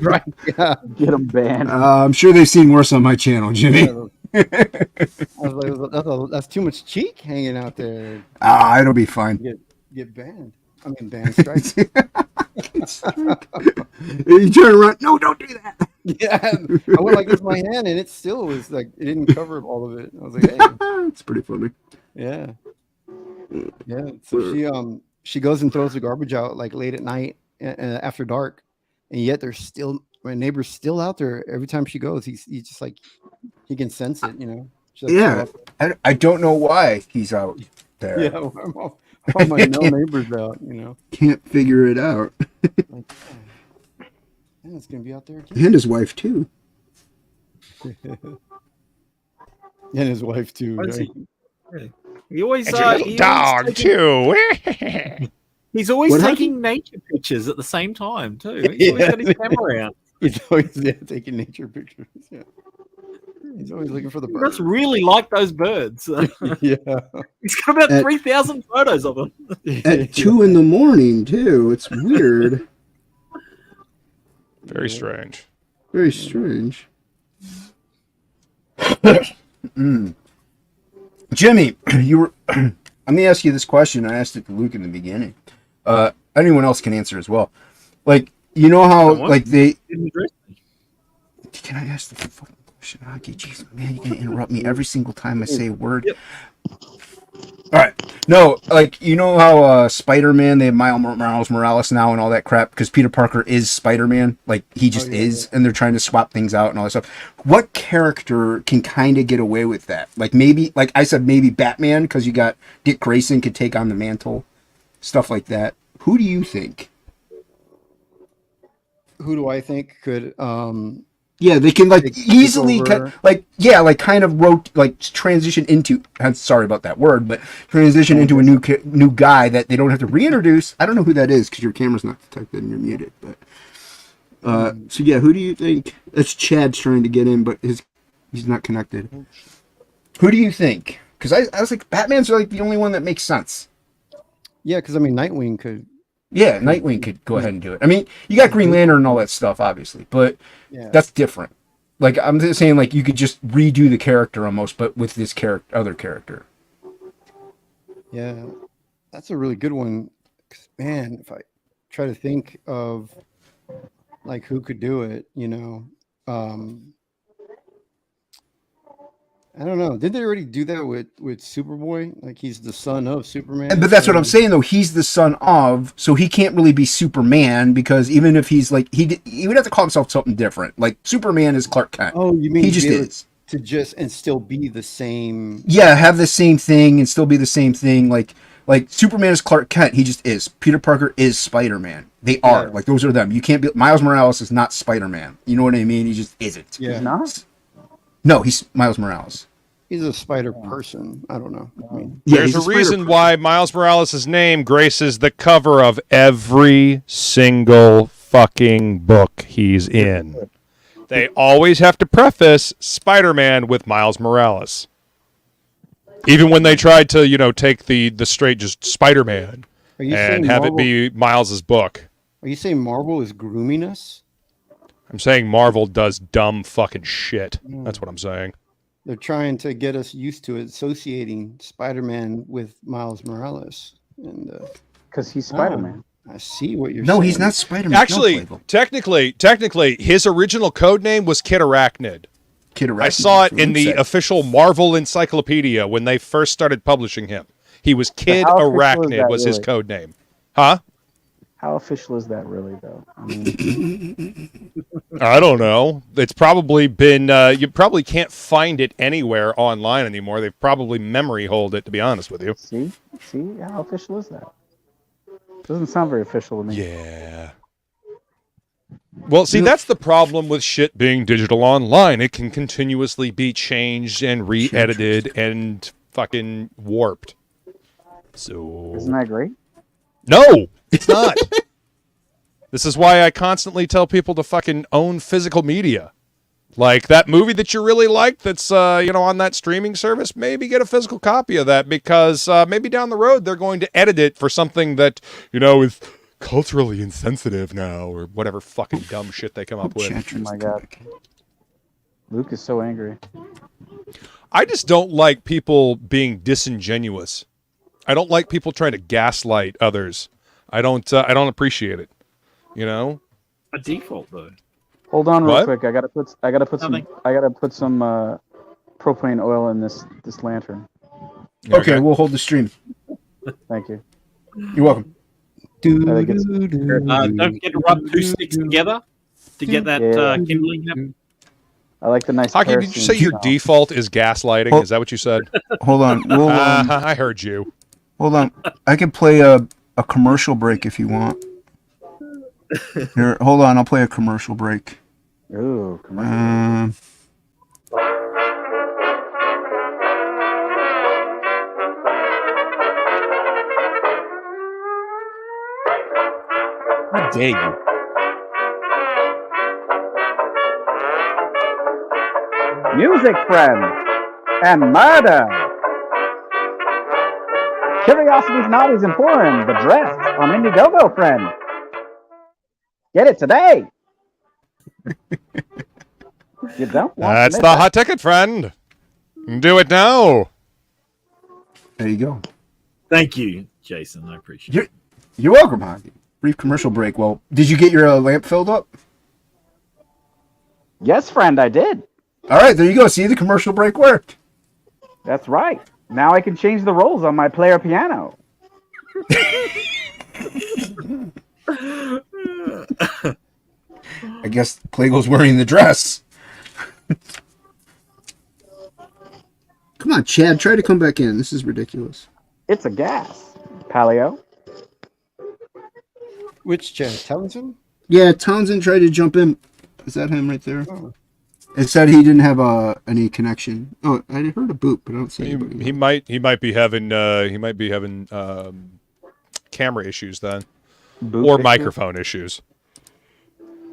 Right? Yeah. Get him banned. I'm sure they've seen worse on my channel, Jimmy. I was like, that's too much cheek hanging out there. It'll be fine. Get banned. I mean, banned strikes. You turn around. No, don't do that. Yeah, I went like this with my hand, and it still was like it didn't cover all of it. I was like, hey, It's pretty funny. yeah, yeah. So she goes and throws the garbage out like late at night after dark, and yet there's still my neighbor's still out there every time she goes. He's just like he can sense it, you know. She's like, Yeah, I don't know why he's out there. yeah. All my neighbors out, you know. Can't figure it out. Like, yeah, it's gonna be out there again. And his wife too. And his wife too. What's Right? He always And your little dog too. He's always What taking nature pictures at the same time too. He's always got his camera out. He's always taking nature pictures. Yeah. He's always looking for the He birds. must really like those birds. Yeah. He's got about At- 3,000 photos of them. At 2 a.m. too. It's weird. Very strange. Very strange. Jimmy, you were. Let me ask you this question. I asked it to Luke in the beginning. Anyone else can answer as well. Like, you know how Someone? like they. Didn't address me. Can I ask the fucking question, Hockey? Jeez, man, you're gonna interrupt me every single time I say a word. Yep. All right. No, like you know how Spider-Man, they have Miles Morales now and all that crap because Peter Parker is Spider-Man, like he just is, and they're trying to swap things out and all that stuff. What character can kind of get away with that? Like maybe, like I said, maybe Batman because you got Dick Grayson could take on the mantle, stuff like that. Who do you think? Who do I think could Yeah, they can like Take easily over. kind of transition into. I'm sorry about that word, but transition into a new guy that they don't have to reintroduce. I don't know who that is because your camera's not detected and you're muted. But so yeah, who do you think? That's Chad's trying to get in, but he's not connected. Who do you think? Because I was like, Batman's like the only one that makes sense. Yeah, because I mean, Nightwing could. Yeah, Nightwing could go ahead and do it. I mean, you got Green Lantern and all that stuff, obviously, but that's different. Like, I'm just saying, like, you could just redo the character almost, but with this other character. Yeah, that's a really good one. 'Cause, man, if I try to think of like who could do it, I don't know. Did they already do that with Superboy? Like he's the son of Superman. But that's what I'm saying, though. He's the son of, so he can't really be Superman because even if he's like he would have to call himself something different. Like Superman is Clark Kent. Oh, you mean he just is to just and still be the same? Yeah, have the same thing and still be the same thing. Like Superman is Clark Kent. He just is. Peter Parker is Spider-Man. They are like those are them. You can't be. Miles Morales is not Spider-Man. You know what I mean? He just isn't. Yeah. He's not? No, he's Miles Morales. He's a spider person. I don't know. I mean, There's a reason why Miles Morales' name graces the cover of every single fucking book he's in. They always have to preface Spider-Man with Miles Morales. Even when they tried to, take the straight just Spider-Man and have it be Miles's book. Are you saying Marvel is grooming us? I'm saying Marvel does dumb fucking shit. That's what I'm saying. They're trying to get us used to associating Spider-Man with Miles Morales, and because he's Spider-Man. I see what you're saying. No, he's not Spider-Man. Actually, technically, his original code name was Kid Arachnid. Kid Arachnid. I saw it in the official Marvel Encyclopedia when they first started publishing him. He was Kid Arachnid was his code name. Huh? How official is that really, though? I mean, I don't know. It's probably been, you probably can't find it anywhere online anymore. They've probably memory holed it, to be honest with you. See, how official is that? Doesn't sound very official to me. Yeah. Well, see, that's the problem with shit being digital online. It can continuously be changed and re-edited and fucking warped. So isn't that great? No, it's not. This is why I constantly tell people to fucking own physical media. Like that movie that you really like that's on that streaming service, maybe get a physical copy of that because maybe down the road they're going to edit it for something that, is culturally insensitive now or whatever fucking dumb shit they come up with. Oh my god. Luke is so angry. I just don't like people being disingenuous. I don't like people trying to gaslight others. I don't appreciate it. A default though. Hold on real What? quick. I gotta put some propane oil in this lantern. Okay, we'll hold the stream. Thank you. You're welcome. I think it's- Don't forget to rub two sticks together to get that kindling happening. I like the nice. Hockey, did you say your default is gaslighting? Is that what you said? Hold on. We'll, I heard you. Hold on. I can play a commercial break if you want. Here, hold on. I'll play a commercial break. Ooh, commercial. How dare you? Music friend and murder. Curiosities, Naughties, and Porn, the dress on Indiegogo, friend. Get it today. You don't want That's to the miss hot ticket, friend. Do it now. There you go. Thank you, Jason. I appreciate it. You're welcome, Hockey. Brief commercial break. Well, did you get your lamp filled up? Yes, friend, I did. All right, there you go. See, the commercial break worked. That's right. Now I can change the rolls on my player piano. I guess Plegel's wearing the dress. Come on, Chad. Try to come back in. This is ridiculous. It's a gas. Paleo. Which Chad? Townsend? Yeah, Townsend tried to jump in. Is that him right there? Oh. It said he didn't have any connection. Oh, I heard a boop, but I don't see anybody. He might be having camera issues then, Boop or issues? microphone issues.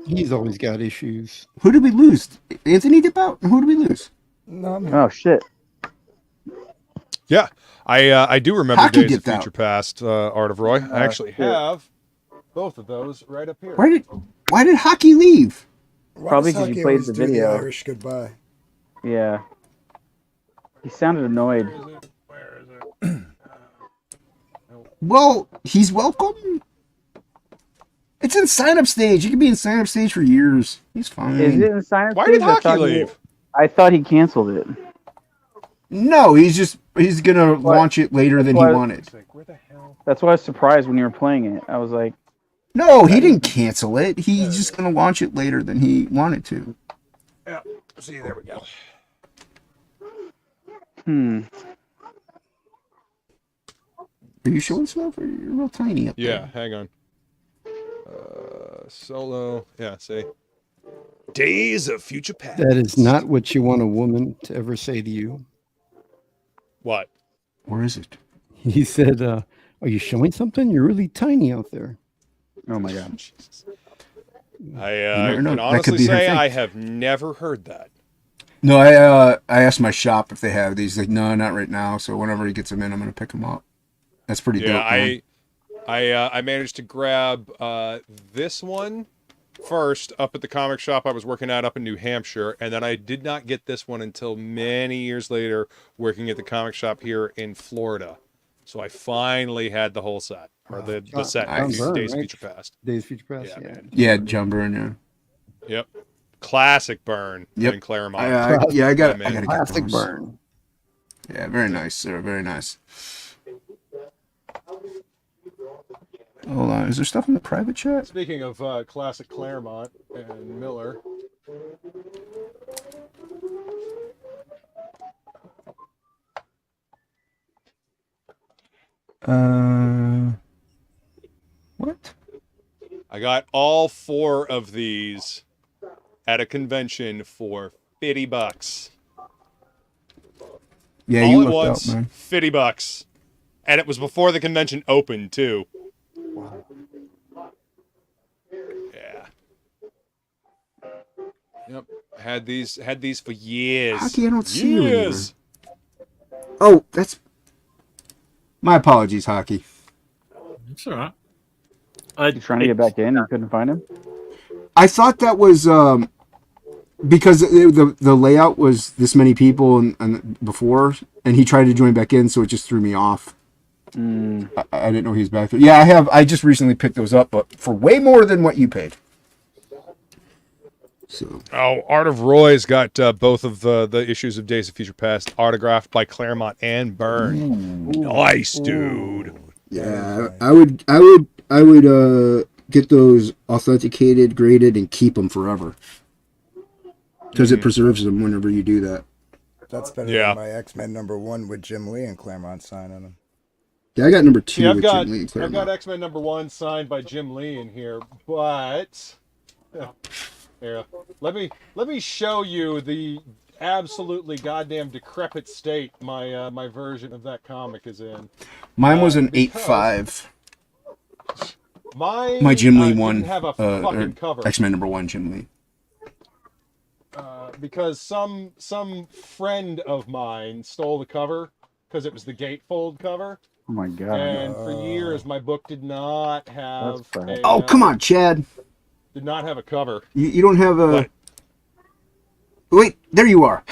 He's always got issues. Who did we lose? Anthony dipped out? Who did we lose? No, Oh shit. Yeah, I do remember Hocky Days of dipped out. Future Past, Art of Roy. I actually have both of those right up here. Why did Hocky leave? Why Probably does 'cause you Hockey played always the do video. Irish goodbye. Yeah. He sounded annoyed. Well, he's welcome. It's in sign-up stage. He could be in sign-up stage for years. He's fine. Is it in sign-up Why stage? did Hocky leave? I thought he canceled it. No, he's gonna launch it later than he why- wanted. That's why I was surprised when you were playing it. I was like, No, he didn't cancel it. He's just gonna launch it later than he wanted to. Yeah. See, there we go. Are you showing stuff? Or you're real tiny up Yeah, there. hang on. Solo. Yeah, see. Days of Future Past. That is not what you want a woman to ever say to you. What? Where is it? He said, "Are you showing something? You're really tiny out there." oh my god. I never know. can That could honestly be her say thing. I have never heard that. No, I asked my shop if they have these. Like, no, not right now. So whenever he gets them in, I'm gonna pick them up. That's pretty Yeah, dope. Man. I managed to grab this one first up at the comic shop I was working at up in New Hampshire, and then I did not get this one until many years later working at the comic shop here in Florida. So I finally had the whole set, or the set, John Byrne, Days of right? Future Past. Days of Future Past. Yeah, Yeah. man. Yeah, John Byrne. Yeah. Yep. Classic Burn Yep. in Claremont. I got. Yeah, I gotta man. get Classic those. burn. Yeah, very nice, sir. Very nice. Hold on. Is there stuff in the private chat? Speaking of classic Claremont and Miller, What? I got all 4 of these at a convention for $50. Yeah, all you at looked once, out, man. $50, and it was before the convention opened too. Yeah. Yep. Had these for years. Hockey, I don't see you anymore. Years. Oh, that's. My apologies, Hockey. It's all right. You trying to get back in? You couldn't find him? I thought that was because the layout was this many people and before, and he tried to join back in, so it just threw me off. I didn't know he was back there. Yeah, I just recently picked those up, but for way more than what you paid. So. Oh, Art of Roy's got both of the issues of Days of Future Past autographed by Claremont and Byrne. Nice, dude. Yeah, I would get those authenticated, graded, and keep them forever. Because it preserves them whenever you do that. That's better than my X-Men #1 with Jim Lee and Claremont signing them. Yeah, I got #2 See, with Jim Lee and I've Claremont. got X-Men #1 signed by Jim Lee in here, but here, let me show you the absolutely goddamn decrepit state my version of that comic is in. Mine was an 8.5. Mine, My Jim Lee didn't one, have a fucking cover. X-Men #1 Jim Lee. Because some friend of mine stole the cover because it was the gatefold cover. Oh my god. And for years, my book did not have. Oh, come on, Chad. Did not have a cover. You don't have a. Wait, there you are.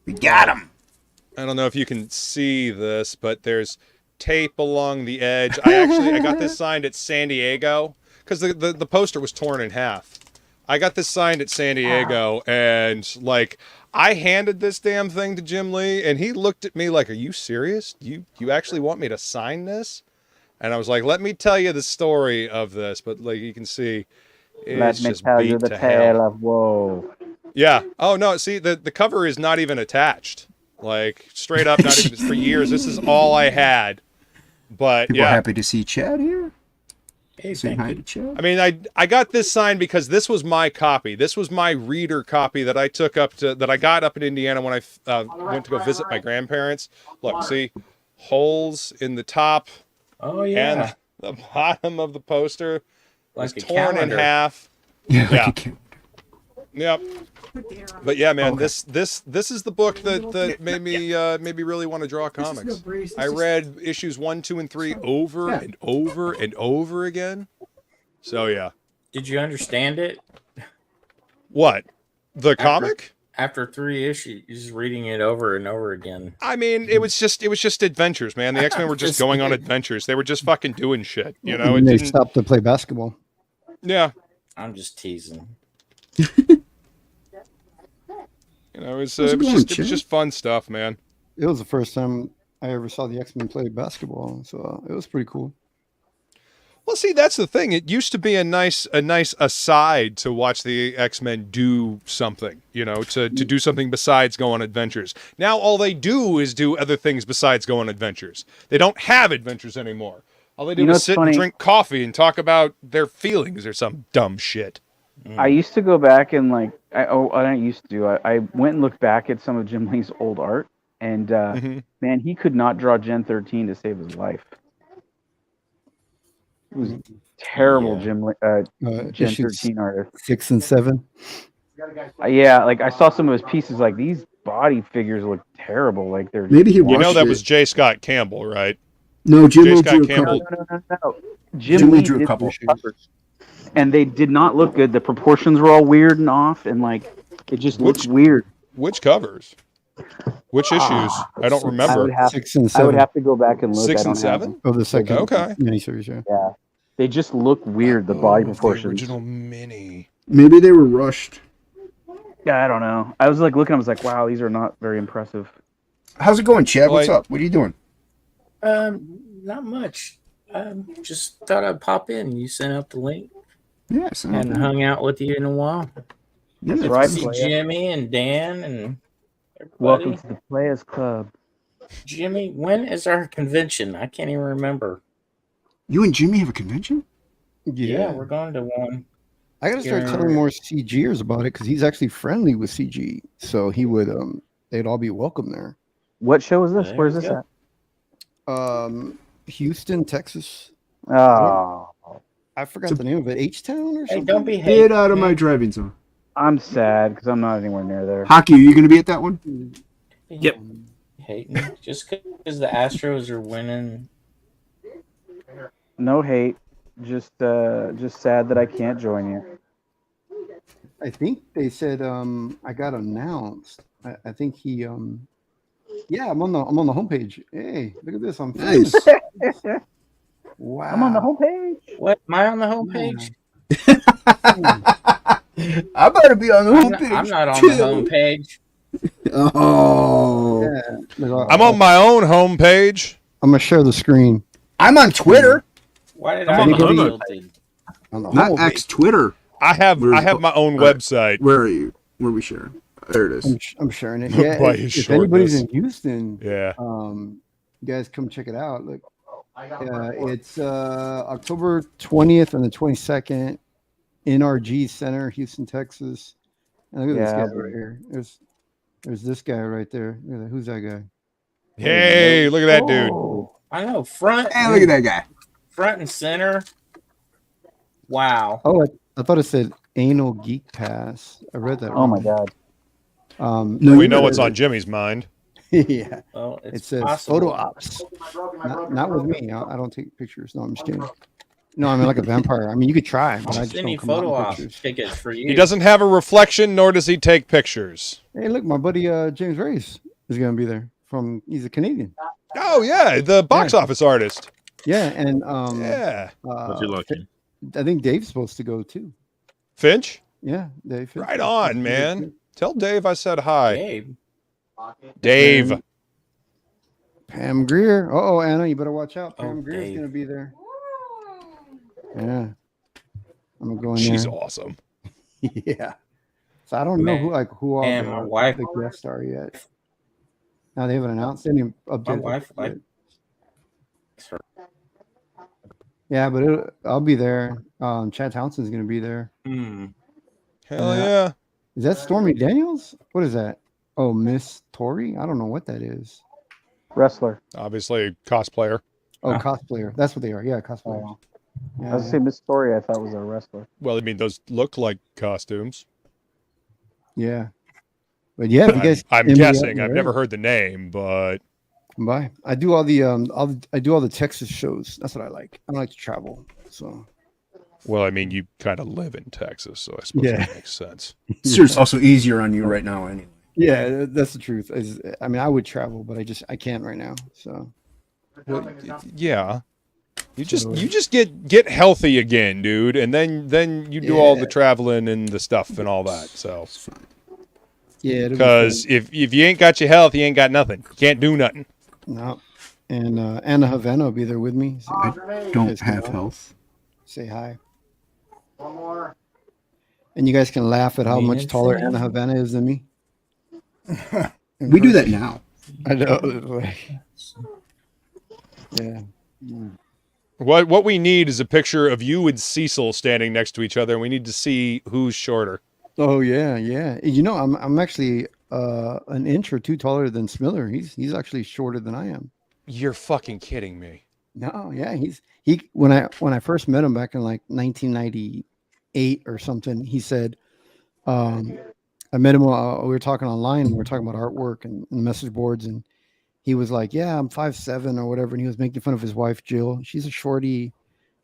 We got him. I don't know if you can see this, but there's tape along the edge. I got this signed at San Diego because the poster was torn in half. I got this signed at San Diego, and like I handed this damn thing to Jim Lee, and he looked at me like, "Are you serious? You actually want me to sign this?" And I was like, "Let me tell you the story of this." But like you can see, it's Let me just tell beat you the to tale hell. of woe. Yeah. Oh no. See, the cover is not even attached. Like straight up, not even for years. This is all I had. But People yeah, happy to see Chad here. Hey, Saying hi to Chad. I mean, I got this signed because this was my copy. This was my reader copy that I took up to that I got up in Indiana when I went to go visit my grandparents. Look, see, holes in the top and the bottom of the poster. Like was a torn calendar. in half. Yeah. Yep. But yeah, man, this is the book that made me really want to draw comics. I read issues 1, 2, and 3 over and over and over again. So yeah. Did you understand it? What? The comic? After 3 issues, just reading it over and over again. I mean, it was just adventures, man. The X-Men were just going on adventures. They were just fucking doing shit, you know. And they stopped to play basketball. Yeah. I'm just teasing. You know, it was just fun stuff, man. It was the first time I ever saw the X-Men play basketball, so it was pretty cool. Well, see, that's the thing. It used to be a nice aside to watch the X-Men do something, you know, to do something besides go on adventures. Now all they do is do other things besides go on adventures. They don't have adventures anymore. All they do is sit and drink coffee and talk about their feelings or some dumb shit. I used to go back and I don't used to. I went and looked back at some of Jim Lee's old art, and man, he could not draw Gen 13 to save his life. It was terrible, Gen 13 artist. 6 and 7. Yeah, like I saw some of his pieces. Like these body figures look terrible. Like they're that was J. Scott Campbell, right? No, Jim J. Lee Scott drew a Campbell. No. Jim Lee drew a couple. And they did not look good. The proportions were all weird and off, and it just looked weird. Which covers? Which issues? I don't remember. 6 and 7. I would have to go back and look. 6 and 7? Oh, the second Okay. miniseries, yeah. Yeah, they just look weird. The body proportions. The original mini. Maybe they were rushed. Yeah, I don't know. I was looking. I was like, wow, these are not very impressive. How's it going, Chad? What's up? What are you doing? Not much. Just thought I'd pop in. You sent out the link. Yes. Hadn't hung out with you in a while. That's Good right. to see Jimmy and Dan and everybody. Welcome to the Players Club. Jimmy, when is our convention? I can't even remember. You and Jimmy have a convention? Yeah, we're going to one. I gotta start telling more CGers about it because he's actually friendly with CG, so he would they'd all be welcome there. What show is this? Where is this at? Houston, Texas. Oh, I forgot the name of it. H-Town or something? Hey, don't be Get out of my driving zone. I'm sad because I'm not anywhere near there. Hockey, are you going to be at that one? Yep. Hating just because the Astros are winning. No hate, just sad that I can't join you. I think they said I got announced. I think he yeah, I'm on the homepage. Hey, look at this. I'm nice. Wow. I'm on the homepage. What? Am I on the homepage? I better be on the homepage. I'm not on the homepage. Oh. Yeah. I'm on my own homepage. I'm gonna share the screen. I'm on Twitter. Why did I'm I on the get homepage. tilted? On the Not homepage. X, Twitter. I have my own website. Where are you? Where are we sharing? There it is. I'm sharing it. Yeah. By if his anybody's shortness. in Houston, Yeah. you guys come check it out. Look, it's October 20th and the 22nd, NRG Center, Houston, Texas. And look at this guy right here. There's this guy right there. Look at that. Who's that guy? Hey, look at that dude. I know. Front. Hey, look at that guy. Front and center. Wow. Oh, I thought it said Anal Geek Pass. I read that. Oh my god. We know what's on Jimmy's mind. Yeah. Well, It it's says possible. photo ops. Not with me. I don't take pictures. No, I'm just kidding. No, I mean like a vampire. I mean, you could try, but I just Any don't come out photo in op pictures. tickets for you. He doesn't have a reflection, nor does he take pictures. Hey, look, my buddy James Reyes is going to be there. He's a Canadian. Oh yeah, the box office artist. Yeah, and Yeah. But you're lucky. I think Dave's supposed to go too. Finch? Yeah, Dave. Right on, man. Tell Dave I said hi. Gabe. Dave. Pam Grier. Oh, Anna, you better watch out. Pam Oh, Grier's Dave. going to be there. Yeah. I'm going to go in She's there. awesome. Yeah. So I don't know who all Man, my wife- the guests are yet. Now they haven't announced any updates. My wife likes her. Yeah, but I'll be there. Chad Townsend's gonna be there. Hell yeah. Is that Stormy Daniels? What is that? Oh, Miss Tori? I don't know what that is. Wrestler. Obviously, cosplayer. Oh, cosplayer. That's what they are. Yeah, cosplayer. Oh. Yeah, I was gonna say Miss Story. I thought was a wrestler. Well, I mean, those look like costumes. yeah. But yeah, if you guys, I'm NBA guessing. I've right? never heard the name, but Come by. I do all the I do all the Texas shows. That's what I like. I don't like to travel. So well, I mean, you kind of live in Texas, so I suppose that makes sense. It's just also easier on you right now, anyway. yeah, that's the truth. I mean, I would travel, but I can't right now. So Well, yeah. You just get healthy again, dude, and then you do all the traveling and the stuff and all that. So yeah, because if you ain't got your health, you ain't got nothing. You can't do nothing. no. And Anna Havana will be there with me. So I don't have health. say hi. And you guys can laugh at how much taller Anna Havana is than me. We do that now. I know. Yeah. What we need is a picture of you and Cecil standing next to each other, and we need to see who's shorter. Oh yeah, yeah. You know, I'm actually an inch or two taller than Smiller. He's actually shorter than I am. You're fucking kidding me. No, yeah, when I first met him back in like 1998 or something, he said, I met him. We were talking online. We were talking about artwork and message boards, and he was like, "Yeah, I'm 5'7" or whatever," and he was making fun of his wife Jill. She's a shorty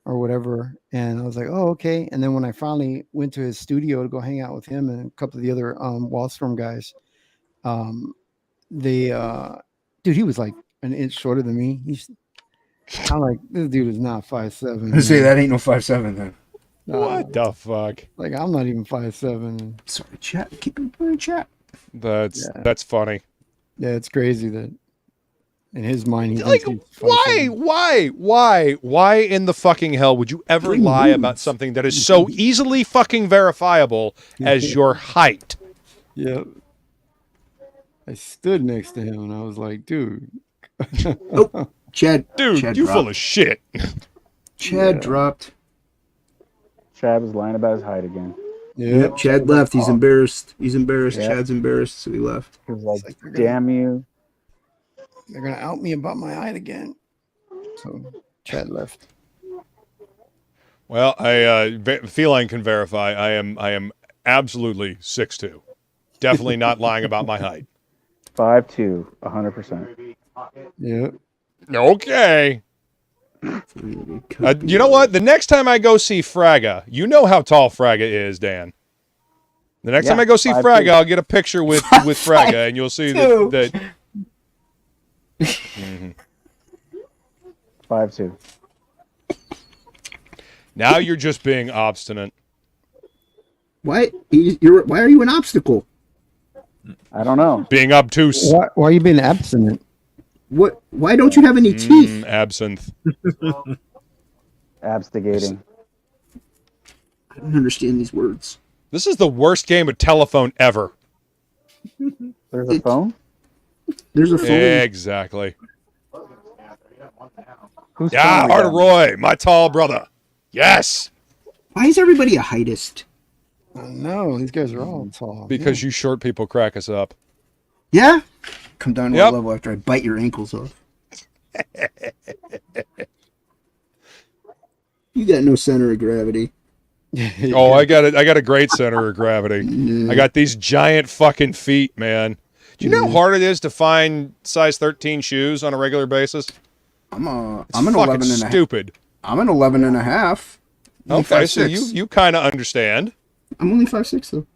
or whatever, and I was like, "Oh, okay." And then when I finally went to his studio to go hang out with him and a couple of the other Wallstorm guys, dude, he was like an inch shorter than me. I'm like, this dude is not 5'7". I say that ain't no 5'7" then. What the fuck? Like, I'm not even 5'7". Sorry, chat. Keep it in chat. That's funny. Yeah, it's crazy that in his mind he's Like, thinks he's 5'7". why in the fucking hell would you ever lie about something that is so easily fucking verifiable as your height? Yeah. I stood next to him and I was like, dude. Oh, Chad. Dude, Chad you dropped. full of shit. Chad dropped. Chad was lying about his height again. Yep, Chad left. He's embarrassed. He's embarrassed. Yep. Chad's embarrassed, so he left. He was like, damn you. They're gonna out me about my height again. So Chad left. Well, Feline can verify. I am absolutely 6'2". Definitely not lying about my height. 5'2", 100%. Yeah. Okay. You know what? The next time I go see Fraga, you know how tall Fraga is, Dan. The next time I go see 5'2". Fraga, I'll get a picture with Fraga, and you'll see that 5'2". Now you're just being obstinate. Why? Why are you an obstacle? I don't know. Being obtuse. Why are you being abstinent? What? Why don't you have any teeth? Absinthe. Abstigating. I don't understand these words. This is the worst game of telephone ever. There's a phone? There's a phone. Exactly. Who's Yeah, phone we got? Roy, my tall brother. Yes. Why is everybody a heightist? No, these guys are all tall. Because you short people crack us up. Yeah? Come down to Yep. a level after I bite your ankles off. You got no center of gravity. Oh, I got a great center of gravity. I got these giant fucking feet, man. Do you know how hard it is to find size 13 shoes on a regular basis? I'm an fucking 11 and a half. stupid. I'm an 11 and a half. I'm Okay, so 5'6". you kind of understand. I'm only 5'6", though.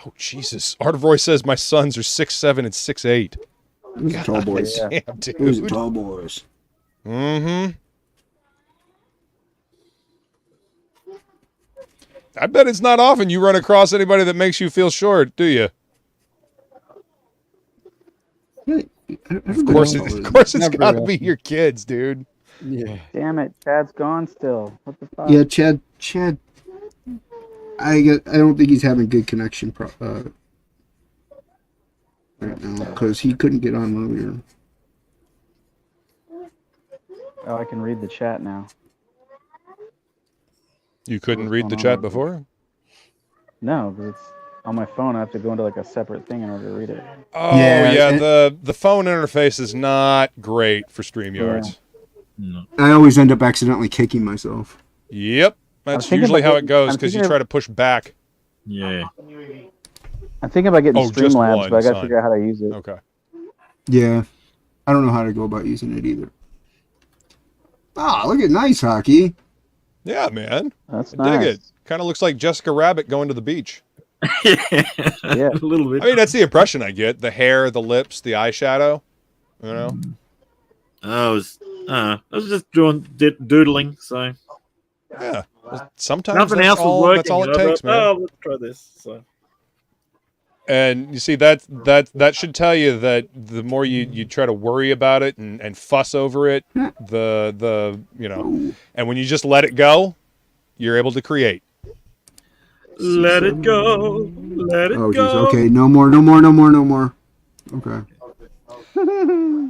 Oh, Jesus. Art of Roy says my sons are 6'7" and 6'8". Those are tall boys. Damn, Those are dude. tall boys. Mm-hmm. I bet it's not often you run across anybody that makes you feel short, do you? Of course it's got to be your kids, dude. Yeah. Damn it, Chad's gone still. What the fuck? Yeah, Chad. I don't think he's having good connection right now because he couldn't get on when we were. Oh, I can read the chat now. You couldn't read the chat before? No, because it's on my phone. I have to go into like a separate thing in order to read it. Oh, yeah. The phone interface is not great for StreamYards. No. I always end up accidentally kicking myself. Yep. That's usually how it goes because you try to push back. Yeah. I'm thinking about getting just Streamlabs, one, but I gotta son. figure out how to use it. Okay. Yeah. I don't know how to go about using it either. Ah, look at nice hockey. Yeah, man. That's I nice. dig it. Kind of looks like Jessica Rabbit going to the beach. Yeah. Yeah. A little bit. I mean, that's the impression I get. The hair, the lips, the eyeshadow. You know? I was just doodling, so Yeah. Well, sometimes nothing that's else was all, working. that's all it I takes, thought, man. oh, let's try this. So And you see that should tell you that the more you try to worry about it and fuss over it, the you know, and when you just let it go, you're able to create. let it go, let it Oh, go. jeez. Okay, no more. Okay.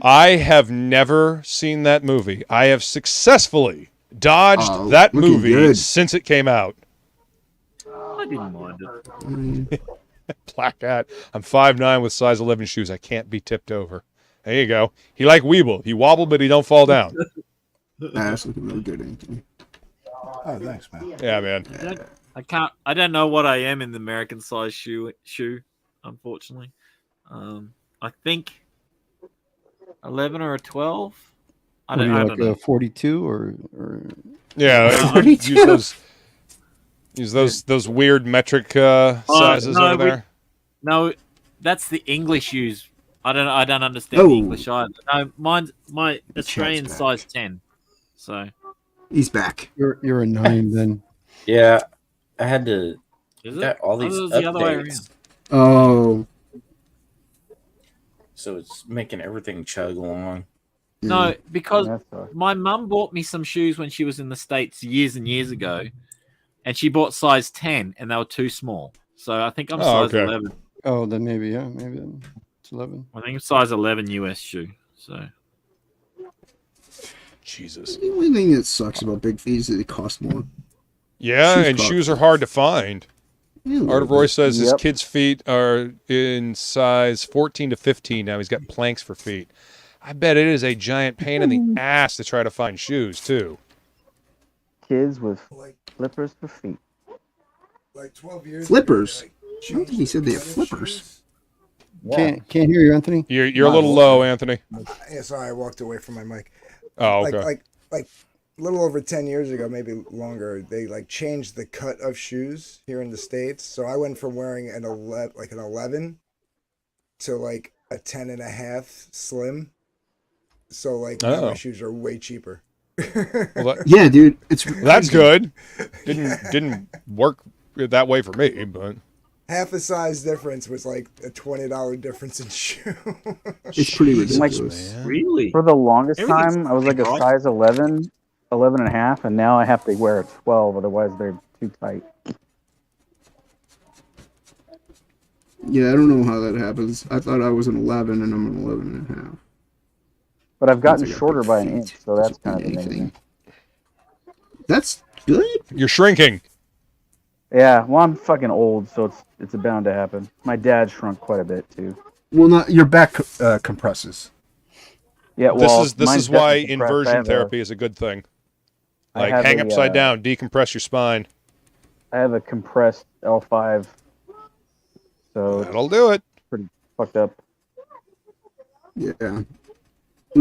I have never seen that movie. I have successfully dodged that looking movie good. since it came out. I didn't mind it. Black hat. I'm 5'9" with size 11 shoes. I can't be tipped over. There you go. He like Weeble. He wobble, but he don't fall down. That's looking really good, Anthony. Oh, thanks, man. Yeah, man. I don't know what I am in the American size shoe. Unfortunately, I think 11 or a 12. I don't know. 42 or Yeah, use those weird metric sizes over there. No, that's the English use. I don't understand the English either. No, my Australian size 10. So he's back. You're a 9 then. Yeah, I had to. is Got it? all these It was the other way around. updates, Oh. so it's making everything chug along. No, because That sucks. my mum bought me some shoes when she was in the States years and years ago, and she bought size 10, and they were too small. So I think I'm size okay. 11. Oh, then maybe then it's 11. I think it's size 11 US shoe. So Jesus. The only thing that sucks about big feet is that they cost more. Yeah, Shoes and cost- shoes are hard to find. Yeah, a Art little of Roy bit. says his Yep. kid's feet are in size 14 to 15 now. He's got planks for feet. I bet it is a giant pain in the ass to try to find shoes, too. Kids with flippers for feet. Like 12 years. Flippers? I don't think he said they have flippers. Yeah. Can't hear you, Anthony. You're a little low, Anthony. Yeah, sorry, I walked away from my mic. Oh, okay. Like a little over 10 years ago, maybe longer, they like changed the cut of shoes here in the States. So I went from wearing an 11 to like a 10 and a half slim. So like now my shoes are way cheaper. Well, Yeah, dude. that's good. Didn't work that way for me, but Half a size difference was like a $20 difference in shoe. It's pretty ridiculous. really, For the longest Everything's time, I was like a right. size 11, 11 and a half, and now I have to wear a 12, otherwise they're too tight. Yeah, I don't know how that happens. I thought I was an 11 and I'm an 11 and a half. But I've gotten Means I got shorter big by an feet. inch, so that's Doesn't kind of mean amazing. anything. That's good. you're shrinking. Yeah, well, I'm fucking old, so it's bound to happen. My dad shrunk quite a bit too. Well, not your back compresses. Yeah, well, This mine's is why definitely compressed. I inversion have therapy is a good thing. I Like have hang a, upside down, decompress your spine. I have a compressed L5, so it's That'll do it. pretty fucked up. Yeah. Well,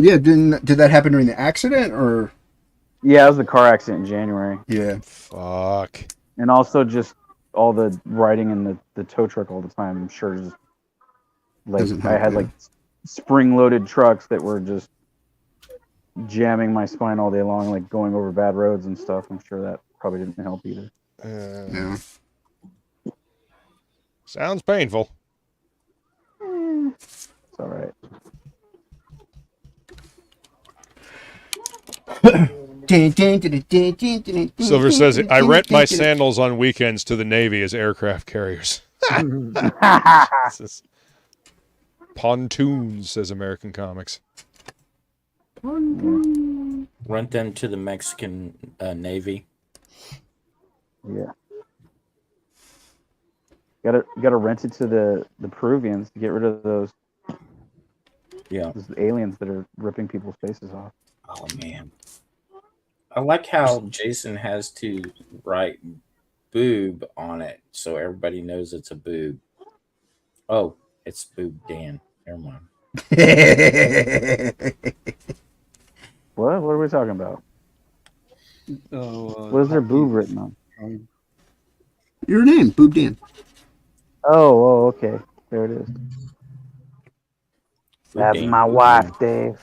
yeah. Did that happen during the accident or? Yeah, it was a car accident in January, Yeah. Fuck. and also just all the riding in the tow truck all the time. I'm sure just like Doesn't I help, had yeah. like spring-loaded trucks that were just jamming my spine all day long, like going over bad roads and stuff. I'm sure that probably didn't help either. Yeah. Sounds painful. It's all right. Silver says, I rent my sandals on weekends to the Navy as aircraft carriers. This is pontoons, says American Comics. Rent them to the Mexican Navy. Yeah. Gotta rent it to the Peruvians to get rid of those aliens that are ripping people's faces off. Oh man, I like how Jason has to write boob on it so everybody knows it's a boob. Oh, it's Boob Dan. Never mind. What? What are we talking about? Oh, What is their boob written on? Your name, Boob Dan. Oh, okay. There it is. That's Dan. my wife, Dave.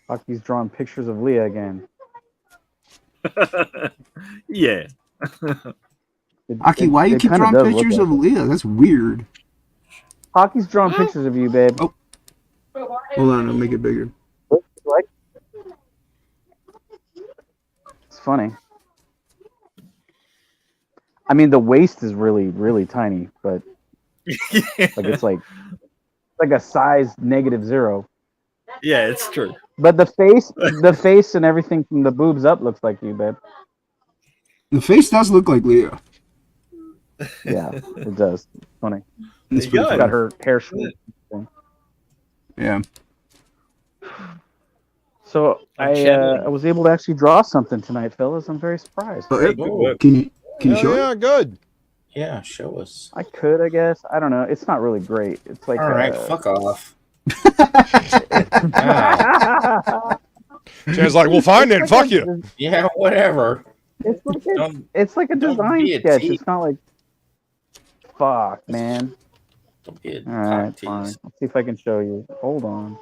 Hocky's drawing pictures of Leah again. Yeah. Hocky, why you keep kinda drawing does look pictures like of it. Leah? That's weird. Hocky's drawing pictures of you, babe. Oh. Hold on, I'll make it bigger. Like, it's funny. I mean, the waist is really, really tiny, but it's like a size -0. Yeah, it's true. But the face and everything from the boobs up looks like you, babe. The face does look like Leah. Yeah, it does. It's funny. It's She's pretty got funny. her hair short. Yeah. So I was able to actually draw something tonight, fellas. I'm very surprised. Oh, can you show Yeah, it? good. Yeah, show us. I could, I guess. I don't know. It's not really great. It's like All right, fuck off. Chad's like, we'll find it. Fuck you. Yeah, whatever. It's like a don't design be a sketch. tease. It's not like fuck, man. Don't be a All right, cock fine. tease. Let's see if I can show you. Hold on.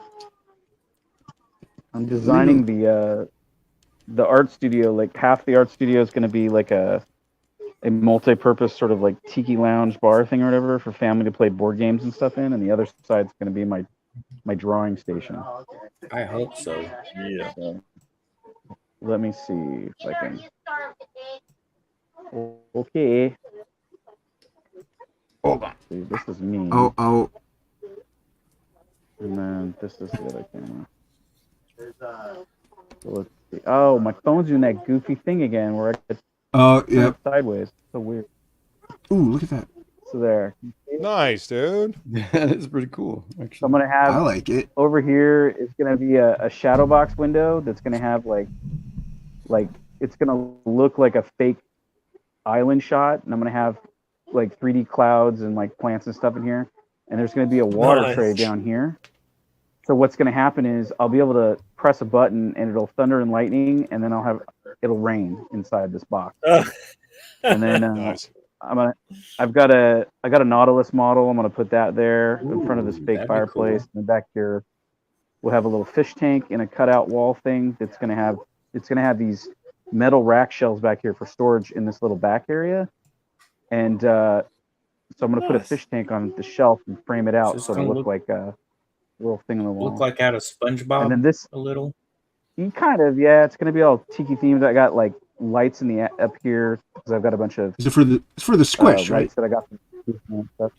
I'm designing the art studio. Like half the art studio is going to be like a multi-purpose sort of like tiki lounge bar thing or whatever for family to play board games and stuff in, and the other side's going to be my drawing station. I hope so. Yeah. So, let me see if I can. Okay. Hold on. See, this is me. Oh. And then this is the other camera. So let's see. Oh, my phone's doing that goofy thing again where I get Yeah. sideways. So weird. Ooh, look at that. So there. Nice, dude. That is pretty cool. Actually, So I'm gonna have I like it. over here is gonna be a shadow box window that's gonna have like it's gonna look like a fake island shot, and I'm gonna have like 3D clouds and like plants and stuff in here, and there's gonna be a water tray down here. So what's gonna happen is I'll be able to press a button and it'll thunder and lightning, and then it'll rain inside this box. And then Nice. I've got a Nautilus model. I'm gonna put that there in front of this fake that'd be fireplace. cool. And back here, we'll have a little fish tank and a cutout wall thing that's gonna have these metal rack shelves back here for storage in this little back area. And so I'm gonna put a fish tank on the shelf and frame it out So it's so it'll gonna look like a little thing on the wall. Look like out of SpongeBob and then this a little. kind of, yeah, it's gonna be all tiki themed. I got like lights in the up here because I've got a bunch of Is it for the squish, right? lights that I got from stuff.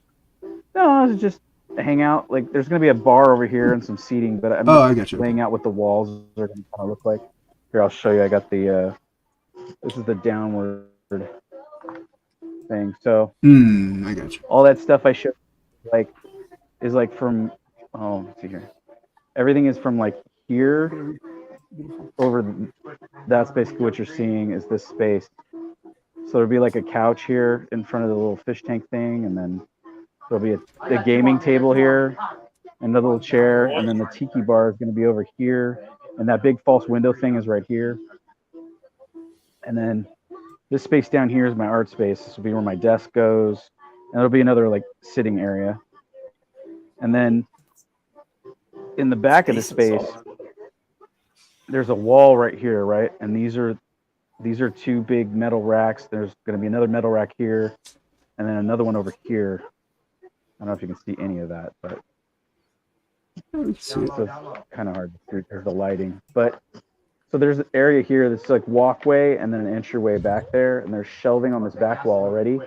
No, it's just a hangout. Like there's gonna be a bar over here and some seating, but I'm I got you. laying out what the walls are gonna kind of look like. Here, I'll show you. I got the this is the downward thing. So I got you. all that stuff I showed is like from let's see here. Everything is from like here over. That's basically what you're seeing is this space. So there'll be like a couch here in front of the little fish tank thing, and then there'll be a gaming table here, another little chair, and then the tiki bar is going to be over here, and that big false window thing is right here. And then this space down here is my art space. This will be where my desk goes, and there'll be another like sitting area. And then in the back of the space, there's a wall right here, right? And these are two big metal racks. There's going to be another metal rack here, and then another one over here. I don't know if you can see any of that, but it's kind of hard to see. There's the lighting, but so there's an area here that's like walkway and then an entryway back there, and there's shelving on this back wall already.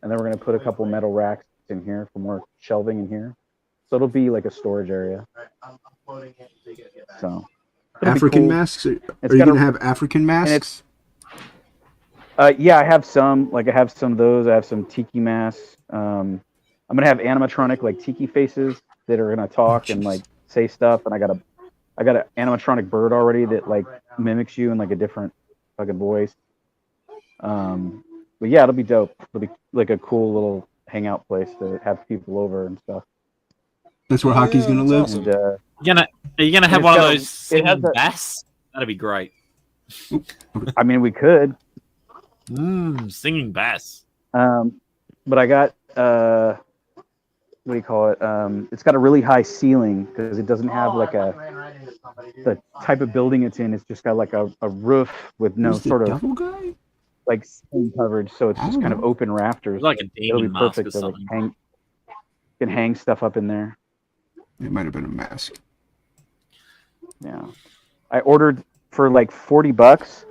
And then we're going to put a couple metal racks in here for more shelving in here. So it'll be like a storage area. So It'll be African cool. masks? Are It's you got gonna a- have African masks? Yeah, I have some. Like I have some of those. I have some tiki masks. I'm gonna have animatronic like tiki faces that are gonna talk and like say stuff. And I got an animatronic bird already that like mimics you in like a different fucking voice. But yeah, it'll be dope. It'll be like a cool little hangout place to have people over and stuff. That's where Oh, Hockey's yeah, gonna that's live. awesome. And, Are you gonna have it's one of got a- those it has singing a- bass? That'd be great. I mean, we could. Singing bass. But I got what do you call it? It's got a really high ceiling because it doesn't have like the type of building it's in. It's just got like a roof with no Who's the sort of devil guy? like ceiling coverage, so it's just kind of open rafters. Like a It'll be demon mask perfect or to like something. can hang stuff up in there. It might have been a mask. Yeah, I ordered for like $40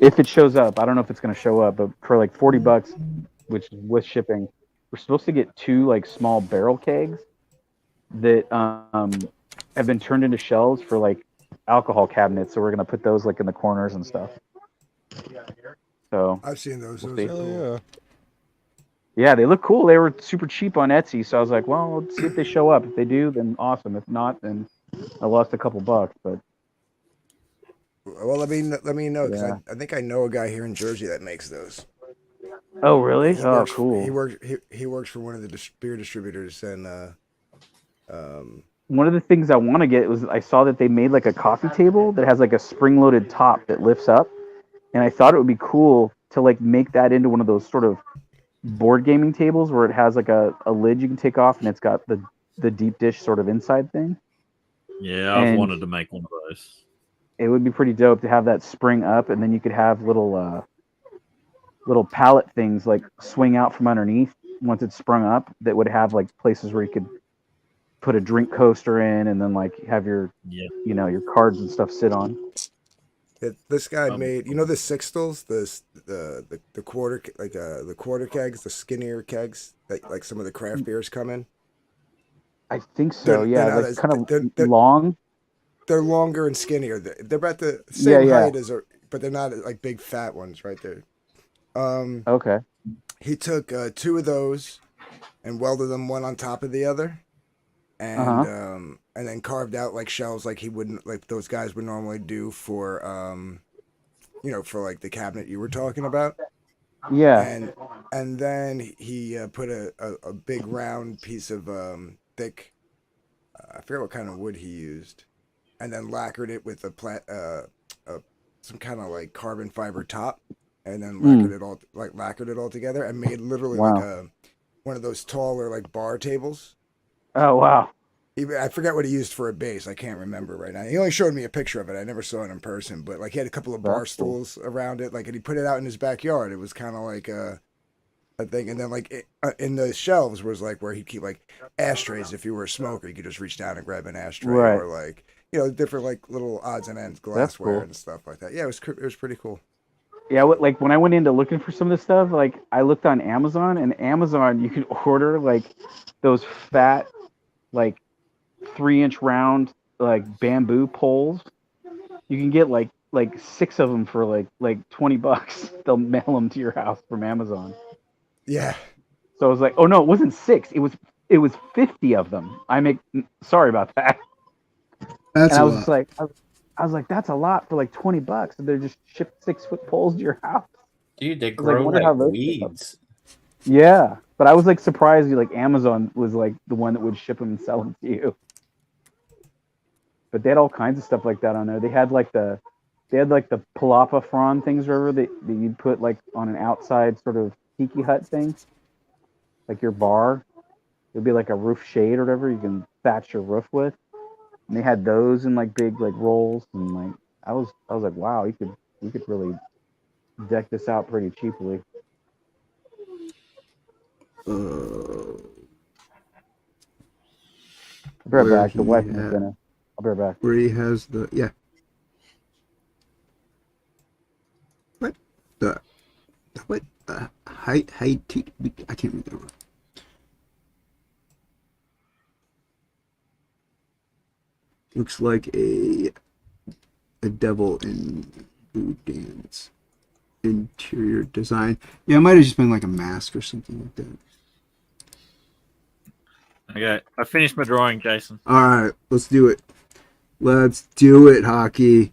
if it shows up. I don't know if it's gonna show up, but for like $40, which is with shipping, we're supposed to get 2 like small barrel kegs that have been turned into shelves for like alcohol cabinets. So we're gonna put those like in the corners and stuff. So I've seen those. We'll Those see. are cool. Yeah. yeah, they look cool. They were super cheap on Etsy, so I was like, well, let's see if they show up. If they do, then awesome. If not, then I lost a couple bucks. But Well, let me know because Yeah. I think I know a guy here in Jersey that makes those. oh, really? He Oh, works, cool. He works for one of the beer distributors, and One of the things I want to get was I saw that they made like a coffee table that has like a spring-loaded top that lifts up, and I thought it would be cool to like make that into one of those sort of board gaming tables where it has like a lid you can take off and it's got the deep dish sort of inside thing. Yeah, I've And- wanted to make one of those. It would be pretty dope to have that spring up, and then you could have little pallet things like swing out from underneath once it's sprung up that would have like places where you could put a drink coaster in and then like have your your cards and stuff sit on. this guy made the sixtels, the quarter the quarter kegs, the skinnier kegs that like some of the craft beers come in. I think so. They're Yeah, not like as- kind of they're- long. They're longer and skinnier. They're about the same Yeah. height as, but they're not like big fat ones right there. Okay. He took 2 of those and welded them one on top of the other, and and then carved out like shelves like he wouldn't like those guys would normally do for for like the cabinet you were talking about. Yeah. And then he put a big round piece of thick I forget what kind of wood he used, and then lacquered it with some kind of like carbon fiber top, and then lacquered it all together, and made literally Wow. like one of those taller like bar tables. Oh wow. I forget what he used for a base. I can't remember right now. He only showed me a picture of it. I never saw it in person, but like he had a couple of bar That's cool. stools around it, like, and he put it out in his backyard. It was kind of like a thing, and then like in the shelves was like where he'd keep like ashtrays. If you were a smoker, you could just reach down and grab an ashtray, Right. or like different like little odds and ends That's glassware cool. and stuff like that. Yeah, it was pretty cool. Yeah, like when I went into looking for some of this stuff, like I looked on Amazon, and Amazon you could order like those fat, like 3-inch round like bamboo poles. You can get like 6 of them for like $20. They'll mail them to your house from Amazon. Yeah. So I was like, oh no, it wasn't 6. It was 50 of them. Sorry about that. That's and I a was lot. just like, I was like, that's a lot for like $20, and they're just shipped 6-foot poles to your house. Dude, they I was like, grow wonder how like those weeds. Yeah, but I was like surprised like Amazon was like the one that would ship them and sell them to you. But they had all kinds of stuff like that on there. They had like the palapa frond things, wherever that you'd put like on an outside sort of tiki hut thing, like your bar. It'd be like a roof shade or whatever you can thatch your roof with. And they had those in like big like rolls, and like I was like, wow, you could really deck this out pretty cheaply. I'll be right back. The wife is gonna. I'll be right back. Where he has the What? The what? High T. I can't read that word. Looks like a a devil in Boo Dance. Interior design. Yeah, it might have just been like a mask or something like that. Okay, I finished my drawing, Jason. All right, let's do it. Let's do it, Hocky.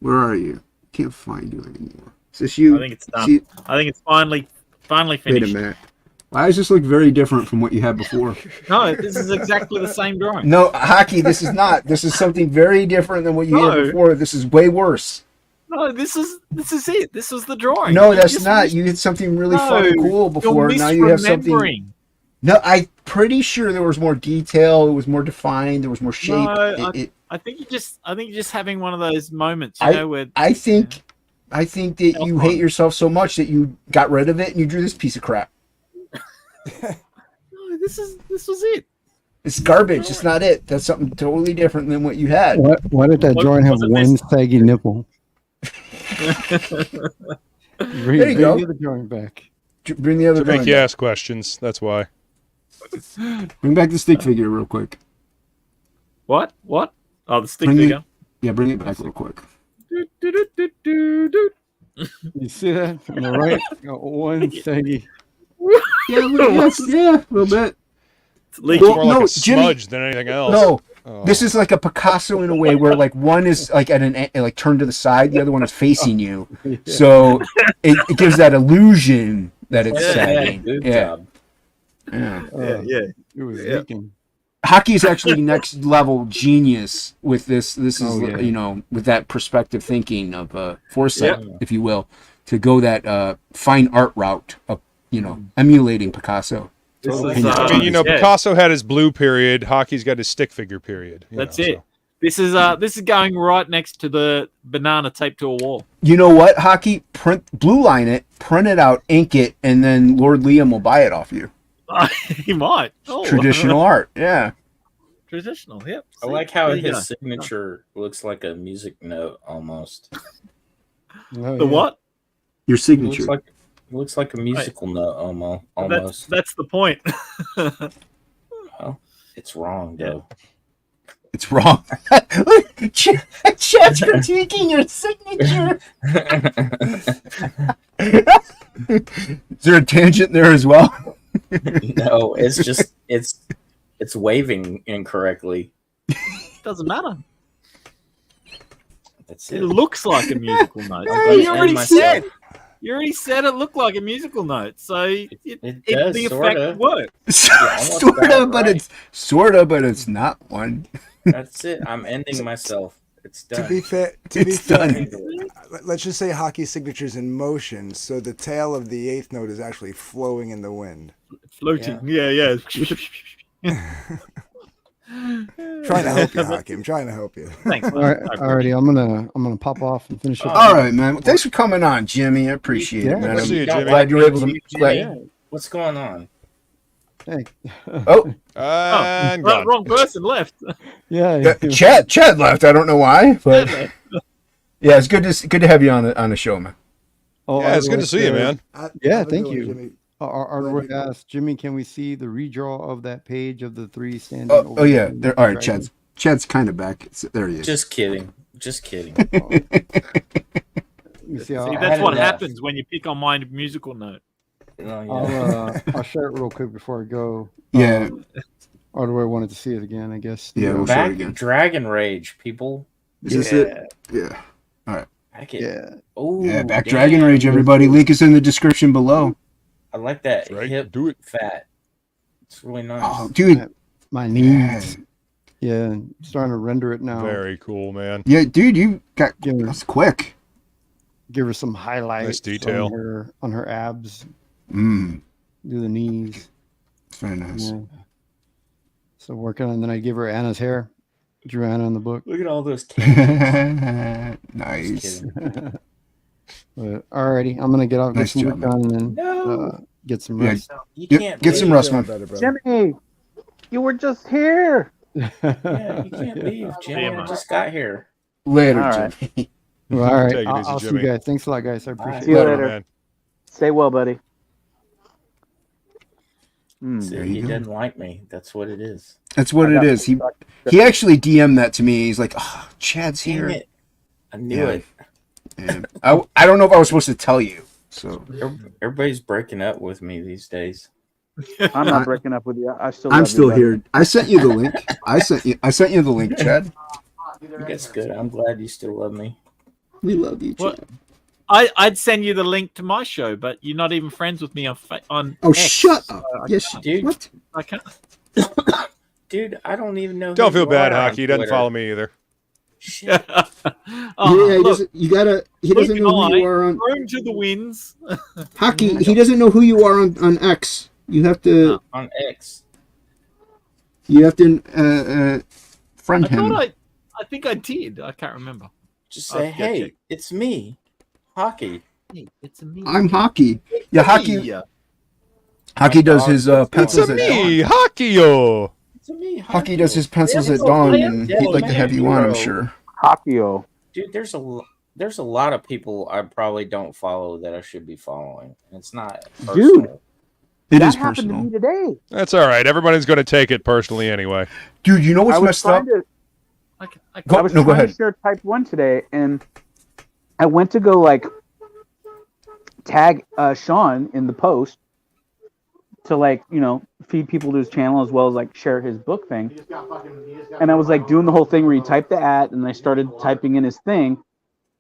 Where are you? Can't find you anymore. Is this you? I think it's done. I think it's finally finished. Wait a minute. Why does this look very different from what you had before? No, this is exactly the same drawing. No, Hocky, this is not. This is something very different than what you had before. This is way worse. No, this is it. This was the drawing. No, that's not. You had something really fucking cool before. Now you have something. No, I'm pretty sure there was more detail. It was more defined. There was more shape. No, I think you're just having one of those moments, you know, where I think that you hate yourself so much that you got rid of it and you drew this piece of crap. No, this was it. It's garbage. It's not it. That's something totally different than what you had. Why did that drawing have one saggy nipple? There you go. Bring the other drawing back. Bring the other To drawing make you back. ask questions. That's why. Bring back the stick figure real quick. What? Oh, the stick Bring figure. Yeah, bring it back real quick. You see that? On the right, got one saggy. Yeah, a little bit. It's more like a smudge than anything else. No, this is like a Picasso in a way, where like one is like at an like turned to the side, the other one is facing you, so it gives that illusion that it's sagging. Good Yeah. job. Yeah. It was leaking. Hockey is actually next level genius with this. This is you know, with that perspective thinking of foresight, if you will, to go that fine art route of, you know, emulating Picasso. I mean, you know, Picasso had his blue period. Hockey's got his stick figure period. That's it. This is going right next to the banana taped to a wall. You know what, Hockey? Blue line it, print it out, ink it, and then Lord Liam will buy it off you. He might. Oh. Traditional art, yeah. Traditional, yep. I like how his signature looks like a music note almost. The what? Your signature. It looks like a musical note almost. That's the point. Well, it's wrong though. It's wrong. Chad's critiquing your signature. Is there a tangent there as well? No, it's just it's waving incorrectly. Doesn't matter. That's It it. looks like a musical note. I'm You already gonna end said. myself. You already said it looked like a musical note, so It does, the sorta. effect worked. Sorta, but it's not one. That's it. I'm ending myself. It's done. To be fair, let's just say Hockey's signature's in motion, so the tail of the eighth note is actually flowing in the wind. Floating. Yeah. Trying to help you, Hockey. I'm trying to help you. Thanks. All right, alrighty. I'm gonna pop off and finish up. All right, man. Well, thanks for coming on, Jimmy. I appreciate it, man. See you, Jimmy. Glad you were able to. What's going on? Hey. Oh, and gone. Wrong person left. Yeah. Chad left. I don't know why, but yeah, it's good to have you on the show, man. Oh, Yeah, it's good to see you, man. Yeah, thank you. Artwork asked Jimmy, can we see the redraw of that page of the three standing? Oh yeah. All right, Chad's kind of back. There he is. Just kidding. Just kidding. You see, See, I'll, that's what happens when you pick on my musical note. I'll share it real quick before I go. Yeah. Artwork wanted to see it again, I guess. Yeah, we'll show it Back again. Dragon Rage, people. Is this it? Yeah. All right. Back it. Yeah. Oh, Yeah, back Dragon Rage, everybody. Link is in the description below. I like that Right. hip Do it. fat. It's really nice. Oh, dude. My knees. Yeah, I'm starting to render it now. Very cool, man. Yeah, dude, you got that's quick. Give her some highlights. Nice detail. on her abs. Mm. Do the knees. It's very nice. Yeah. So working on, and then I give her Anna's hair. Drew Anna in the book. Look at all those Nice. But alrighty, I'm gonna get off, Nice get some job, work done, and then No. get some Yeah. rest. You can't Get some leave. rest, man. Jimmy, you were just here. Yeah, you can't leave, Jimmy. I just got here. Later, All right. Jimmy. Well, all right, Take it easy, I'll see you Jimmy. guys. Thanks a lot, guys. I appreciate See you it. later. Man. Stay well, buddy. See, There he you go. didn't like me. That's what it is. That's what it is. He actually DM'd that to me. He's like, "Oh, Chad's Damn here." it. I knew it. And I don't know if I was supposed to tell you. So Everybody's breaking up with me these days. I'm not breaking up with you. I'm love still you, buddy. here. I sent you the link. I sent you the link, Chad. That's good. I'm glad you still love me. We love you, Chad. What? I'd send you the link to my show, but you're not even friends with me on Oh, X, shut up! so Yes, Dude, what? I can't. dude, I don't even know. Don't who feel you bad, are on Hockey. He doesn't Twitter. follow me either. Shit. Oh, Yeah, he look, doesn't. You gotta. He doesn't moving know who you on, are on Room to the winds. Hockey. He doesn't know who you are on X. You have to. On X. You have to friend I him. thought I think I did. I can't remember. Just say, hey, it's me, Hockey. Hey, it's a me. I'm Hockey. Yeah, Hockey. Yeah. Hockey does his It's pencils a at me, dawn. Hockey-o. It's a me, Hockey does his pencils Yeah, at dawn, yeah, and yeah, he'd like to have you on. I'm sure. Hockey-o. Dude, there's a lot of people I probably don't follow that I should be following. And it's not personal. Dude. It That is happened personal. to me today. That's all right. Everybody's going to take it personally anyway. Dude, you know what's I was messed up? trying to, Go I was no, go trying ahead. to share type 1 today, and I went to go like tag Sean in the post to like, you know, feed people to his channel as well as like share his book thing. And I was like doing the whole thing where you type the at and I started typing in his thing.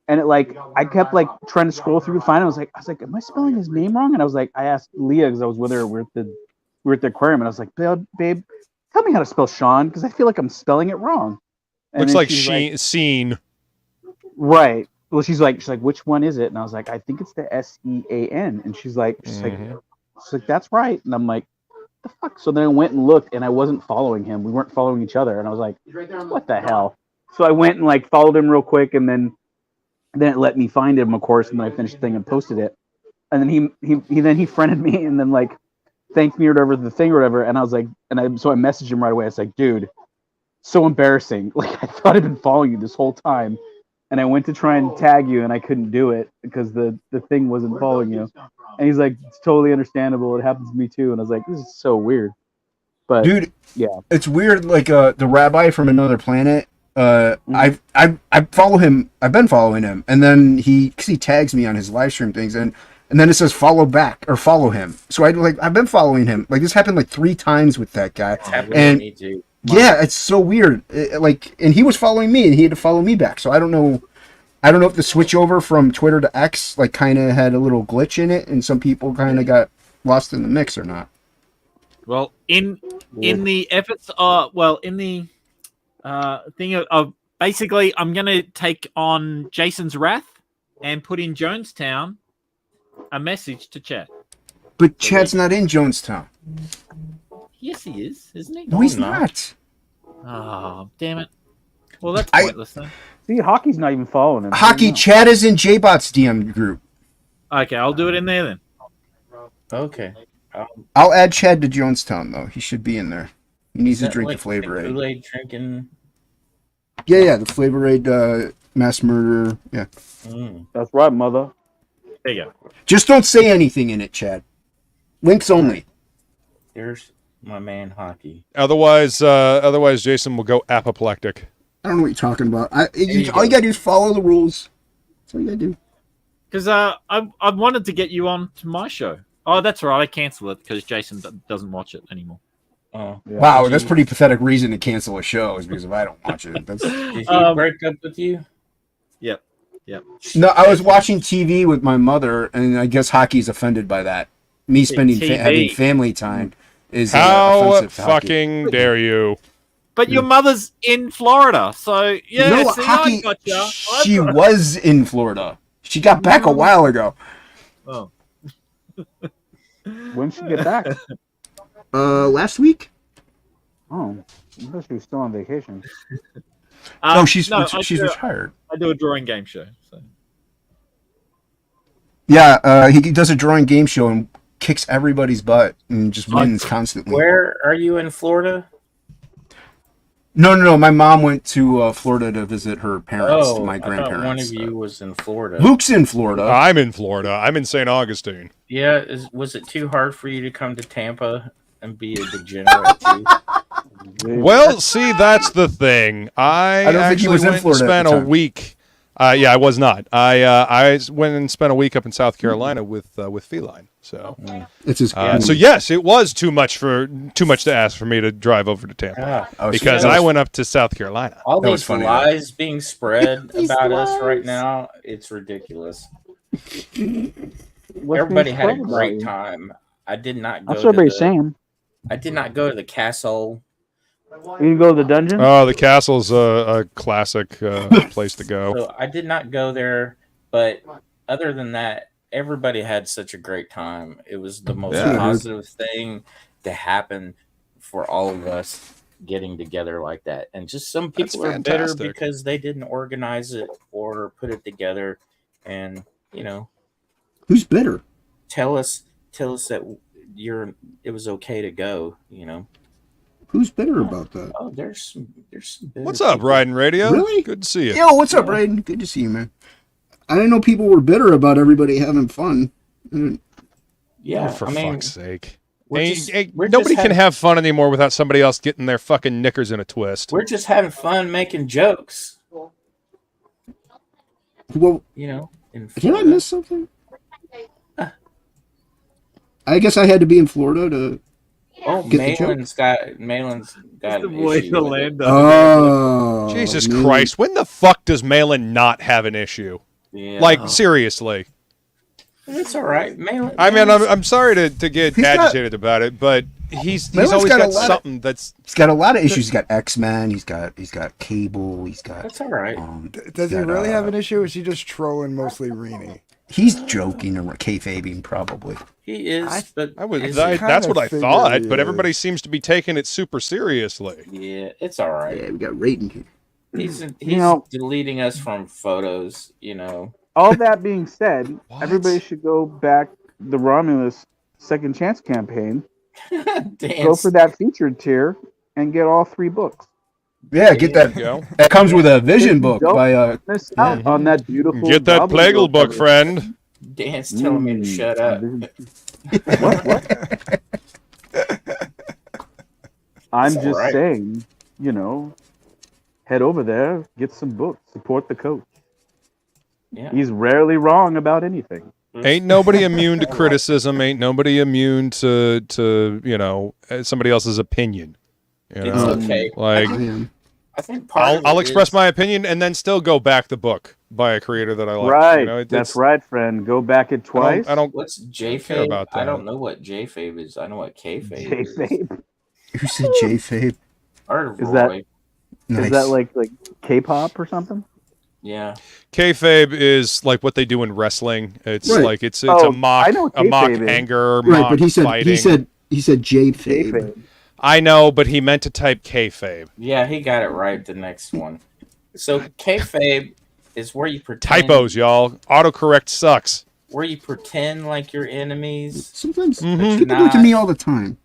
And it like I kept like trying to scroll through to find it. I was like, am I spelling his name wrong? And I was like, I asked Leah because I was with her. We were at the aquarium, and I was like, babe, tell me how to spell Sean because I feel like I'm spelling it wrong. And Looks then like she's scene. right. Well, she's like, which one is it? And I was like, I think it's the SEAN. And she's like, that's right. And I'm like, the fuck? So then I went and looked, and I wasn't following him. We weren't following each other, and I was like, what the hell? So I went and like followed him real quick, and then it let me find him, of course, and then I finished the thing and posted it. And then he friended me and then like thanked me or whatever the thing or whatever. And I was like, so I messaged him right away. I was like, dude, so embarrassing. Like I thought I'd been following you this whole time, and I went to try and tag you and I couldn't do it because the thing wasn't following you. And he's like, it's totally understandable. It happens to me too. And I was like, this is so weird. But Dude, yeah, it's weird. Like the rabbi from another planet. I follow him. I've been following him, and then because he tags me on his live stream things, and then it says follow back or follow him. So I've been following him. Like this happened like 3 times with that guy, and me too. yeah, it's so weird. And he was following me, and he had to follow me back. So I don't know if the switch over from Twitter to X like kind of had a little glitch in it, and some people kind of got lost in the mix or not. Well, in the efforts, in the thing of basically, I'm going to take on Jason's wrath and put in Jonestown a message to chat. But Chad's not in Jonestown. Yes, he is, isn't he? No, he's not. Oh, damn it. Well, that's pointless then. see, Hockey's not even following him. Hockey, Chad is in J-Bot's DM group. Okay, I'll do it in there then. Okay. I'll add Chad to Jonestown though. He should be in there. He needs to drink the Flavor Aid. Kool-Aid drinking. Yeah, the Flavor Aid mass murder. Yeah. That's right, mother. There you go. Just don't say anything in it, Chad. Links only. There's my man Hockey. Otherwise, Jason will go apoplectic. I don't know what you're talking about. All you gotta do is follow the rules. That's all you gotta do. Because I wanted to get you on to my show. Oh, that's right. I canceled it because Jason doesn't watch it anymore. Oh, Yeah. Wow, that's pretty pathetic reason to cancel a show is because if I don't watch it. That's... Did he break up with you? Yep. No, I was watching TV with my mother, and I guess Hockey's offended by that. Me spending having family time is how offensive to Hockey. fucking dare you? But your mother's in Florida, so yeah. No, see, Hockey. I gotcha. She was in Florida. She got back a while ago. Oh. When she get back? Last week. Oh, I thought she was still on vacation. No, she's I retired. I do a drawing game show. So. Yeah, he does a drawing game show and kicks everybody's butt and just wins constantly. Where are you in Florida? No. My mom went to Florida to visit her parents, Oh, my I grandparents. thought one of you was in Florida. Luke's in Florida. I'm in Florida. I'm in St. Augustine. Yeah, was it too hard for you to come to Tampa and be a degenerate too? Well, see, that's the thing. I don't think he actually was in went and Florida at spent the a time. week. Yeah, I was not. I went and spent a week up in South Carolina with Feline. So, It's his so yes, it was too much to ask for me to drive over to Tampa because I went up to South Carolina. All these lies being spread about us right now, it's ridiculous. Everybody had a great time. I did not go. That's what everybody's saying. I did not go to the castle. You can go to the dungeon. Oh, the castle's a classic place to go. So I did not go there, but other than that, everybody had such a great time. It was the most positive thing to happen for all of us getting together like that. And just some people are bitter because they didn't organize it or put it together. And who's bitter? Tell us that it was okay to go. Who's bitter about that? Oh, there's some bitter What's up, people. Riding Radio? Really? Good to see you. Yo, what's up, Raiden? Good to see you, man. I didn't know people were bitter about everybody having fun. Yeah, for fuck's sake. We're Nobody just can have fun anymore without somebody else getting their fucking knickers in a twist. We're just having fun making jokes. Well, did I miss something? I guess I had to be in Florida to. Malin's got the voice of Lando. Oh, Jesus Christ! When the fuck does Malin not have an issue? Yeah. Like seriously. It's all right, Malin. I mean, I'm sorry to get agitated about it, but he's always got something that's. He's got a lot of issues. He's got X-Men. He's got Cable. He's got. That's all right. Does he really have an issue, or is he just trolling mostly Rini? He's joking or kayfabing, probably. He is, but that's what I thought. But everybody seems to be taking it super seriously. Yeah, it's all right. Yeah, we got Raiden here. He's deleting us from photos. All that being said, everybody should go back the Romulus Second Chance campaign. Go for that featured tier and get all 3 books. Yeah, get that. That comes with a vision book by miss out on that beautiful. Get that Plegel book, friend. Dan's telling me to shut up. What? I'm It's just all right. saying, head over there, get some books, support the coach. Yeah. He's rarely wrong about anything. Ain't nobody immune to criticism. Ain't nobody immune to somebody else's opinion. It's okay. Like, I think part of I'll it express is- my opinion and then still go back the book by a creator that I like. Right. That's right, friend. Go back it twice. I don't. What's care J-Fabe? about I that. don't know what J-Fabe is. I know what K-Fabe is. J-Fabe. Who said J-Fabe? Or Is that Roy. is that like K-pop or something? Yeah. Kayfabe is like what they do in wrestling. It's Right. like it's Oh, a mock I know what a mock kayfabe is. anger, Right, mock but he said fighting. he said J-Fabe. J-Fabe. I know, but he meant to type Kayfabe. Yeah, he got it right the next one. So K-Fabe is where you pretend Typos, y'all. Autocorrect sucks. where you pretend like you're enemies. Sometimes but people you're do it to not. me all the time.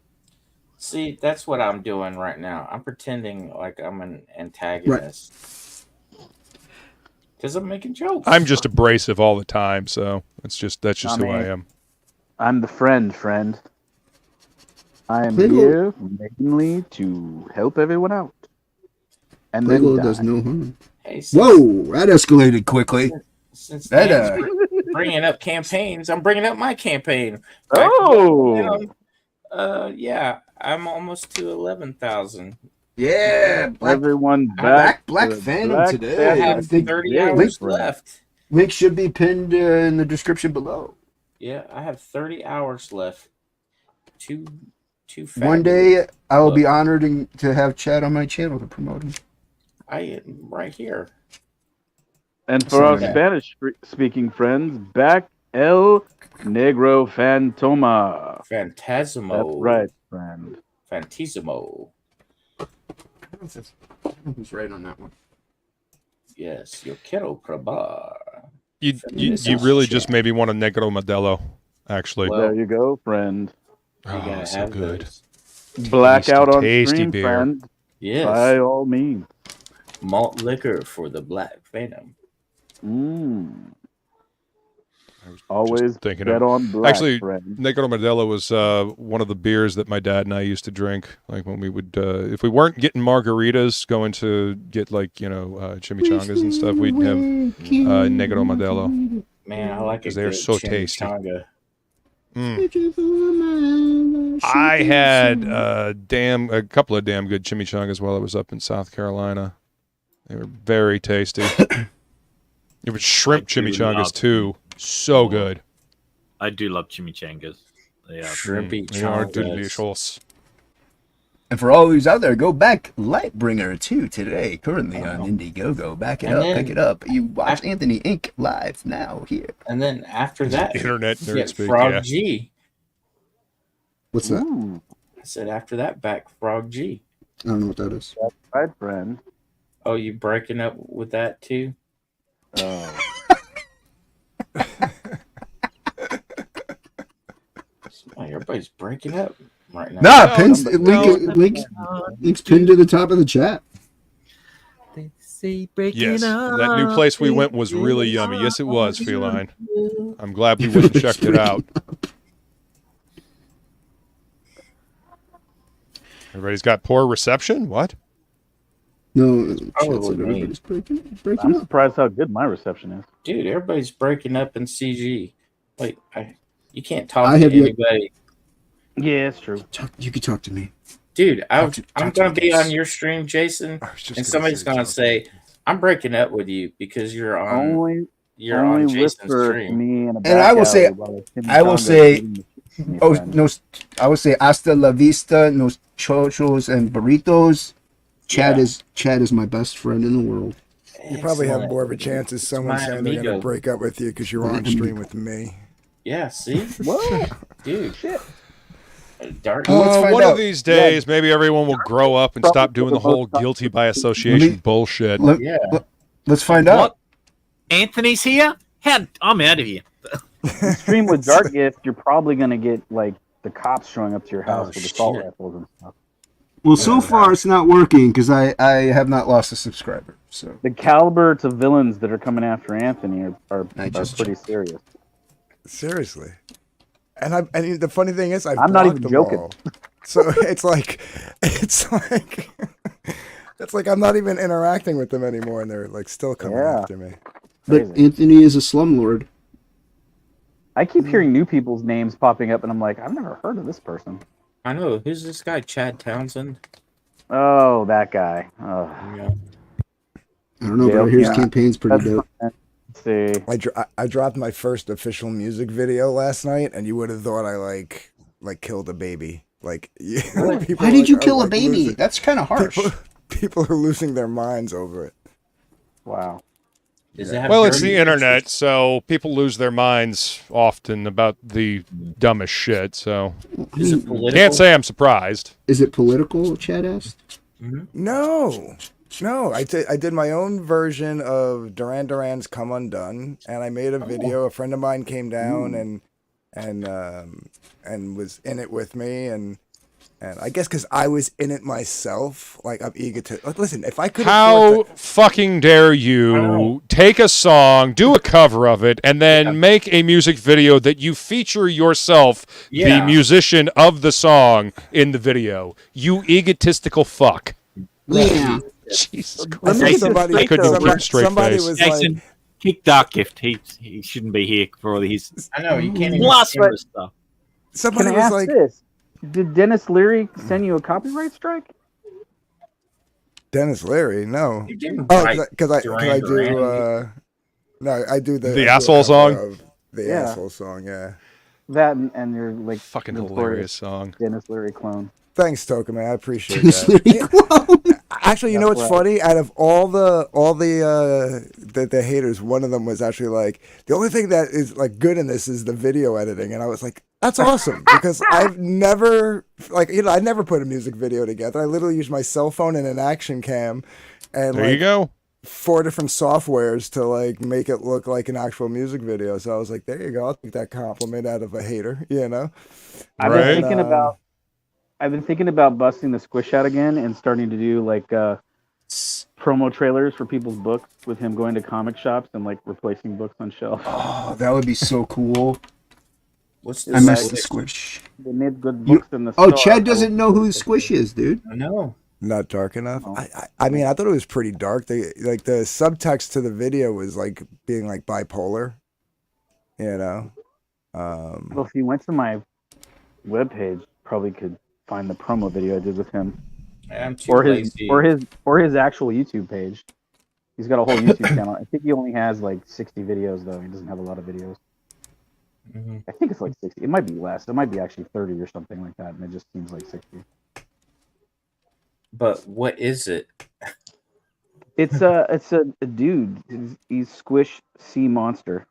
See, that's what I'm doing right now. I'm pretending like I'm an antagonist. Because I'm making jokes. I'm just abrasive all the time, so that's just who I am. I'm the friend. I am Plegel- here mainly to help everyone out. And then Plegel die. does no harm. Hey, since, Whoa, that escalated quickly. since That, Dan's bringing up campaigns, I'm bringing up my campaign. Oh! Yeah, I'm almost to 11,000. Yeah, Everyone Black back. to Phantom Black today. I Phantom. have 30 Yeah, hours link- left. Link should be pinned in the description below. Yeah, I have 30 hours left. Two One day I will be honored to have Chad on my channel to promote him. I am right here. And for our Yeah. Spanish-speaking friends, back El Negro Fantoma. Phantasmo. That's right, friend. Phantismo. Who's right on that one? Yes, yo quiero probar. You really just made me want a Negro Modelo, actually. Well, There you go, friend. You Oh, gotta so have good. those. Blackout on tasty stream, beer. friend. Yes. By all means. Malt liquor for the Black Phantom. Always thinking bet of on black, actually friend. Negro Modelo was one of the beers that my dad and I used to drink, like when we would if we weren't getting margaritas, going to get like chimichangas and stuff, we'd have Negro Modelo. Man, I like it. Because they're so tasty. Chimichanga. I had a couple of damn good chimichangas while I was up in South Carolina. They were very tasty. It was shrimp chimichangas too. So good. I do love chimichangas. They are Shrimpy They are changas. delicious. And for all who's out there, go back Lightbringer 2 today, currently on Indiegogo. Back it And up, then- pick it up. You watch Anthony Inc. live now here. And then after that, Internet you nerd get speak, Frog yeah. G. What's that? Ooh, I said after that, back Frog G. I don't know what that is. that's right, friend. Oh, you breaking up with that too? Oh. Everybody's breaking up right now. Nah, link's pinned to the top of the chat. Yes, that new place we went was really yummy. Yes, it was, Feline. I'm glad we went and checked it out. Everybody's got poor reception? What? No, Probably me. everybody's breaking I'm up. surprised how good my reception is. Dude, everybody's breaking up in CG. Like, you can't talk I to have yet- anybody. Yeah, it's true. You can talk to me. Dude, I'm Talk going to to me, be guys. on your stream, Jason, I was just and gonna somebody's say going to something. say, I'm breaking up with you because you're on Only Jason's whisper to stream. me in a And I will back say- alley while the I will chimichangas say- eating the shit me, Oh, friend. no, I would say hasta la vista, nos chochos and burritos. Chad Yeah. is my best friend in the world. You probably have Excellent. more of a chance of someone my saying they're going amigo. to break up with you because you're on stream with me. Yeah, see? What? Dude. Dark. Well, let's find One out. of these days, maybe everyone will grow up and stop doing the whole guilty by association bullshit. Yeah. Let's find out. What? Anthony's here? I'm out of here. Stream with Dark Gift, you're probably gonna get like the cops showing up to your house Oh, with assault shit. rifles and stuff. Well, so far it's not working because I have not lost a subscriber. So The caliber to villains that are coming after Anthony are I just pretty serious. Seriously. And the funny thing is, I'm not even blocked them joking. all. So it's like I'm not even interacting with them anymore, and they're like still coming Yeah. after me. but Crazy. Anthony is a slumlord. I keep hearing new people's names popping up, and I'm like, I've never heard of this person. I know. Who's this guy? Chad Townsend? Oh, that guy. Oh. Yeah. I don't know, but I hear his Yeah. campaign's pretty That's dope. Let's see. I dropped my first official music video last night, and you would have thought I like killed a baby. Like, people Why are did you like, kill a like baby? losing- That's kind of harsh. People are losing their minds over it. Wow. Does it have Well, it's dirty the internet, so people lose their minds often about the dumbest shit. So Is it political? can't say I'm surprised. Is it political? Chad asked. No, I did my own version of Duran Duran's "Come Undone," and I made a video. A friend of mine came down and was in it with me, and I guess because I was in it myself, like I'm eager to like, listen. If I could, How fucking dare you take a song, do a cover of it, and then make a music video that you feature yourself, the Yeah. musician of the song, in the video? You egotistical fuck. Yeah. Jesus I Christ. think Jason, I couldn't even keep a straight somebody face. was Jason, like, kick Dark Gift. He shouldn't be here for all his I know. You can't even. blasphemous stuff. somebody Can I was ask like, this? Did Dennis Leary send you a copyright strike? Dennis Leary, no. You didn't Oh, write because I Duran do. Duran. No, I do The I do a asshole cover song? of The Yeah. asshole song, yeah. That and your like Fucking notorious hilarious song. Dennis Leary clone. Thanks, Token Man. I appreciate Dennis that. Leary clone. Actually, you know That's what's right. funny? Out of all the haters, one of them was actually like, the only thing that is like good in this is the video editing, and I was like, that's awesome because I've never I never put a music video together. I literally use my cell phone and an action cam, and There you go. 4 different softwares to like make it look like an actual music video. So I was like, there you go. I'll take that compliment out of a hater, you know? I've Right. been thinking about busting the squish out again and starting to do like promo trailers for people's books with him going to comic shops and like replacing books on shelves. Oh, that would be so cool. What's I missed the Squish. They made good books in the Oh, store. Chad doesn't know who the Squish is, dude. I know. Not dark enough. I mean, I thought it was pretty dark. Like the subtext to the video was like being like bipolar. You know. Well, if you went to my webpage, probably could find the promo video I did with him. I'm too or lazy. his actual YouTube page. He's got a whole YouTube channel. I think he only has like 60 videos though. He doesn't have a lot of videos. Mm-hmm. I think it's like 60. It might be less. It might be actually 30 or something like that, and it just seems like 60. But what is it? It's a dude. He's Squish Sea Monster.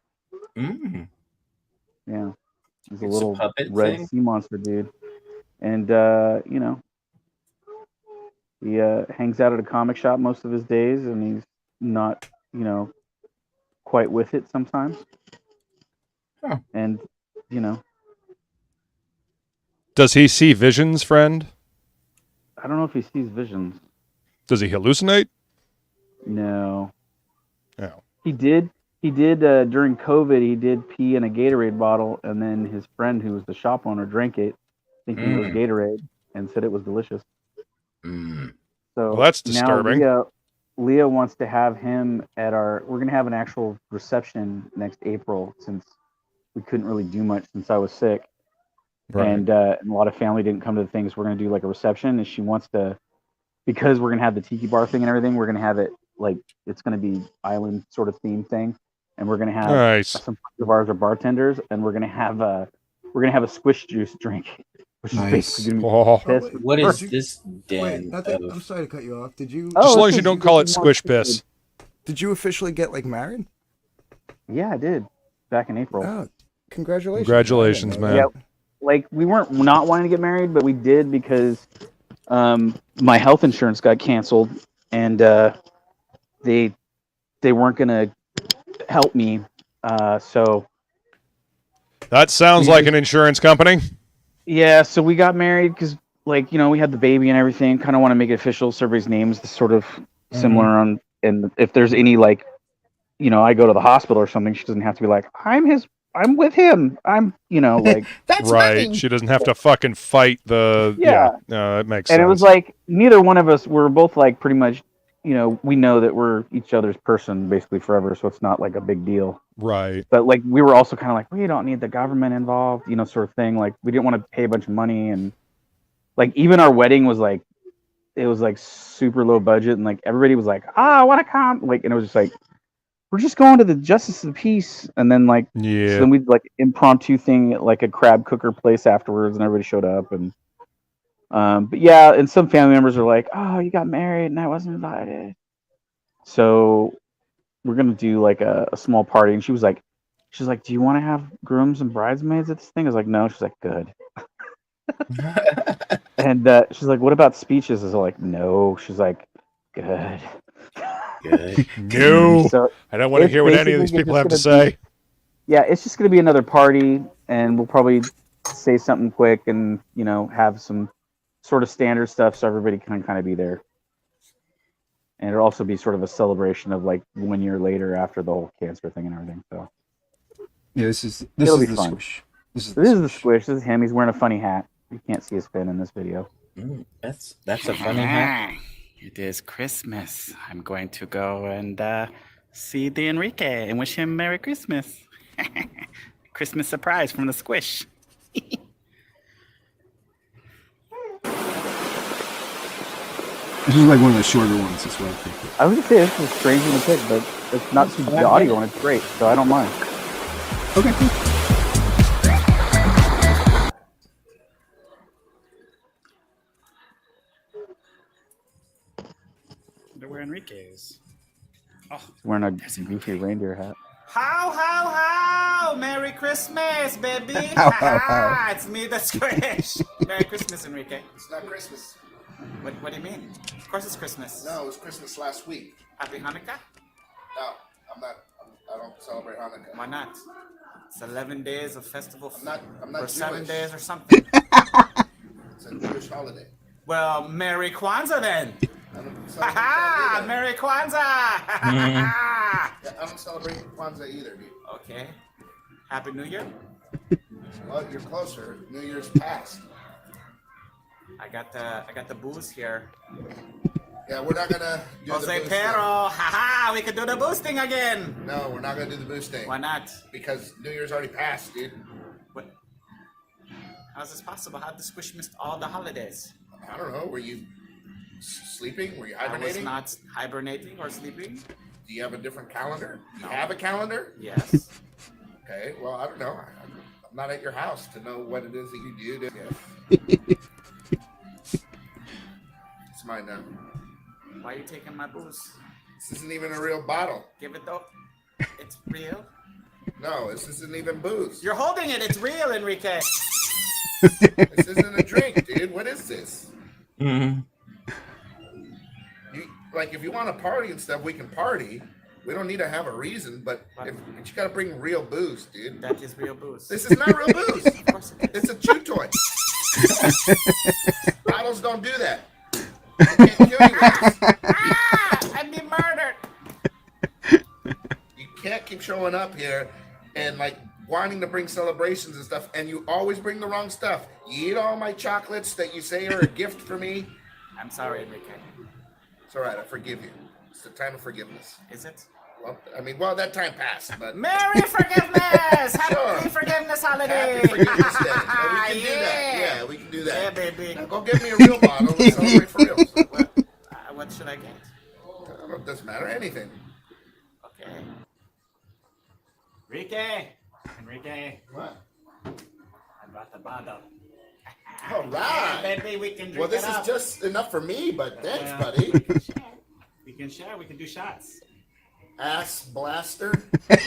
Mm. Yeah, he's a It's little a puppet red thing? sea monster dude, and you know, he hangs out at a comic shop most of his days, and he's not, you know, quite with it sometimes. Huh. And you know, Does he see visions, friend? I don't know if he sees visions. Does he hallucinate? No. No. He did during COVID. He did pee in a Gatorade bottle, and then his friend, who was the shop owner, drank it, thinking it was Gatorade, and said it was delicious. Mm. So Well, that's disturbing. Now Leah wants to have him at our. We're gonna have an actual reception next April, since we couldn't really do much since I was sick, Right. and a lot of family didn't come to the things. We're gonna do like a reception, and she wants to, because we're gonna have the tiki bar thing and everything. We're gonna have it like it's gonna be island sort of theme thing, and we're gonna have Nice. some friends of ours are bartenders, and we're gonna have a squish juice drink, which Nice. is basically gonna Oh. be piss. What is Did you- this den? Wait, nothing. of- I'm sorry to cut you off. Did you? Just as long as it's you don't just- call it it's squish more- piss. Did you officially get like married? Yeah, I did back in April. Oh, congratulations! Congratulations, I didn't know man. Yeah, like we weren't not wanting to get married, but we did because my health insurance got canceled, and they weren't gonna help me. So That sounds like an insurance company. yeah, so we got married because, like, you know, we had the baby and everything. Kind of want to make it official, so everybody's names sort of similar on. And if there's any, like, you know, I go to the hospital or something, she doesn't have to be like, I'm with him. I'm, you know, like. That's Right. mine. She doesn't have to fucking fight the. Yeah. No, that makes And sense. it was like neither one of us were both like pretty much, you know, we know that we're each other's person basically forever, so it's not like a big deal. Right. But like we were also kind of like, we don't need the government involved, you know, sort of thing. Like we didn't want to pay a bunch of money, and like even our wedding was like, it was like super low budget, and like everybody was like, I want to come, like, and it was just like, we're just going to the Justice of the Peace, and then like, Yeah. so then we'd like impromptu thing at like a crab cooker place afterwards, and everybody showed up, and but yeah, and some family members are like, oh, you got married and I wasn't invited, so we're gonna do like a small party. And she's like, do you want to have grooms and bridesmaids at this thing? I was like, no. She's like, good. And she's like, what about speeches? I was like, no. She's like, good. Good. No. So I don't want to it's hear what any of these basically people have to just gonna say. yeah, it's just gonna be another party, and we'll probably say something quick, and you know, have some sort of standard stuff so everybody can kind of be there. And it'll also be sort of a celebration of like 1 year later after the whole cancer thing and everything. So Yeah, this is It'll be the fun. Squish. This is this is the Squish. This is him. He's wearing a funny hat. You can't see his fin in this video. That's a funny hat. It is Christmas. I'm going to go and see the Enrique and wish him Merry Christmas. Christmas surprise from the Squish. This is like one of the shorter ones. That's what I think. I was gonna say this is strange in the pic, but it's not too the audio and it's great, so I don't mind. Okay, cool. Wonder where Enrique is. Oh, He's wearing a goofy reindeer hat. how! Merry Christmas, baby! How, how. It's me, the Squish. Merry Christmas, Enrique. It's not Christmas. What do you mean? Of course it's Christmas. No, it was Christmas last week. Happy Hanukkah? No, I don't celebrate Hanukkah. Why not? It's 11 days of festival. I'm not or 7 Jewish. days or something. It's a Jewish holiday. Well, Merry Kwanzaa then. celebrate Merry Kwanzaa! Yeah, I don't celebrate Kwanzaa either, dude. Okay. Happy New Year. Well, you're closer. New Year's passed. I got the booze here. Yeah, we're not gonna do Jose the boost Pero, haha, we could do the boosting again. thing. No, we're not gonna do the boost thing. Why not? Because New Year's already passed, dude. What? How's this possible? How did the Squish missed all the holidays? I don't know. Were you sleeping? Were you I was hibernating? not hibernating or sleeping. Do you have a different calendar? Do you have a calendar? Yes. Okay. Well, I don't know. I'm not at your house to know what it is that you do. It's mine now. Why are you taking my booze? This isn't even a real bottle. Give it though. It's real. No, this isn't even booze. You're holding it. It's real, Enrique. This isn't a drink, dude. What is this? If you want to party and stuff, we can party. We don't need to have a reason, but you got to bring real booze, dude. That is real booze. This is not real booze. Of course it is. It's a chew toy. Bottles don't do that. You can't kill you with this. I'd be murdered. You can't keep showing up here and wanting to bring celebrations and stuff, and you always bring the wrong stuff. You eat all my chocolates that you say are a gift for me. I'm sorry, Enrique. It's all right. I forgive you. It's the time of forgiveness. Is it? Well, that time passed, but Merry Forgiveness! Happy Sure. Forgiveness holiday! Happy Forgiveness Day. Well, we can do that. Yeah, we can do that. Yeah, baby. Now, go get me a real bottle and celebrate for real. What should I get? It doesn't matter. Anything. Okay. Enrique. What? I brought the bottle. All right. Yeah, baby, we can drink Well, this it is up. just enough for me, but thanks, Yeah. buddy. We can share. We can do shots. Ass blaster. It's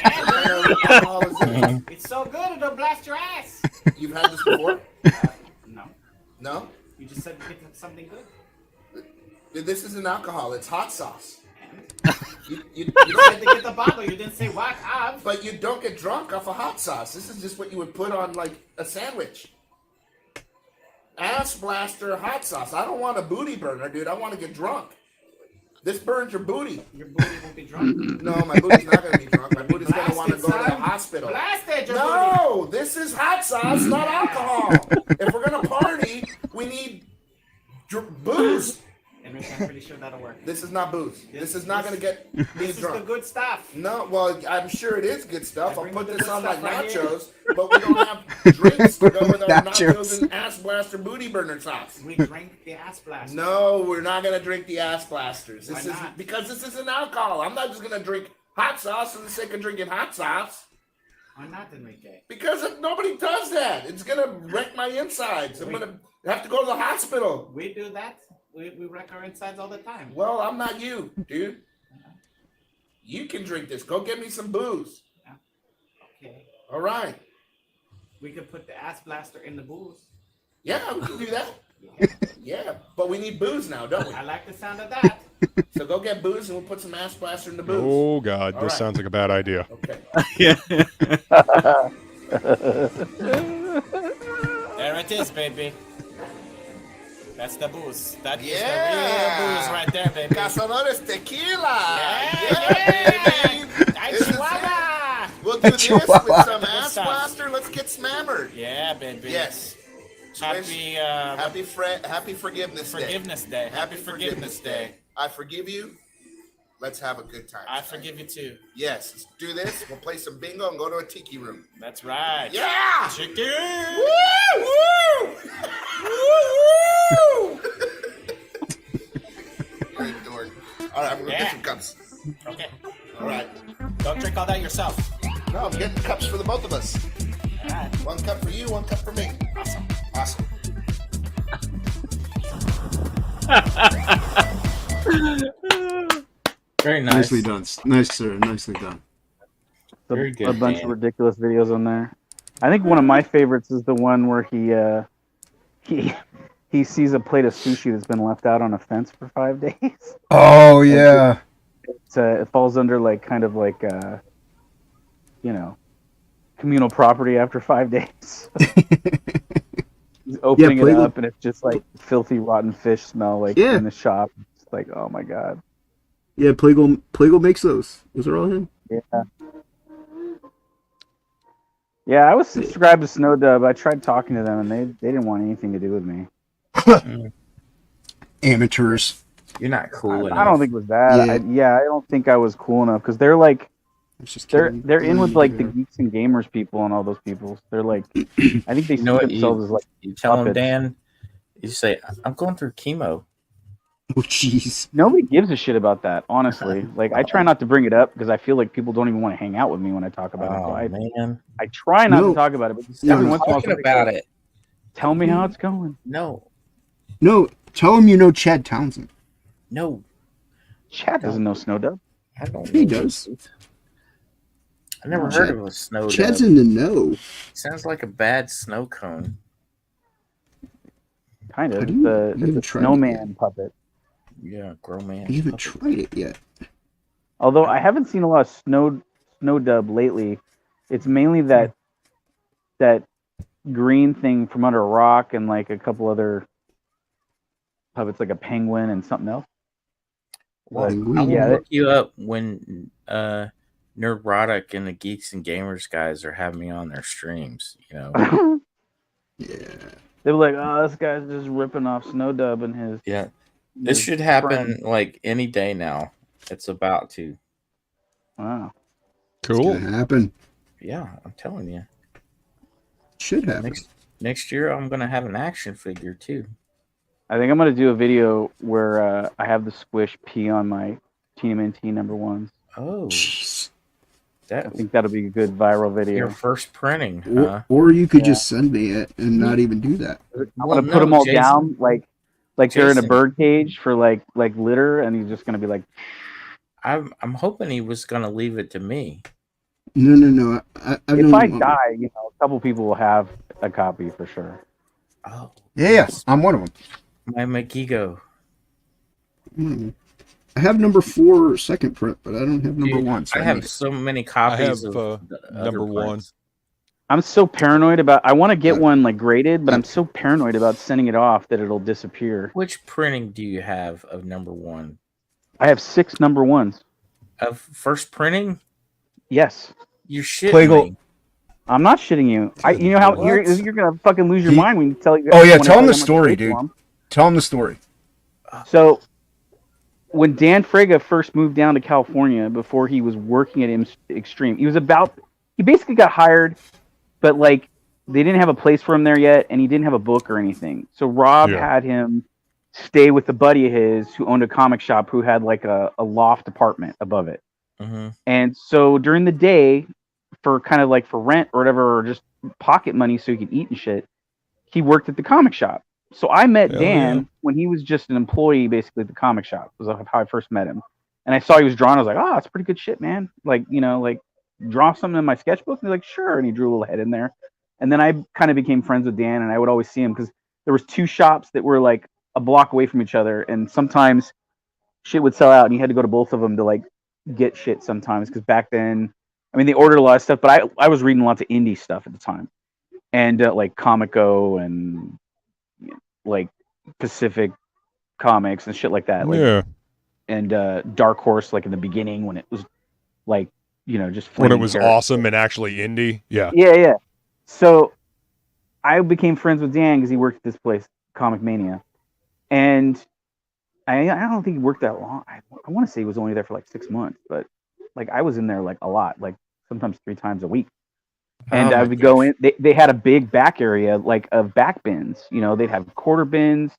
so good, it'll blast your ass. You've had this before? No. No? You just said get something good. Dude, this isn't alcohol. It's hot sauce. You You said to get the bottle. You didn't say what of. But you don't get drunk off of hot sauce. This is just what you would put on a sandwich. Ass blaster hot sauce. I don't want a booty burner, dude. I want to get drunk. This burns your booty. Your booty won't be drunk. No, my booty's not gonna be drunk. My booty's gonna want to go to the hospital. Blasted your No, this is hot sauce, not alcohol. If we're gonna party, we need booze. Enrique, I'm pretty sure that'll work. This is not booze. This is not gonna get me This drunk. is the good stuff. No, well, I'm sure it is good stuff. I'll put the this good on like stuff right nachos, but we don't have drinks to go with our nachos and ass blaster booty burner sauce. We drink the ass blast. No, we're not gonna drink the ass blasters. Why This is not? because this isn't alcohol. I'm not just gonna drink hot sauce for the sake of drinking hot sauce. Why not, Enrique? Because nobody does that. It's gonna wreck my insides. I'm gonna have to go to the hospital. We do that. We wreck our insides all the time. Well, I'm not you, dude. You can drink this. Go get me some booze. Okay. All right. We could put the ass blaster in the booze. Yeah, we can do that. Yeah, but we need booze now, don't we? I like the sound of that. So go get booze and we'll put some ass blaster in the booze. Oh God, All this right. sounds like a bad idea. Okay. There it is, baby. That's the booze. That is Yeah. the real booze right there, baby. Cazadores tequila. Yeah, baby. This is Chihuahua. it. We'll do this with some Good ass stuff. blaster. Let's get smammered. Yeah, baby. Yes. Happy Happy Forgiveness Day. Forgiveness Day. Happy Forgiveness Day. I forgive you. Let's have a good time. I forgive you too. Yes, let's do this. We'll play some bingo and go to a tiki room. That's right. Yeah! Chicken. Woo! Woo! Woo! You're a dork. All right, I'm gonna get some cups. Okay. All right. Don't drink all that yourself. No, I'm getting cups for the both of us. All right. One cup for you, one cup for me. Awesome. Awesome. Very nice. Nicely done. Nice, sir. Nicely done. Very good, A bunch Dan. of ridiculous videos on there. I think one of my favorites is the one where he sees a plate of sushi that's been left out on a fence for 5 days. Oh yeah. It falls under communal property after 5 days. He's opening it Plegel. up and it's just like filthy rotten fish smell Yeah. in the shop. It's It's like, oh my god. Yeah, Plegel makes those. Those are all him. Yeah. Yeah, I was subscribed to Snow Dub. I tried talking to them, and they didn't want anything to do with me. Amateurs. You're not cool enough. I don't think it was that. Yeah. I don't think I was cool enough because they're like, they're in with like the geeks and gamers people and all those people. They're like, I think they see themselves as like. You tell them, puppets. Dan. You say, I'm going through chemo. Oh, jeez. Nobody gives a shit about that, honestly. Like, I try not to bring it up because I feel like people don't even want to hang out with me when I talk about it. So I try not to talk about it, but every once in a while, talking about it. Tell me how it's going. No. Tell him you know Chad Townsend. No. Chad doesn't know Snow Dub. I don't. He does. I never heard of a snow. Chad's dove. in the know. Sounds like a bad snow cone. Kind of. You It's haven't a tried snowman puppet. Yeah, grow man. You haven't tried it yet. Although I haven't seen a lot of Snow Dub lately. It's mainly that green thing from under a rock and like a couple other puppets, like a penguin and something else. Well, But, I will look you up when Nerdrotic and the Geeks and Gamers guys are having me on their streams. You know. Yeah. They were like, "Oh, this guy's just ripping off Snow Dub and his." Yeah. This should happen like any day now. It's about to. Wow. Cool. It's gonna happen. Yeah, I'm telling you. Should happen. Next year, I'm gonna have an action figure too. I think I'm gonna do a video where I have the Squish pee on my TMNT #1s. Oh, I think that'll be a good viral video. Your first printing, huh? Or you could just send me it and not even do that. I'm gonna put them all down like they're in a bird cage for like litter, and he's just gonna be like. I'm hoping he was gonna leave it to me. No. If I die, a couple people will have a copy for sure. Oh. Yeah, I'm one of them. My Makigo. I have #4 second print, but I don't have #1. So I have so many copies I have of #1. I'm so paranoid about. I want to get one like graded, but I'm so paranoid about sending it off that it'll disappear. Which printing do you have of #1? I have 6 #1s. Of first printing? Yes. You're shitting me. I'm not shitting you. You know how you're gonna fucking lose your mind when you tell you. Oh yeah, when I tell him you the how much story, I paid dude. for 'em. Tell him the story. So, when Dan Frega first moved down to California, before he was working at Extreme, he basically got hired, but like they didn't have a place for him there yet, and he didn't have a book or anything. So Rob had him stay with a buddy of his who owned a comic shop who had like a loft apartment above it. Mm-hmm. And so during the day, for kind of like for rent or whatever, or just pocket money so he could eat and shit, he worked at the comic shop. So I met Dan when he was just an employee, basically at the comic shop. Was how I first met him. And I saw he was drawing. I was like, oh, it's pretty good shit, man. Like, like draw something in my sketchbook. And he's like, sure. And he drew a little head in there. And then I kind of became friends with Dan, and I would always see him because there was 2 shops that were like a block away from each other. And sometimes shit would sell out and you had to go to both of them to like get shit sometimes. Because back then, I mean, they ordered a lot of stuff, but I was reading lots of indie stuff at the time. And like Comico and like Pacific Comics and shit like that. Like, Yeah. And Dark Horse, like in the beginning when it was like, just When it flaming was characters. awesome and actually indie. Yeah. Yeah. So I became friends with Dan because he worked at this place, Comic Mania. And I don't think he worked that long. I want to say he was only there for like 6 months, but like I was in there like a lot, like sometimes 3 times a week. And I would go in. They had a big back area like of back bins. They'd have quarter bins.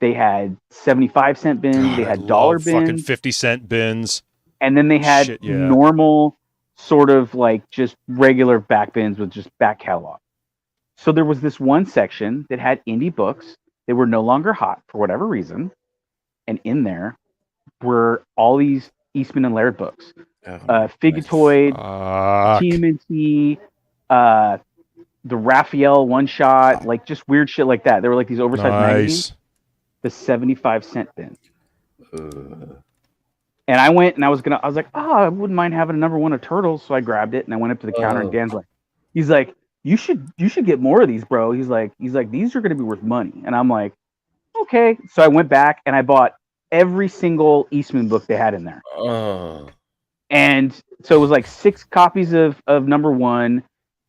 They had 75-cent bins. God, they had I dollar love bins. fucking 50-cent bins. And then they had Shit, yeah. normal sort of like just regular back bins with just back catalog. So there was this one section that had indie books. They were no longer hot for whatever reason. And in there were all these Eastman and Laird books. Figatoid, TMNT, the Raphael one-shot, like just weird shit like that. They were like these oversized magazines. The 75-cent bin. And I went and I was like, oh, I wouldn't mind having a #1 of Turtles. So I grabbed it and I went up to the counter and Dan's like, he's like, you should get more of these, bro. He's like, these are going to be worth money. And I'm like, okay. So I went back and I bought every single Eastman book they had in there. Oh. And so it was like 6 copies of number 1,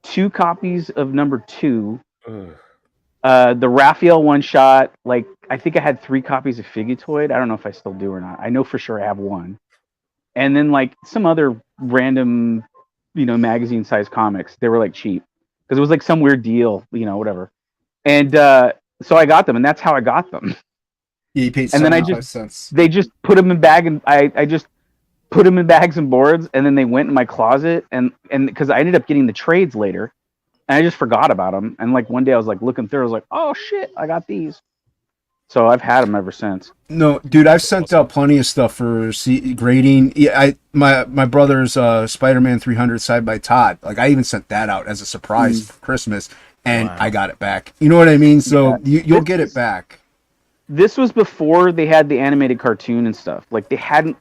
2 copies of number 2. The Raphael one shot, like I think I had 3 copies of Figutoid. I don't know if I still do or not. I know for sure I have 1. And then like some other random, magazine sized comics. They were like cheap because it was like some weird deal, whatever. And so I got them, and that's how I got them. Yeah, you paid And then 75 cents. they just put them in bag, and I just put them in bags and boards, and then they went in my closet, and because I ended up getting the trades later, and I just forgot about them. And like one day I was like looking through, I was like, oh shit, I got these. So I've had them ever since. No, dude, I've sent out plenty of stuff for grading. Yeah, my brother's Spider-Man 300 side by Todd. Like I even sent that out as a surprise for Christmas, and I got it back. You know what I mean? So you'll get it back. This was before they had the animated cartoon and stuff. Like they hadn't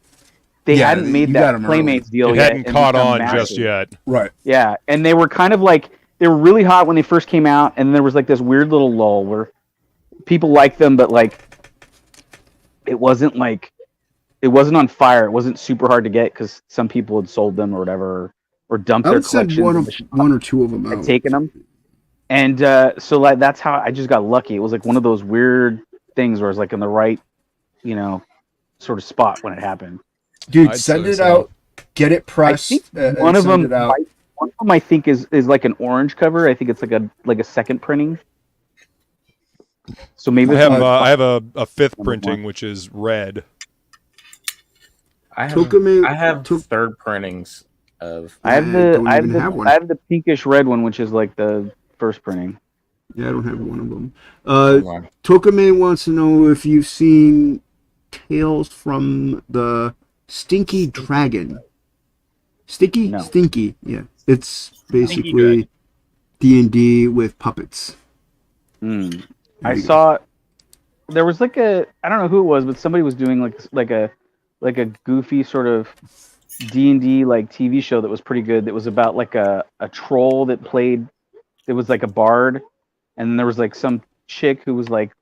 made that Playmates deal it yet. hadn't caught on just yet. Right. Yeah, and they were kind of like they were really hot when they first came out, and there was like this weird little lull where people liked them, but like it wasn't on fire. It wasn't super hard to get because some people had sold them or whatever, or dumped I their would send collections. one or two of them Had out. taken them, and so like that's how I just got lucky. It was like one of those weird things where I was like in the right, sort of spot when it happened. Dude, send it out. Get it pressed. One of them, I think is like an orange cover. I think it's like a second printing. So maybe I have a 5th printing, which is red. I have 3rd printings of. I have the pinkish red one, which is like the 1st printing. Yeah, I don't have one of them. Tokame wants to know if you've seen Tales from the Stinky Dragon. Stinky? No. Stinky, yeah. It's basically D&D with puppets. I saw there was like I don't know who it was, but somebody was doing like a goofy sort of D&D like TV show that was pretty good. That was about like a troll that played. It was like a bard, and then there was like some chick who was like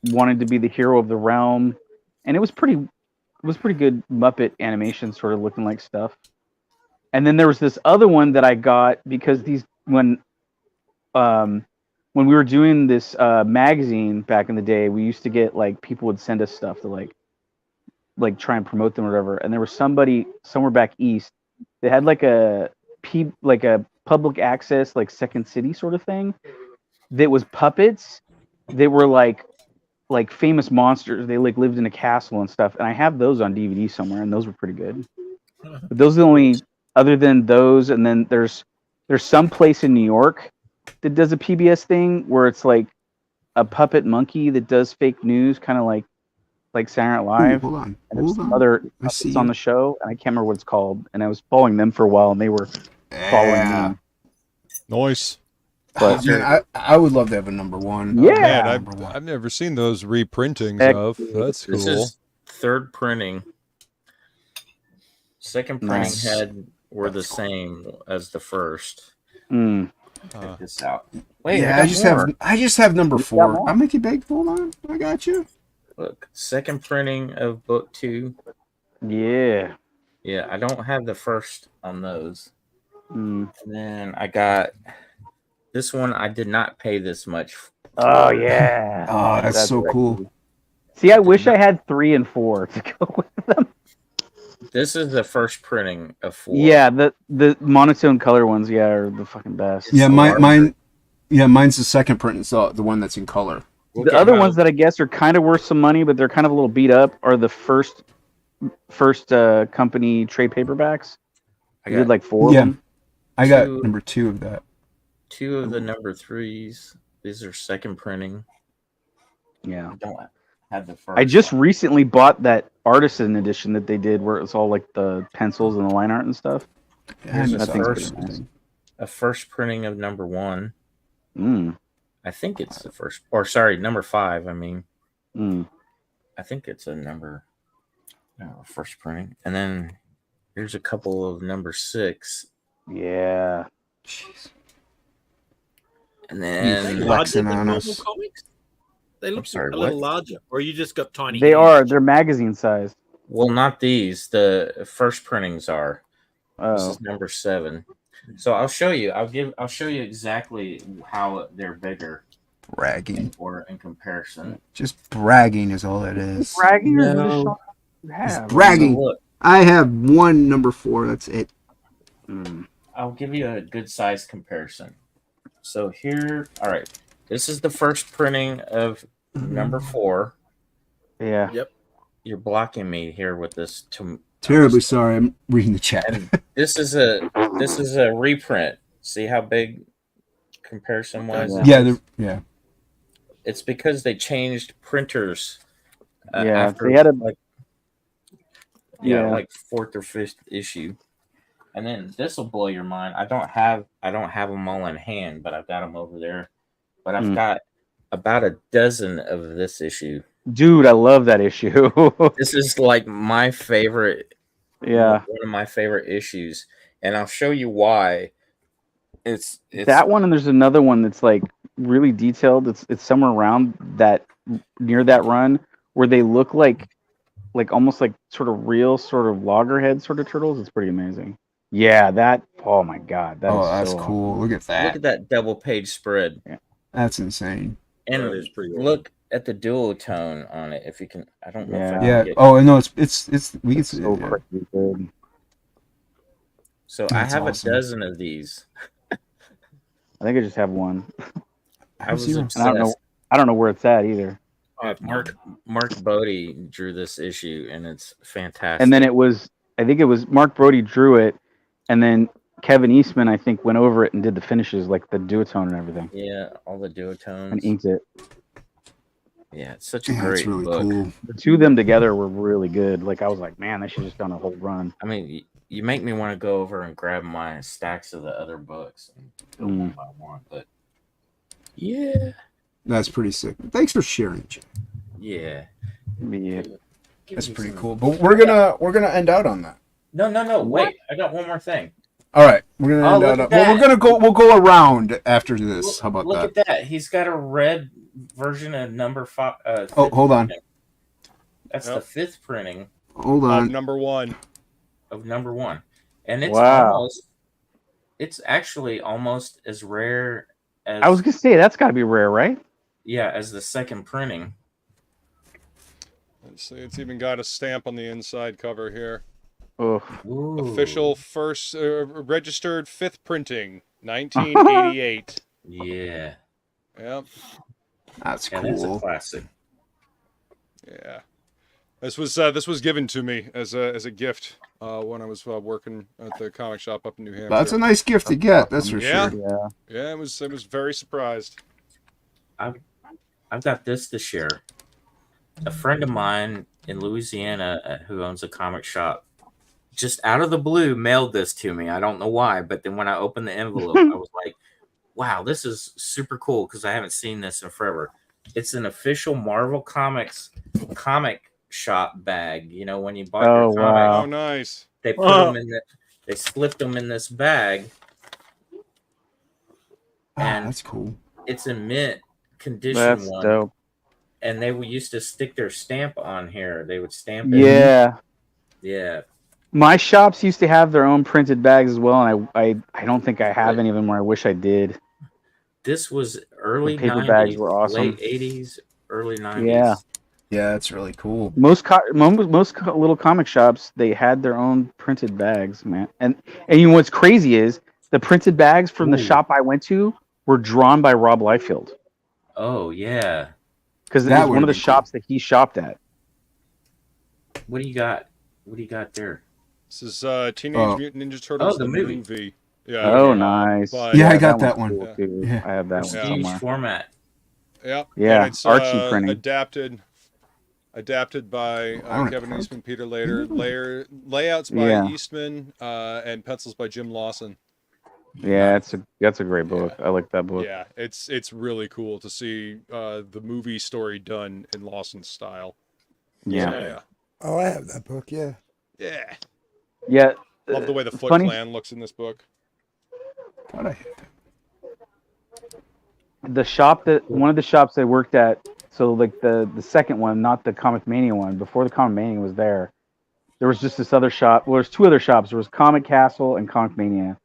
wanted to be the hero of the realm, and it was pretty good Muppet animation, sort of looking like stuff. And then there was this other one that I got because when we were doing this magazine back in the day, we used to get like people would send us stuff to like try and promote them or whatever. And there was somebody somewhere back east that had like a public access like Second City sort of thing that was puppets that were like famous monsters. They like lived in a castle and stuff. And I have those on DVD somewhere, and those were pretty good. But those are the only other than those. And then there's some place in New York that does a PBS thing where it's like a puppet monkey that does fake news, kind of like Saturday Night Live. Hold on. And there's some other puppets on the show, and I can't remember what it's called. And I was following them for a while, and they were following me. Nice. But man, I would love to have a number 1. Yeah. Man, I've never seen those reprintings of. That's cool. This is 3rd printing. 2nd printing were the same as the 1st. Check this out. Wait, yeah, I just have number 4. I'll make you big. Hold on, I got you. Look, 2nd printing of book 2. Yeah. Yeah, I don't have the 1st on those. And then I got this one. I did not pay this much. Oh yeah. Oh, that's so cool. See, I wish I had 3 and 4 to go with them. This is the 1st printing of 4. Yeah, the monotone color ones, are the fucking best. Yeah, mine's the 2nd print. It's the one that's in color. The other ones that I guess are kind of worth some money, but they're kind of a little beat up, are the first company trade paperbacks. I did like 4 of them. I got number 2 of that. 2 of the number 3s. These are 2nd printing. Yeah. I don't have the 1st. I just recently bought that artisan edition that they did where it's all like the pencils and the line art and stuff. Here's a 1st printing of number 1. I think it's the 1st, or sorry, number 5. I mean, I think it's a number 1st printing, and then here's a couple of number 6. Yeah. Jeez. And then flexing on us. They look sorry, a little what? larger, or you just got tiny. They hands? are. They're magazine size. Well, not these. The first printings are. This Oh. is number 7. So I'll show you. I'll show you exactly how they're bigger. Bragging. Or in comparison. Just bragging is all it is. Bragging or No. is this you It's have? bragging. Look. I have one number 4. That's it. I'll give you a good size comparison. So here, all right. This is the first printing of number 4. Yeah. Yep. You're blocking me here with this. Terribly sorry. I'm reading the chat. And this is a reprint. See how big comparison wise? Yeah. It's because they changed printers. Yeah, after they had a like like 4th or 5th issue. And then this will blow your mind. I don't have them all in hand, but I've got them over there. But I've got about a dozen of this issue. Dude, I love that issue. This is like my favorite. Yeah. One of my favorite issues, and I'll show you why. It's that one, and there's another one that's like really detailed. It's somewhere around that near that run where they look like almost like sort of real sort of loggerhead sort of turtles. It's pretty amazing. Yeah, that. Oh my god, That's so cool. awesome. Look at that. Look at that double page spread. Yeah. That's insane. And That is pretty look at the duotone on it. If you can, I don't know. If I can Yeah. get Oh no, it's we can see So it. Yeah. crazy good. So That's I have awesome. a dozen of these. I think I just have one. I was And obsessed. I don't know where it's at either. Mark Bodie drew this issue, and it's fantastic. And then I think it was Mark Brody drew it, and then Kevin Eastman, I think, went over it and did the finishes, like the duotone and everything, yeah, all the duotones. and inked it. Yeah, it's such a Yeah, great it's really book. cool. The two of them together were really good. Like I was like, man, they should just done a whole run. I mean, you make me want to go over and grab my stacks of the other books and go one by one. But yeah, That's pretty sick. Thanks for sharing, Jay. yeah, Yeah. That's pretty cool. But we're gonna end out on that. No. Wait, I got one more thing. All right, we're gonna end out. Well, we'll go around after this. How about Look that? at that. He's got a red version of number 5. Oh, hold on. That's the 5th printing. Hold on. Number 1. Of number 1, and it's Wow. it's actually almost as rare as I was gonna say that's got to be rare, right? as the second printing. Let's see. It's even got a stamp on the inside cover here. Oh, Official first registered 5th printing, 1988. Yeah. Yep. That's Yeah, that's a cool. classic. Yeah. This was given to me as a gift when I was working at the comic shop up in New Hampshire. That's a nice gift to get. That's for Yeah. sure. Yeah, I was very surprised. I've got this to share. A friend of mine in Louisiana who owns a comic shop, just out of the blue, mailed this to me. I don't know why, but then when I opened the envelope, I was like, "Wow, this is super cool," because I haven't seen this in forever. It's an official Marvel Comics comic shop bag. You know, when you bought your comic, wow. Oh, nice. they put them in they slipped them in this bag, and That's cool. it's a mint condition That's one. dope. And they used to stick their stamp on here. They would stamp it. Yeah. Yeah. My shops used to have their own printed bags as well, and I don't think I have any of them. Where I wish I did. This was early The paper 90s, bags were awesome. late 80s, early 90s. Yeah. Yeah, that's really cool. Most little comic shops, they had their own printed bags, man. And you know what's crazy is the printed bags from the shop I went to were drawn by Rob Liefeld, Oh, yeah. because it That was one of would've the been shops that he shopped at. What do you got? What do you got there? This is Teenage Mutant Ninja Turtles, Oh, the movie. Yeah. Oh, nice. But- Yeah, I got that one. Cool, too. Yeah. I have that one Huge somewhere. format. Yep. Yeah, And it's, Archie printing. Adapted by I don't Kevin know. Eastman, Peter Lader, layouts by Yeah. Eastman, and pencils by Jim Lawson. Yeah, that's a great book. I like that book. Yeah, it's really cool to see the movie story done in Lawson's style. Yeah. Yeah. Oh, I have that book. Yeah. Yeah. Yeah. Love the way the Foot funny- Clan looks in this book. Thought I hit that. The shop one of the shops I worked at So like the second one, not the Comic Mania one. Before the Comic Mania was there was just this other shop. Well, there's two other shops. There was Comic Castle and Comic Mania.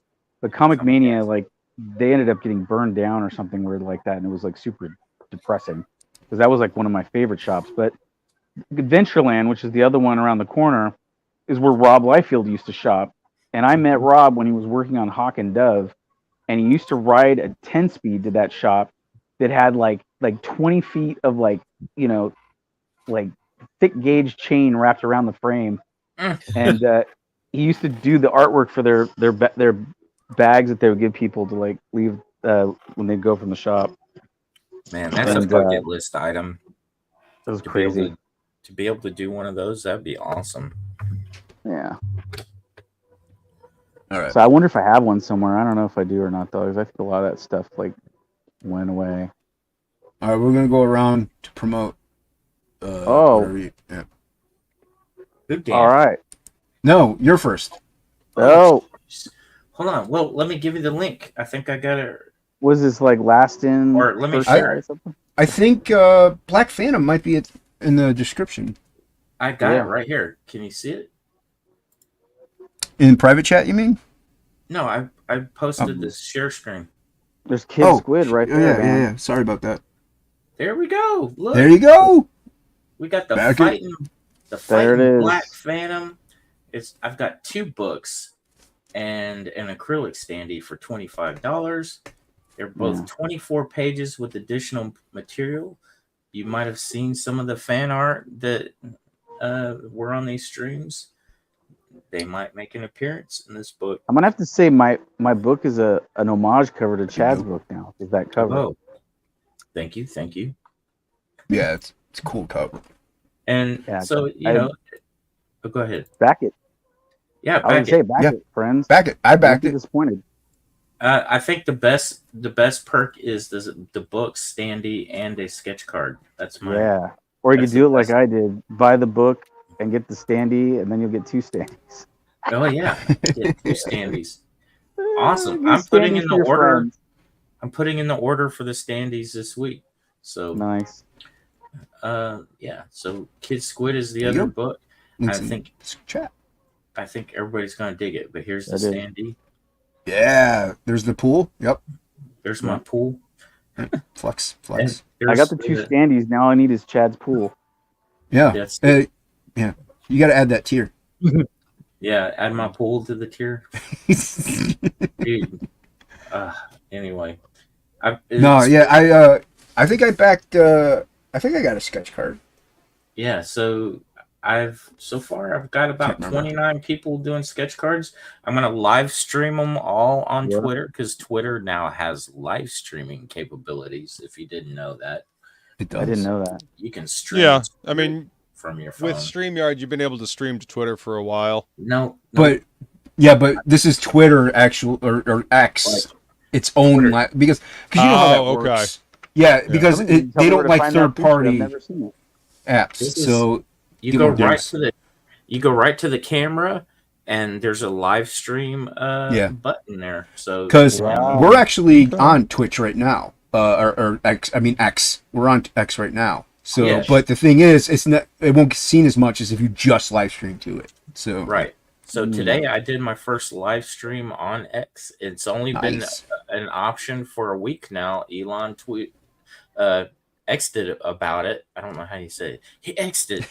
But Comic Mania, like, they ended up getting burned down or something weird like that, and it was like super depressing because that was like one of my favorite shops. But Adventureland, which is the other one around the corner, is where Rob Liefeld used to shop. And I met Rob when he was working on Hawk and Dove, and he used to ride a 10-speed to that shop that had like 20 feet of like thick gauge chain wrapped around the frame, and he used to do the artwork for their bags that they would give people to like leave when they go from the shop. Man, that's a bucket list item. That was crazy. To be able to do one of those, that'd be awesome. Yeah. All right. So I wonder if I have one somewhere. I don't know if I do or not though, because I think a lot of that stuff like went away. All right, we're gonna go around to promote. Yeah. All right. No, you're first. Oh. Hold on. Well, let me give you the link. I think I got it. Was this like last in? Or let me share it. I think Black Phantom might be in the description. I got it right here. Can you see it? In private chat, you mean? No, I posted this share screen. There's Kid Squid right there. Yeah. Sorry about that. There we go. Look. There you go. We got the There fighting it is. Black Phantom. I've got 2 books and an acrylic standee for $25. They're both 24 pages with additional material. You might have seen some of the fan art that were on these streams. They might make an appearance in this book. I'm gonna have to say my book is an homage cover to Chad's book now. Is that cover? Oh, thank you. Yeah, it's a cool cover. And so go ahead. Back it. Yeah, I would say back it, friends. Back it. I backed it. Disappointed. I think the best perk is the book standee and a sketch card. That's mine. Yeah. Or you could do it like I did. Buy the book and get the standee, and then you'll get 2 standees. Oh yeah, get 2 standees. Awesome. I'm putting in the order. Friends. I'm putting in the order for the standees this week. So nice. Yeah. So Kid Squid is the other book. I think everybody's gonna dig it. But here's the standee. Yeah. There's the pool. Yep. There's my pool. Flex. I got the 2 standees. Now all I need is Chad's pool. Yeah. Yeah. You got to add that tier. Yeah. Add my pool to the tier. Dude. Anyway. I think I backed. I think I got a sketch card. Yeah. So I've got about 29 people doing sketch cards. I'm gonna live stream them all on Twitter because Twitter now has live streaming capabilities. If you didn't know that, it does. I didn't know that. You can stream. Yeah, I mean, from your phone with StreamYard, you've been able to stream to Twitter for a while. No. But this is Twitter or X, its own because you know how that works. Yeah, because they don't like third party apps. So you go right to the camera, and there's a live stream button there. So because we're actually on Twitch right now, or X. I mean X. We're on X right now. So, but the thing is, it won't get seen as much as if you just live stream to it. So right. So today I did my first live stream on X. It's only been an option for a week now. Elon X'd it about it. I don't know how you say it. He X'd it.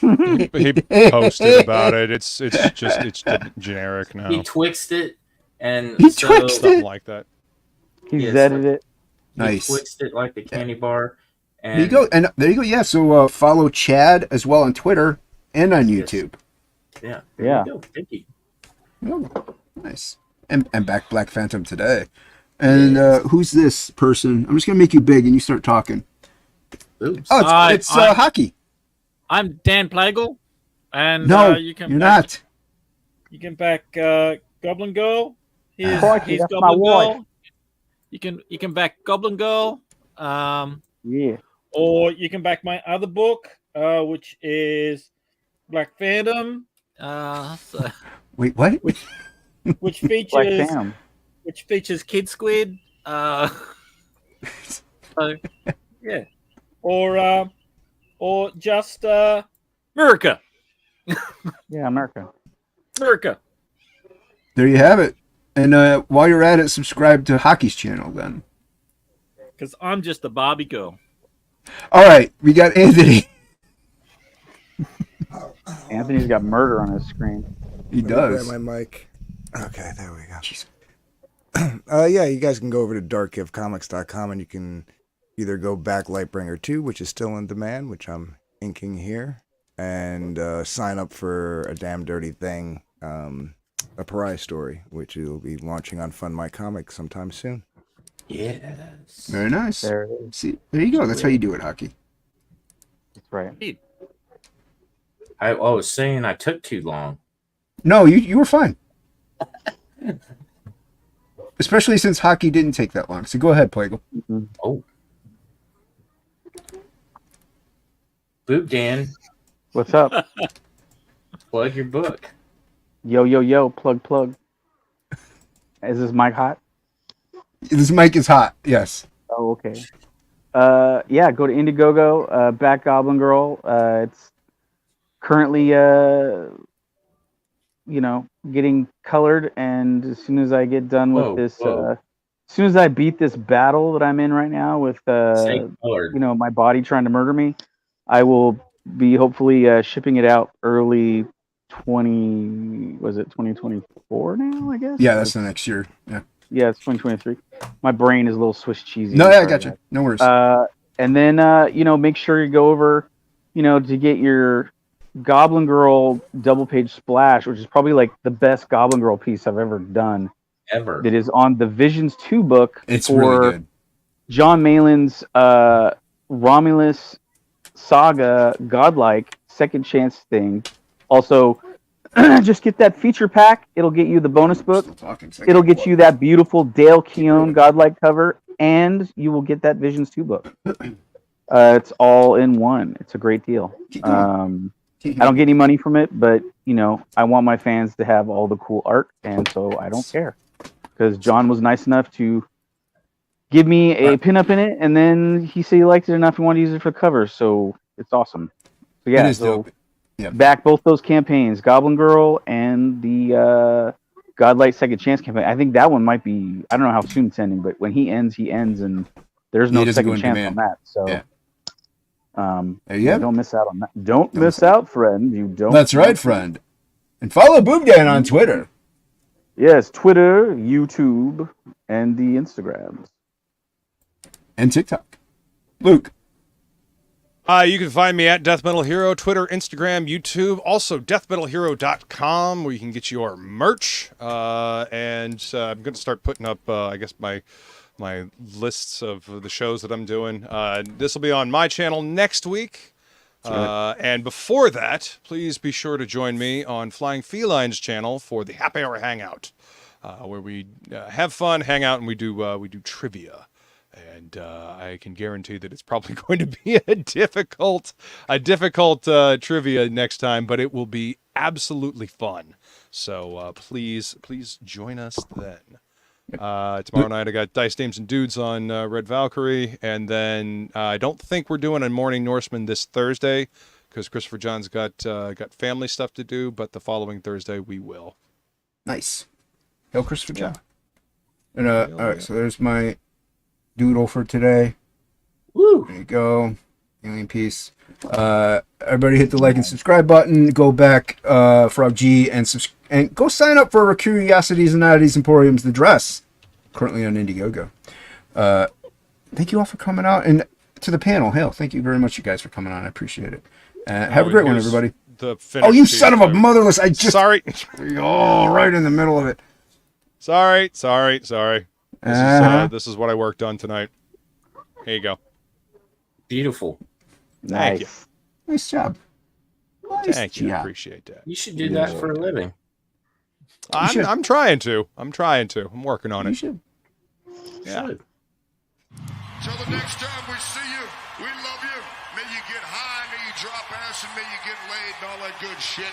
He posted about it. It's generic now. He twixed it, and something like that. He zeded it. He twixed it like the candy bar. And there you go. And there you go. Yeah. So follow Chad as well on Twitter and on YouTube. Yeah. Yeah. Thank you. Oh, nice. And back Black Phantom today. And who's this person? I'm just gonna make you big and you start talking. Oops. Oh, it's Hocky. I'm Dan Plegel, and no, you're not. You can back Goblin Girl. He's that's Goblin my Girl. wife. You can back Goblin Girl. Yeah. Or you can back my other book, which is Black Phantom. Wait, what? Which features Kid Squid. Yeah. Or or just America. Yeah, America. America. There you have it. And while you're at it, subscribe to Hocky's channel then. Because I'm just a Barbie girl. All right, we got Anthony. Anthony's got murder on his screen. He does. Grab my mic. Okay, there we go. Yeah, you guys can go over to darkgifcomics.com and you can either go back Lightbringer 2, which is still in demand, which I'm inking here, and sign up for A Damn Dirty Thing, a Pariah story, which will be launching on Fund My Comics sometime soon. Yes. Very nice. There it is. See, there you go. That's how you do it, Hocky. That's right. I was saying I took too long. No, you were fine. Especially since Hocky didn't take that long. So go ahead, Plegel. Oh. Boob Dan. What's up? Plug your book. Yo, plug. Is this mic hot? This mic is hot, yes. Oh, okay. Yeah, go to Indiegogo, Back Goblin Girl. It's currently, getting colored, and as soon as I get done with this, as soon as I beat this battle that I'm in right now with, my body trying to murder me, I will be hopefully shipping it out early 2024 now, I guess? Yeah, that's the next year. Yeah. Yeah, it's 2023. My brain is a little Swiss cheesy. No, yeah, I got you. No worries. And then, make sure you go over, to get your Goblin Girl double page splash, which is probably like the best Goblin Girl piece I've ever done. Ever. That is on the Visions 2 book. It's for really good. John Malin's Romulus Saga Godlike Second Chance thing. Also, just get that feature pack. It'll get you the bonus book. It'll get you that beautiful Dale Keown Godlike cover, and you will get that Visions 2 book. It's all in one. It's a great deal. I don't get any money from it, but I want my fans to have all the cool art, and so I don't care. Because John was nice enough to give me a pinup in it, and then he said he liked it enough and wanted to use it for the cover, so it's awesome. So yeah, It is dope. Yep. Back both those campaigns, Goblin Girl and the Godlight Second Chance campaign. I think that one might be, I don't know how soon it's ending, but when he ends, and there's no second chance on that. So don't miss out on that. Don't miss out, friend. You don't. That's right, friend. And follow Boobdan on Twitter. Yes, Twitter, YouTube, and the Instagrams. And TikTok. Luke. You can find me at Death Metal Hero, Twitter, Instagram, YouTube, also deathmetalhero.com, where you can get your merch. And I'm going to start putting up, my lists of the shows that I'm doing. This will be on my channel next week. And before that, please be sure to join me on Flying Feline's channel for the Happy Hour Hangout, where we have fun, hang out, and we do trivia. And I can guarantee that it's probably going to be a difficult trivia next time, but it will be absolutely fun. So please join us then. Tomorrow night I got Dice Dames and Dudes on Red Valkyrie, and then I don't think we're doing a Morning Norseman this Thursday because Christopher John's got family stuff to do, but the following Thursday we will. Nice. Hail Christopher John. And all right, so there's my doodle for today. Woo! There you go. Alien Piece. Everybody hit the like and subscribe button. Go back, Frog G, and go sign up for Curiosities and Oddities Emporium's The Dress, currently on Indiegogo. Thank you all for coming out, and to the panel. Hell, thank you very much, you guys, for coming on. I appreciate it. Have a great one, everybody. Oh, you son of a motherless! Sorry. Oh, right in the middle of it. Sorry. This is what I worked on tonight. Here you go. Beautiful. Thank you. Nice job. Thank you. I appreciate that. You should do that for a living. I'm trying to. I'm working on it. You should. Yeah. Till the next time we see you, we love you. May you get high, may you drop ass, and may you get laid and all that good shit.